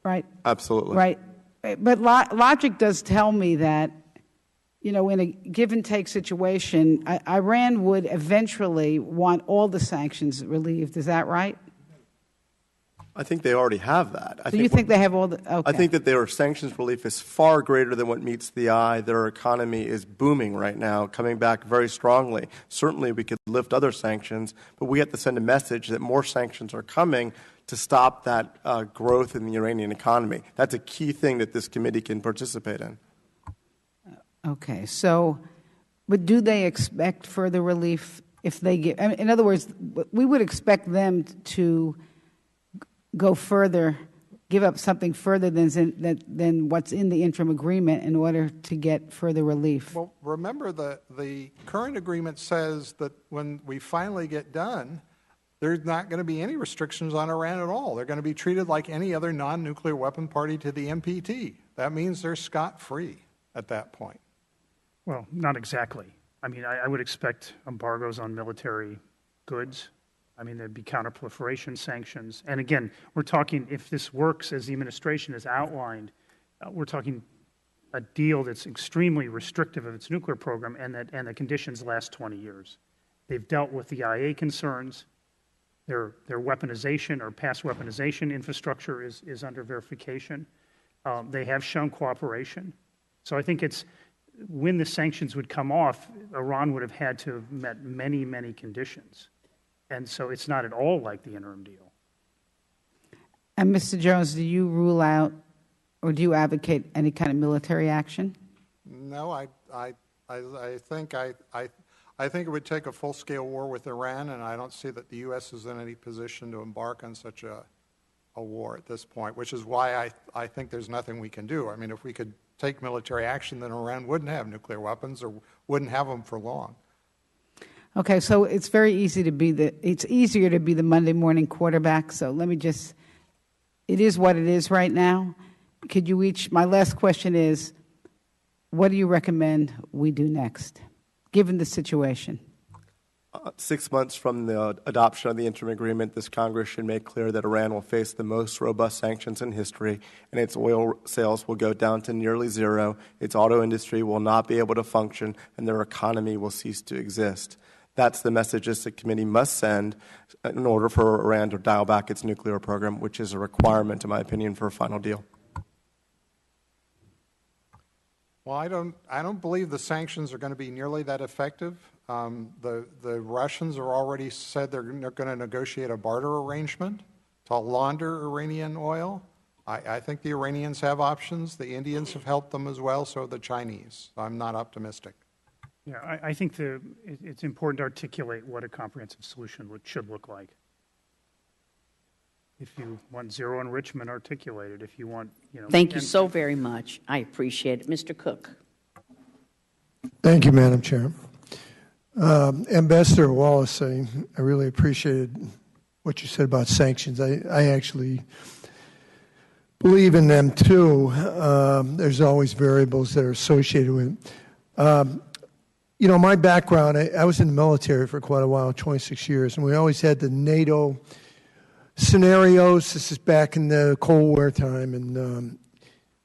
Right? Absolutely. Right. But logic does tell me that, in a give-and-take situation, Iran would eventually want all the sanctions relieved. Is that right? I think they already have that. So you think they have all the... Okay. I think that their sanctions relief is far greater than what meets the eye. Their economy is booming right now, coming back very strongly. Certainly we could lift other sanctions, but we have to send a message that more sanctions are coming to stop that growth in the Iranian economy. That's a key thing that this committee can participate in. Okay, so But do they expect further relief if they give? I mean, in other words, we would expect them to go further, give up something further than what's in the interim agreement in order to get further relief. Well, remember the current agreement says that when we finally get done, there's not going to be any restrictions on Iran at all. They're going to be treated like any other non-nuclear weapon party to the NPT. That means they're scot-free at that point. Well, not exactly. I mean, I would expect embargoes on military goods. I mean, there'd be counterproliferation sanctions. And again, we're talking, if this works as the administration has outlined, we're talking a deal that's extremely restrictive of its nuclear program and the conditions last 20 years. They've dealt with the IA concerns. Their weaponization or past weaponization infrastructure is under verification. They have shown cooperation. So I think it's, when the sanctions would come off, Iran would have had to have met many, many conditions. And so it's not at all like the interim deal. And Mr. Jones, do you rule out or do you advocate any kind of military action? No, I think it would take a full-scale war with Iran, and I don't see that the U.S. is in any position to embark on such a war at this point, which is why I think there's nothing we can do. I mean, if we could take military action, then Iran wouldn't have nuclear weapons or wouldn't have them for long. Okay, so it's very easy to be it's easier to be the Monday morning quarterback. So let me just, it is what it is right now. Could you each, my last question is, what do you recommend we do next, given the situation? 6 months from the adoption of the interim agreement, this Congress should make clear that Iran will face the most robust sanctions in history, and its oil sales will go down to nearly zero, its auto industry will not be able to function, and their economy will cease to exist. That's the message this committee must send in order for Iran to dial back its nuclear program, which is a requirement, in my opinion, for a final deal. Well, I don't believe the sanctions are going to be nearly that effective. The Russians are already said they're going to negotiate a barter arrangement to launder Iranian oil. I think the Iranians have options. The Indians have helped them as well, so have the Chinese. I'm not optimistic. Yeah, I think it's important to articulate what a comprehensive solution should look like. If you want zero enrichment, articulate it. If you want, Thank you so very much. I appreciate it. Mr. Cook. Thank you, Madam Chair. Ambassador Wallace, I really appreciated what you said about sanctions. I actually believe in them, too. There's always variables that are associated with it. My background, I was in the military for quite a while, 26 years, and we always had the NATO scenarios. This is back in the Cold War time, and,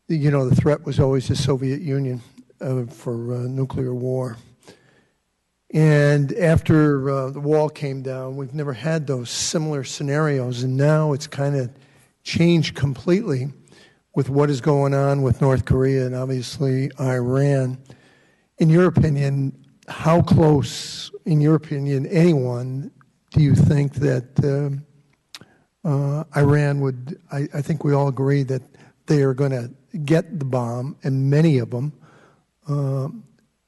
the threat was always the Soviet Union for nuclear war. And after the wall came down, we've never had those similar scenarios, and now it's kind of changed completely with what is going on with North Korea and obviously Iran. In your opinion, how close, in your opinion, anyone, do you think that Iran would, I think we all agree that they are going to get the bomb, and many of them,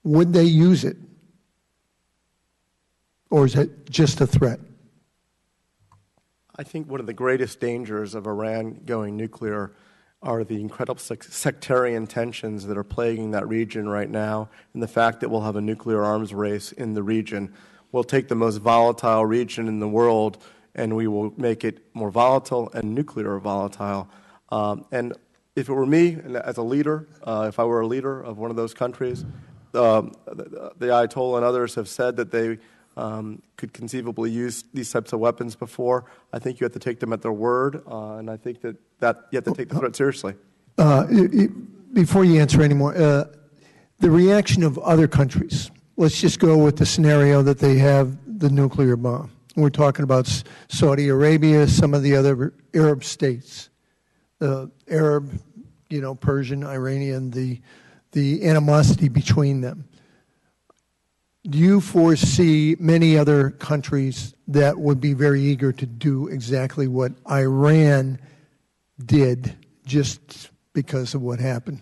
would they use it? Or is it just a threat? I think one of the greatest dangers of Iran going nuclear are the incredible sectarian tensions that are plaguing that region right now, and the fact that we'll have a nuclear arms race in the region. We'll take the most volatile region in the world, and we will make it more volatile and nuclear volatile. And if it were me, as a leader, if I were a leader of one of those countries, the Ayatollah and others have said that they could conceivably use these types of weapons before. I think you have to take them at their word, and I think that you have to take the threat seriously. Before you answer anymore, the reaction of other countries. Let's just go with the scenario that they have the nuclear bomb. We're talking about Saudi Arabia, some of the other Arab states, the Arab, Persian, Iranian, the animosity between them. Do you foresee many other countries that would be very eager to do exactly what Iran did just because of what happened?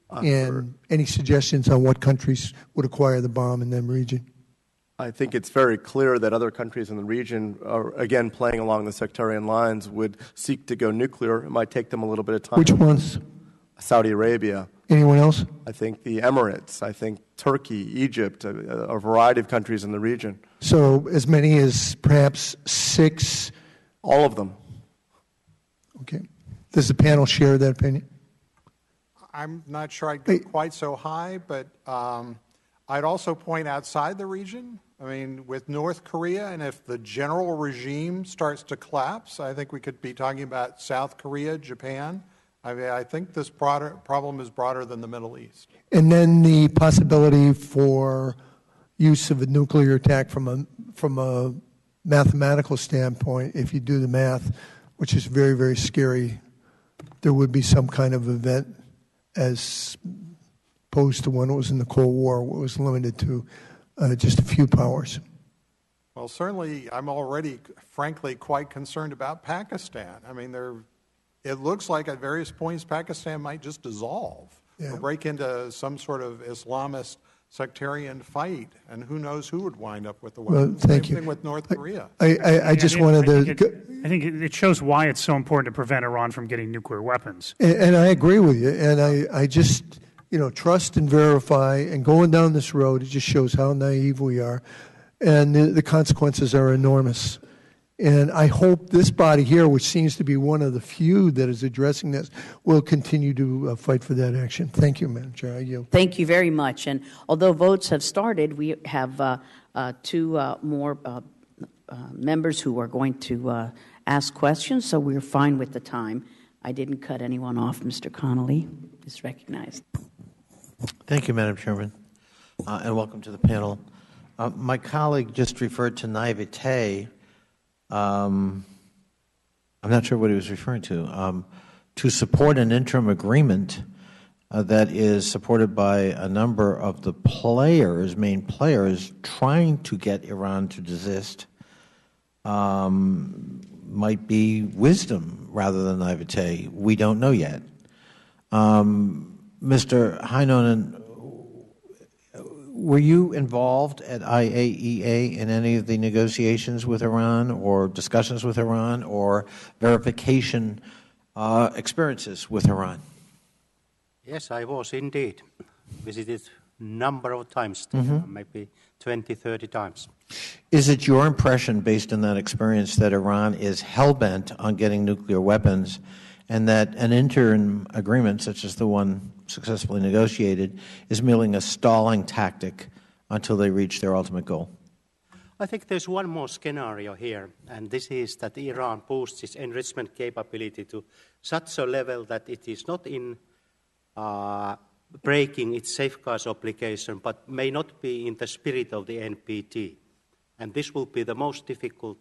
And any suggestions on what countries would acquire the bomb in them region? I think it's very clear that other countries in the region are, again, playing along the sectarian lines, would seek to go nuclear. It might take them a little bit of time. Which ones? Saudi Arabia. Anyone else? I think the Emirates. I think Turkey, Egypt, a variety of countries in the region. So as many as perhaps 6? All of them. Okay. Does the panel share that opinion? I'm not sure I'd go quite so high, but I'd also point outside the region. I mean, with North Korea, and if the general regime starts to collapse, I think we could be talking about South Korea, Japan. I mean, I think this problem is broader than the Middle East. And then the possibility for use of a nuclear attack from a mathematical standpoint, if you do the math, which is very, very scary, there would be some kind of event as opposed to when it was in the Cold War, where it was limited to just a few powers. Well, certainly, I'm already, frankly, quite concerned about Pakistan. I mean, it looks like at various points Pakistan might just dissolve or break into some sort of Islamist sectarian fight, and who knows who would wind up with the weapons. Well, thank Same you. thing with North Korea. I just wanted to... I think it shows why it's so important to prevent Iran from getting nuclear weapons. And I agree with you. And I just, trust and verify. And going down this road, it just shows how naive we are. And the consequences are enormous. And I hope this body here, which seems to be one of the few that is addressing this, will continue to fight for that action. Thank you, Madam Chair. I yield. Thank you very much. And although votes have started, we have 2 more members who are going to ask questions, so we're fine with the time. I didn't cut anyone off. Mr. Connolly is recognized. Thank you, Madam Chairman, and welcome to the panel. My colleague just referred to naivete. I'm not sure what he was referring to support an interim agreement that is supported by a number of the main players trying to get Iran to desist might be wisdom rather than naivete. We don't know yet. Mr. Heinonen, were you involved at IAEA in any of the negotiations with Iran or discussions with Iran or verification experiences with Iran? Yes, I was indeed. Visited a number of times, maybe 20, 30 times. Is it your impression, based on that experience, that Iran is hell-bent on getting nuclear weapons and that an interim agreement, such as the one successfully negotiated, is merely a stalling tactic until they reach their ultimate goal? I think there's one more scenario here, and this is that Iran boosts its enrichment capability to such a level that it is not in breaking its safeguards obligation, but may not be in the spirit of the NPT. And this will be the most difficult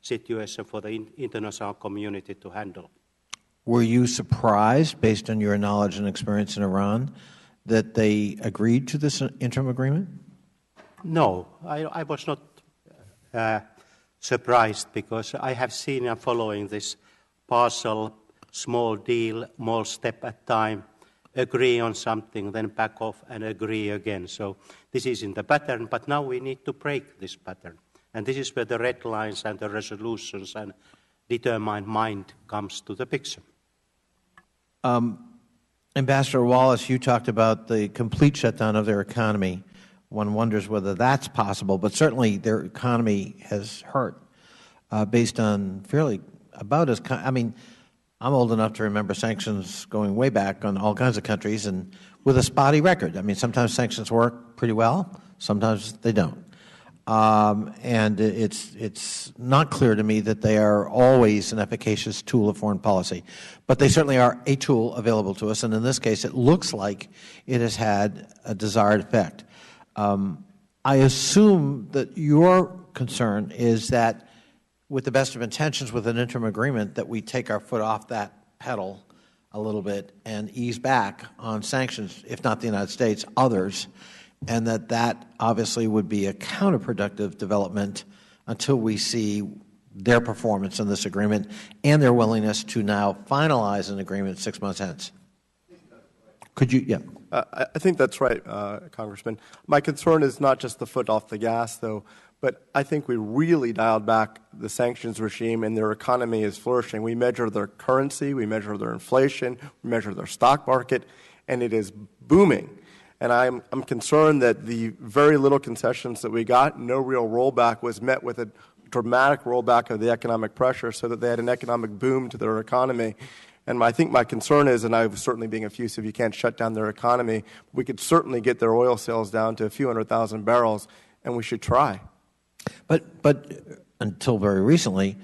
situation for the international community to handle. Were you surprised, based on your knowledge and experience in Iran, that they agreed to this interim agreement? No, I was not surprised, because I have seen and following this partial, small deal, small step at a time, agree on something, then back off and agree again. So this is in the pattern, but now we need to break this pattern. And this is where the red lines and the resolutions and determined mind comes to the picture. Ambassador Wallace, you talked about the complete shutdown of their economy. One wonders whether that's possible, but certainly their economy has hurt based on fairly about as, I mean, I'm old enough to remember sanctions going way back on all kinds of countries and with a spotty record. I mean, sometimes sanctions work pretty well, sometimes they don't. And it's not clear to me that they are always an efficacious tool of foreign policy. But they certainly are a tool available to us, and in this case it looks like it has had a desired effect. I assume that your concern is that with the best of intentions with an interim agreement that we take our foot off that pedal a little bit and ease back on sanctions, if not the United States, others, and that obviously would be a counterproductive development until we see their performance in this agreement and their willingness to now finalize an agreement 6 months hence. Could you, yeah. I think that's right, Congressman. My concern is not just the foot off the gas, though, but I think we really dialed back the sanctions regime and their economy is flourishing. We measure their currency, we measure their inflation, we measure their stock market, and it is booming. And I'm concerned that the very little concessions that we got, no real rollback, was met with a dramatic rollback of the economic pressure so that they had an economic boom to their economy. And I think my concern is, and I was certainly being effusive, you can't shut down their economy. We could certainly get their oil sales down to a few 100,000 barrels, and we should try. But until very recently,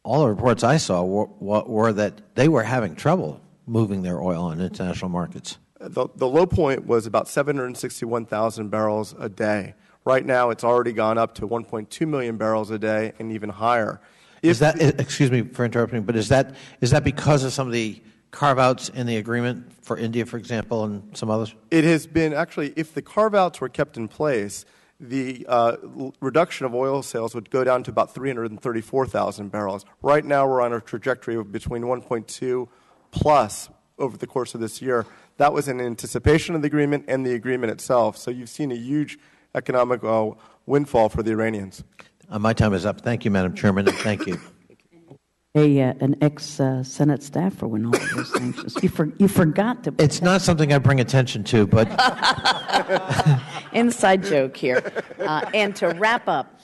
all the reports I saw were that they were having trouble moving their oil on international markets. The low point was about 761,000 barrels a day. Right now, it's already gone up to 1.2 million barrels a day and even higher. Is that, excuse me for interrupting, but is that because of some of the carve-outs in the agreement for India, for example, and some others? It has been actually, if the carve-outs were kept in place, the reduction of oil sales would go down to about 334,000 barrels. Right now, we're on a trajectory of between 1.2 plus over the course of this year. That was in anticipation of the agreement and the agreement itself. So you've seen a huge economic windfall for the Iranians. My time is up. Thank you, Madam Chairman, and thank you. An ex-Senate staffer when all of those sanctions. You forgot to. It's not something I bring attention to, but inside joke here. And to wrap up,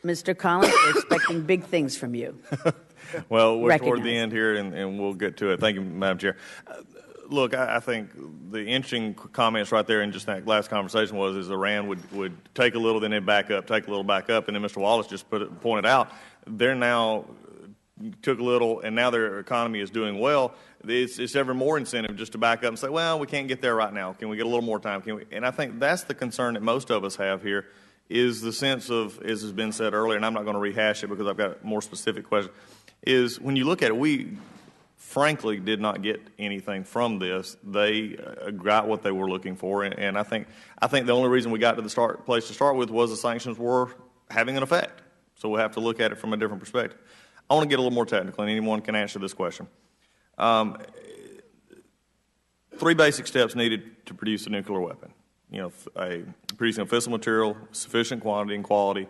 Mr. Collins, we're expecting big things from you. Well, we're toward the end here, and we'll get to it. Thank you, Madam Chair. Look, I think the interesting comments right there in just that last conversation is Iran would take a little, then they'd back up, take a little, back up, and then Mr. Wallace just pointed out they're now took a little, and now their economy is doing well. It's ever more incentive just to back up and say, well, we can't get there right now. Can we get a little more time? Can we? And I think that's the concern that most of us have here is the sense of, as has been said earlier, and I'm not going to rehash it because I've got a more specific question, is when you look at it, we frankly did not get anything from this. They got what they were looking for, and I think the only reason we got to the place to start with was the sanctions were having an effect. So we'll have to look at it from a different perspective. I want to get a little more technical, and anyone can answer this question. 3 basic steps needed to produce a nuclear weapon. Producing a fissile material, sufficient quantity and quality.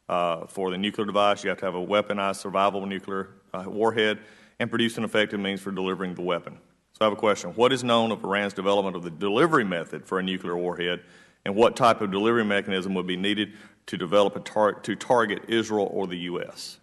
For the nuclear device, you have to have a weaponized, survivable nuclear warhead, and produce an effective means for delivering the weapon. So I have a question. What is known of Iran's development of the delivery method for a nuclear warhead, and what type of delivery mechanism would be needed to develop to target Israel or the U.S.?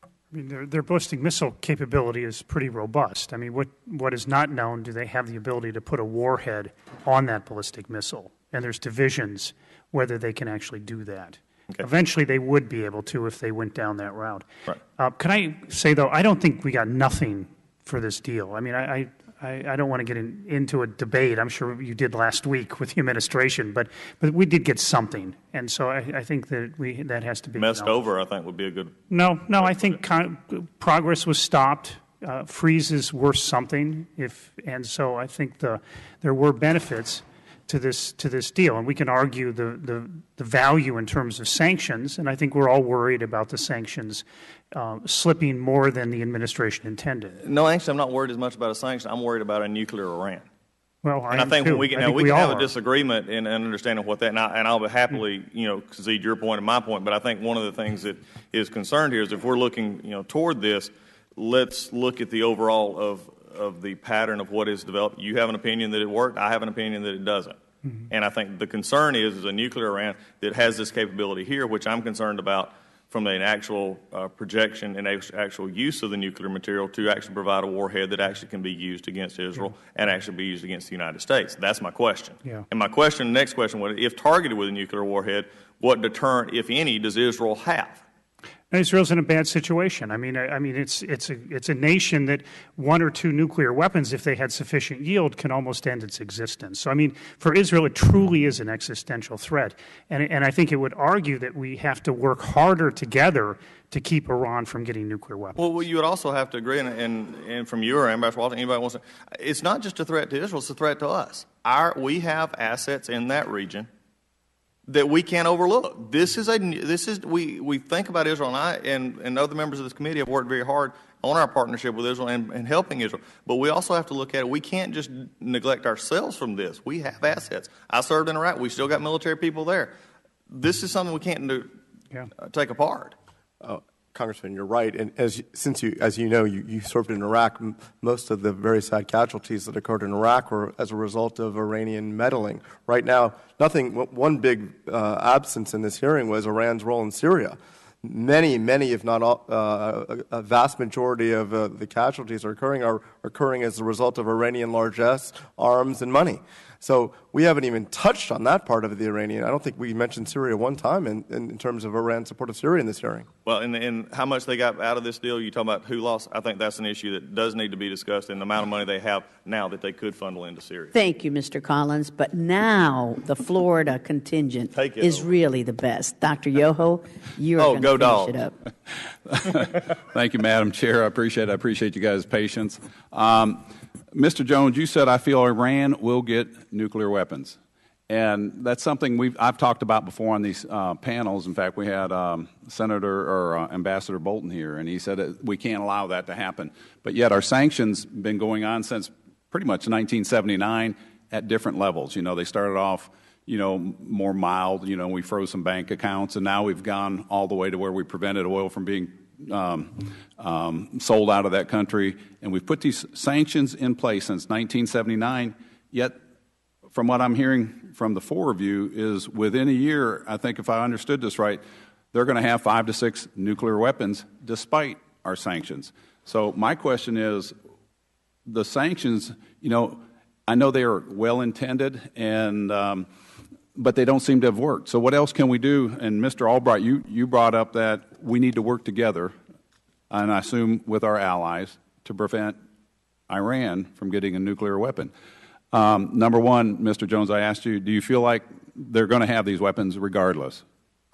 I mean, their ballistic missile capability is pretty robust. I mean, what is not known, do they have the ability to put a warhead on that ballistic missile? And there's divisions whether they can actually do that. Okay. Eventually, they would be able to if they went down that route. Right. Can I say, though, I don't think we got nothing for this deal. I mean, I don't want to get into a debate. I'm sure you did last week with the administration, but we did get something, and so I think that that has to be messed over. I think would be a good. No, I think progress was stopped. Freezes were something, and so I think there were benefits to this deal, and we can argue the value in terms of sanctions, and I think we're all worried about the sanctions slipping more than the administration intended. No, actually, I'm not worried as much about a sanction. I'm worried about a nuclear Iran. Well, I think when we can have a disagreement in understanding what that, and I'll happily concede your point and my point, but I think one of the things that is concerned here is if we're looking toward this, let's look at the overall of the pattern of what is developed. You have an opinion that it worked. I have an opinion that it doesn't. Mm-hmm. And I think the concern is a nuclear Iran that has this capability here, which I'm concerned about from an actual projection and actual use of the nuclear material to actually provide a warhead that actually can be used against Israel and actually be used against the United States. That's my question. Yeah. And my next question was, if targeted with a nuclear warhead, what deterrent, if any, does Israel have? Israel's in a bad situation. I mean, it's a nation that 1 or 2 nuclear weapons, if they had sufficient yield, can almost end its existence. So, I mean, for Israel, it truly is an existential threat, and I think it would argue that we have to work harder together to keep Iran from getting nuclear weapons. Well, you would also have to agree, and from you or Ambassador Walton, anybody wants to, it's not just a threat to Israel; it's a threat to us. We have assets in that region that we can't overlook. We think about Israel, and other members of this committee have worked very hard our partnership with Israel and helping Israel. But we also have to look at it. We can't just neglect ourselves from this. We have assets. I served in Iraq. We still got military people there. This is something we can't take apart. Congressman, you're right. And as you know, you served in Iraq. Most of the very sad casualties that occurred in Iraq were as a result of Iranian meddling. Right now, one big absence in this hearing was Iran's role in Syria. Many, if not all, a vast majority of the casualties are occurring as a result of Iranian largesse, arms, and money. So we haven't even touched on that part of the Iranian. I don't think we mentioned Syria one time in terms of Iran's support of Syria in this hearing. Well, and how much they got out of this deal, you talking about who lost, I think that's an issue that does need to be discussed, and the amount of money they have now that they could funnel into Syria. Thank you, Mr. Collins. But now the Florida contingent is really the best. Dr. Yoho, you are going to finish it up. Thank you, Madam Chair. I appreciate you guys' patience. Mr. Jones, you said, I feel Iran will get nuclear weapons. And that's something I've talked about before on these panels. In fact, we had Ambassador Bolton here, and he said we can't allow that to happen. But yet our sanctions been going on since pretty much 1979 at different levels. You know, they started off, more mild. We froze some bank accounts, and now we've gone all the way to where we prevented oil from being sold out of that country, and we've put these sanctions in place since 1979, yet from what I'm hearing from the four of you is within a year, I think if I understood this right, they're going to have 5 to 6 nuclear weapons despite our sanctions. So my question is, the sanctions, I know they are well-intended, but they don't seem to have worked. So what else can we do? And Mr. Albright, you brought up that we need to work together, and I assume with our allies, to prevent Iran from getting a nuclear weapon. Number one, Mr. Jones, I asked you, do you feel like they're going to have these weapons regardless?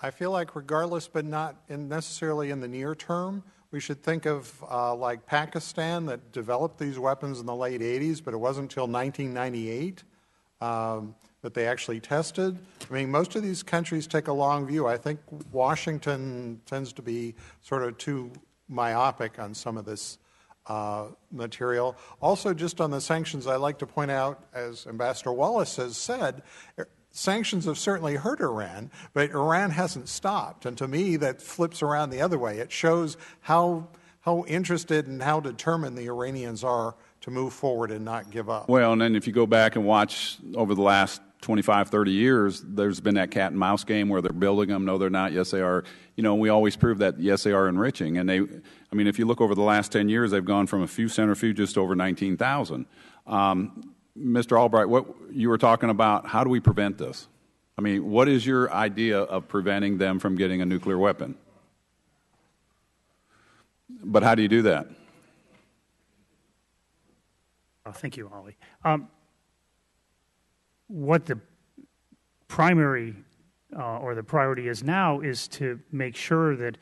I feel like regardless, but not necessarily in the near term. We should think of like Pakistan that developed these weapons in the late 80s, but it wasn't until 1998 that they actually tested. I mean, most of these countries take a long view. I think Washington tends to be sort of too myopic on some of this material. Also, just on the sanctions, I'd like to point out, as Ambassador Wallace has said, sanctions have certainly hurt Iran, but Iran hasn't stopped. And to me, that flips around the other way. It shows how interested and how determined the Iranians are to move forward and not give up. Well, and then if you go back and watch over the last 25, 30 years, there's been that cat and mouse game where they're building them. No, they're not. Yes, they are. We always prove that, yes, they are enriching. And if you look over the last 10 years, they've gone from a few centrifuges to over 19,000. Mr. Albright, what you were talking about, how do we prevent this? I mean, what is your idea of preventing them from getting a nuclear weapon? But how do you do that? Thank you, Ollie. What the primary or the priority is now is to make sure that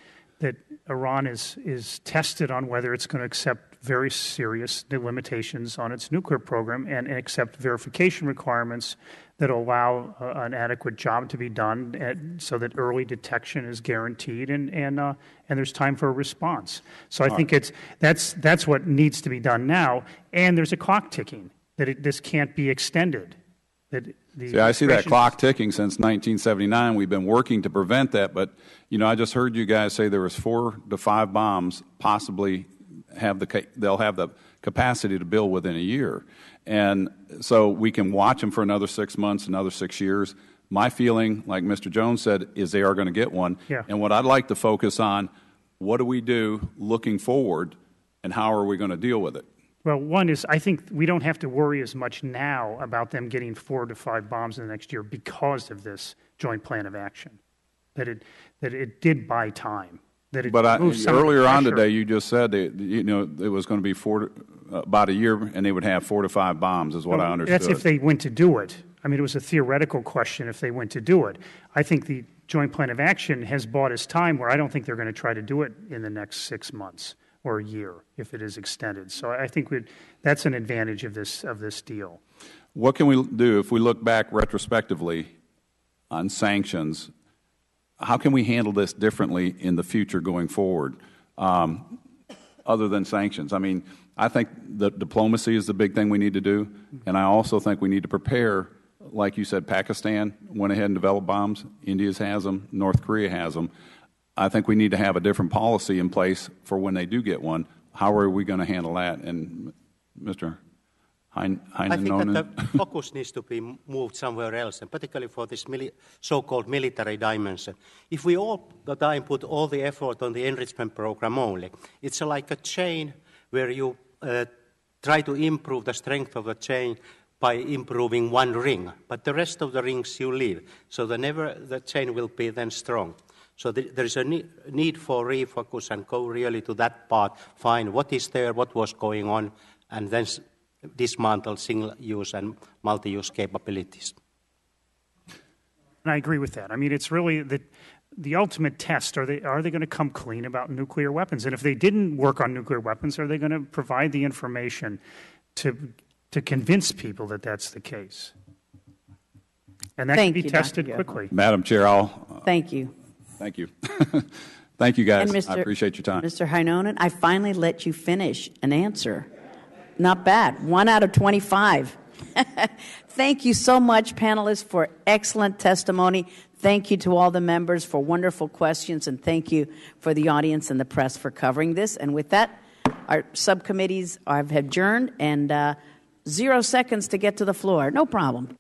Iran is tested on whether it's going to accept very serious limitations on its nuclear program and accept verification requirements that allow an adequate job to be done so that early detection is guaranteed and there's time for a response. So I think that's what needs to be done now, and there's a clock ticking that this can't be extended. See, I see that clock ticking since 1979. We've been working to prevent that, but I just heard you guys say there was 4 to 5 bombs possibly they'll have the capacity to build within a year, and so we can watch them for another 6 months, another 6 years. My feeling, like Mr. Jones said, is they are going to get one. Yeah. And what I'd like to focus on, what do we do looking forward, and how are we going to deal with it? Well, one is I think we don't have to worry as much now about them getting 4 to 5 bombs in the next year because of this joint plan of action, that it did buy time. But earlier on today, you just said that, it was going to be about a year, and they would have 4 to 5 bombs, is what I understood. That's if they went to do it. I mean, it was a theoretical question if they went to do it. I think the joint plan of action has bought us time where I don't think they're going to try to do it in the next 6 months or a year if it is extended. So I think that's an advantage of this deal. What can we do if we look back retrospectively on sanctions? How can we handle this differently in the future going forward? other than sanctions. I mean, I think the diplomacy is the big thing we need to do, and I also think we need to prepare. Like you said, Pakistan went ahead and developed bombs. India has them. North Korea has them. I think we need to have a different policy in place for when they do get one. How are we going to handle that? And Mr. I think that the focus needs to be moved somewhere else, and particularly for this so-called military dimension. If we all the time put all the effort on the enrichment program only, it's like a chain where you try to improve the strength of the chain by improving one ring, but the rest of the rings you leave, so the chain will be then strong. So there is a need for refocus and go really to that part, find what is there, what was going on, and then dismantle single-use and multi-use capabilities. And I agree with that. I mean, it's really the ultimate test. Are they going to come clean about nuclear weapons? And if they didn't work on nuclear weapons, are they going to provide the information to convince people that that's the case? And that can be tested quickly. Madam Chair, Thank you. Thank you. Thank you, guys. And I appreciate your time. Mr. Heinonen, I finally let you finish an answer. Not bad. 1 out of 25. Thank you so much, panelists, for excellent testimony. Thank you to all the members for wonderful questions, and thank you for the audience and the press for covering this. And with that, our subcommittees have adjourned, and 0 seconds to get to the floor. No problem.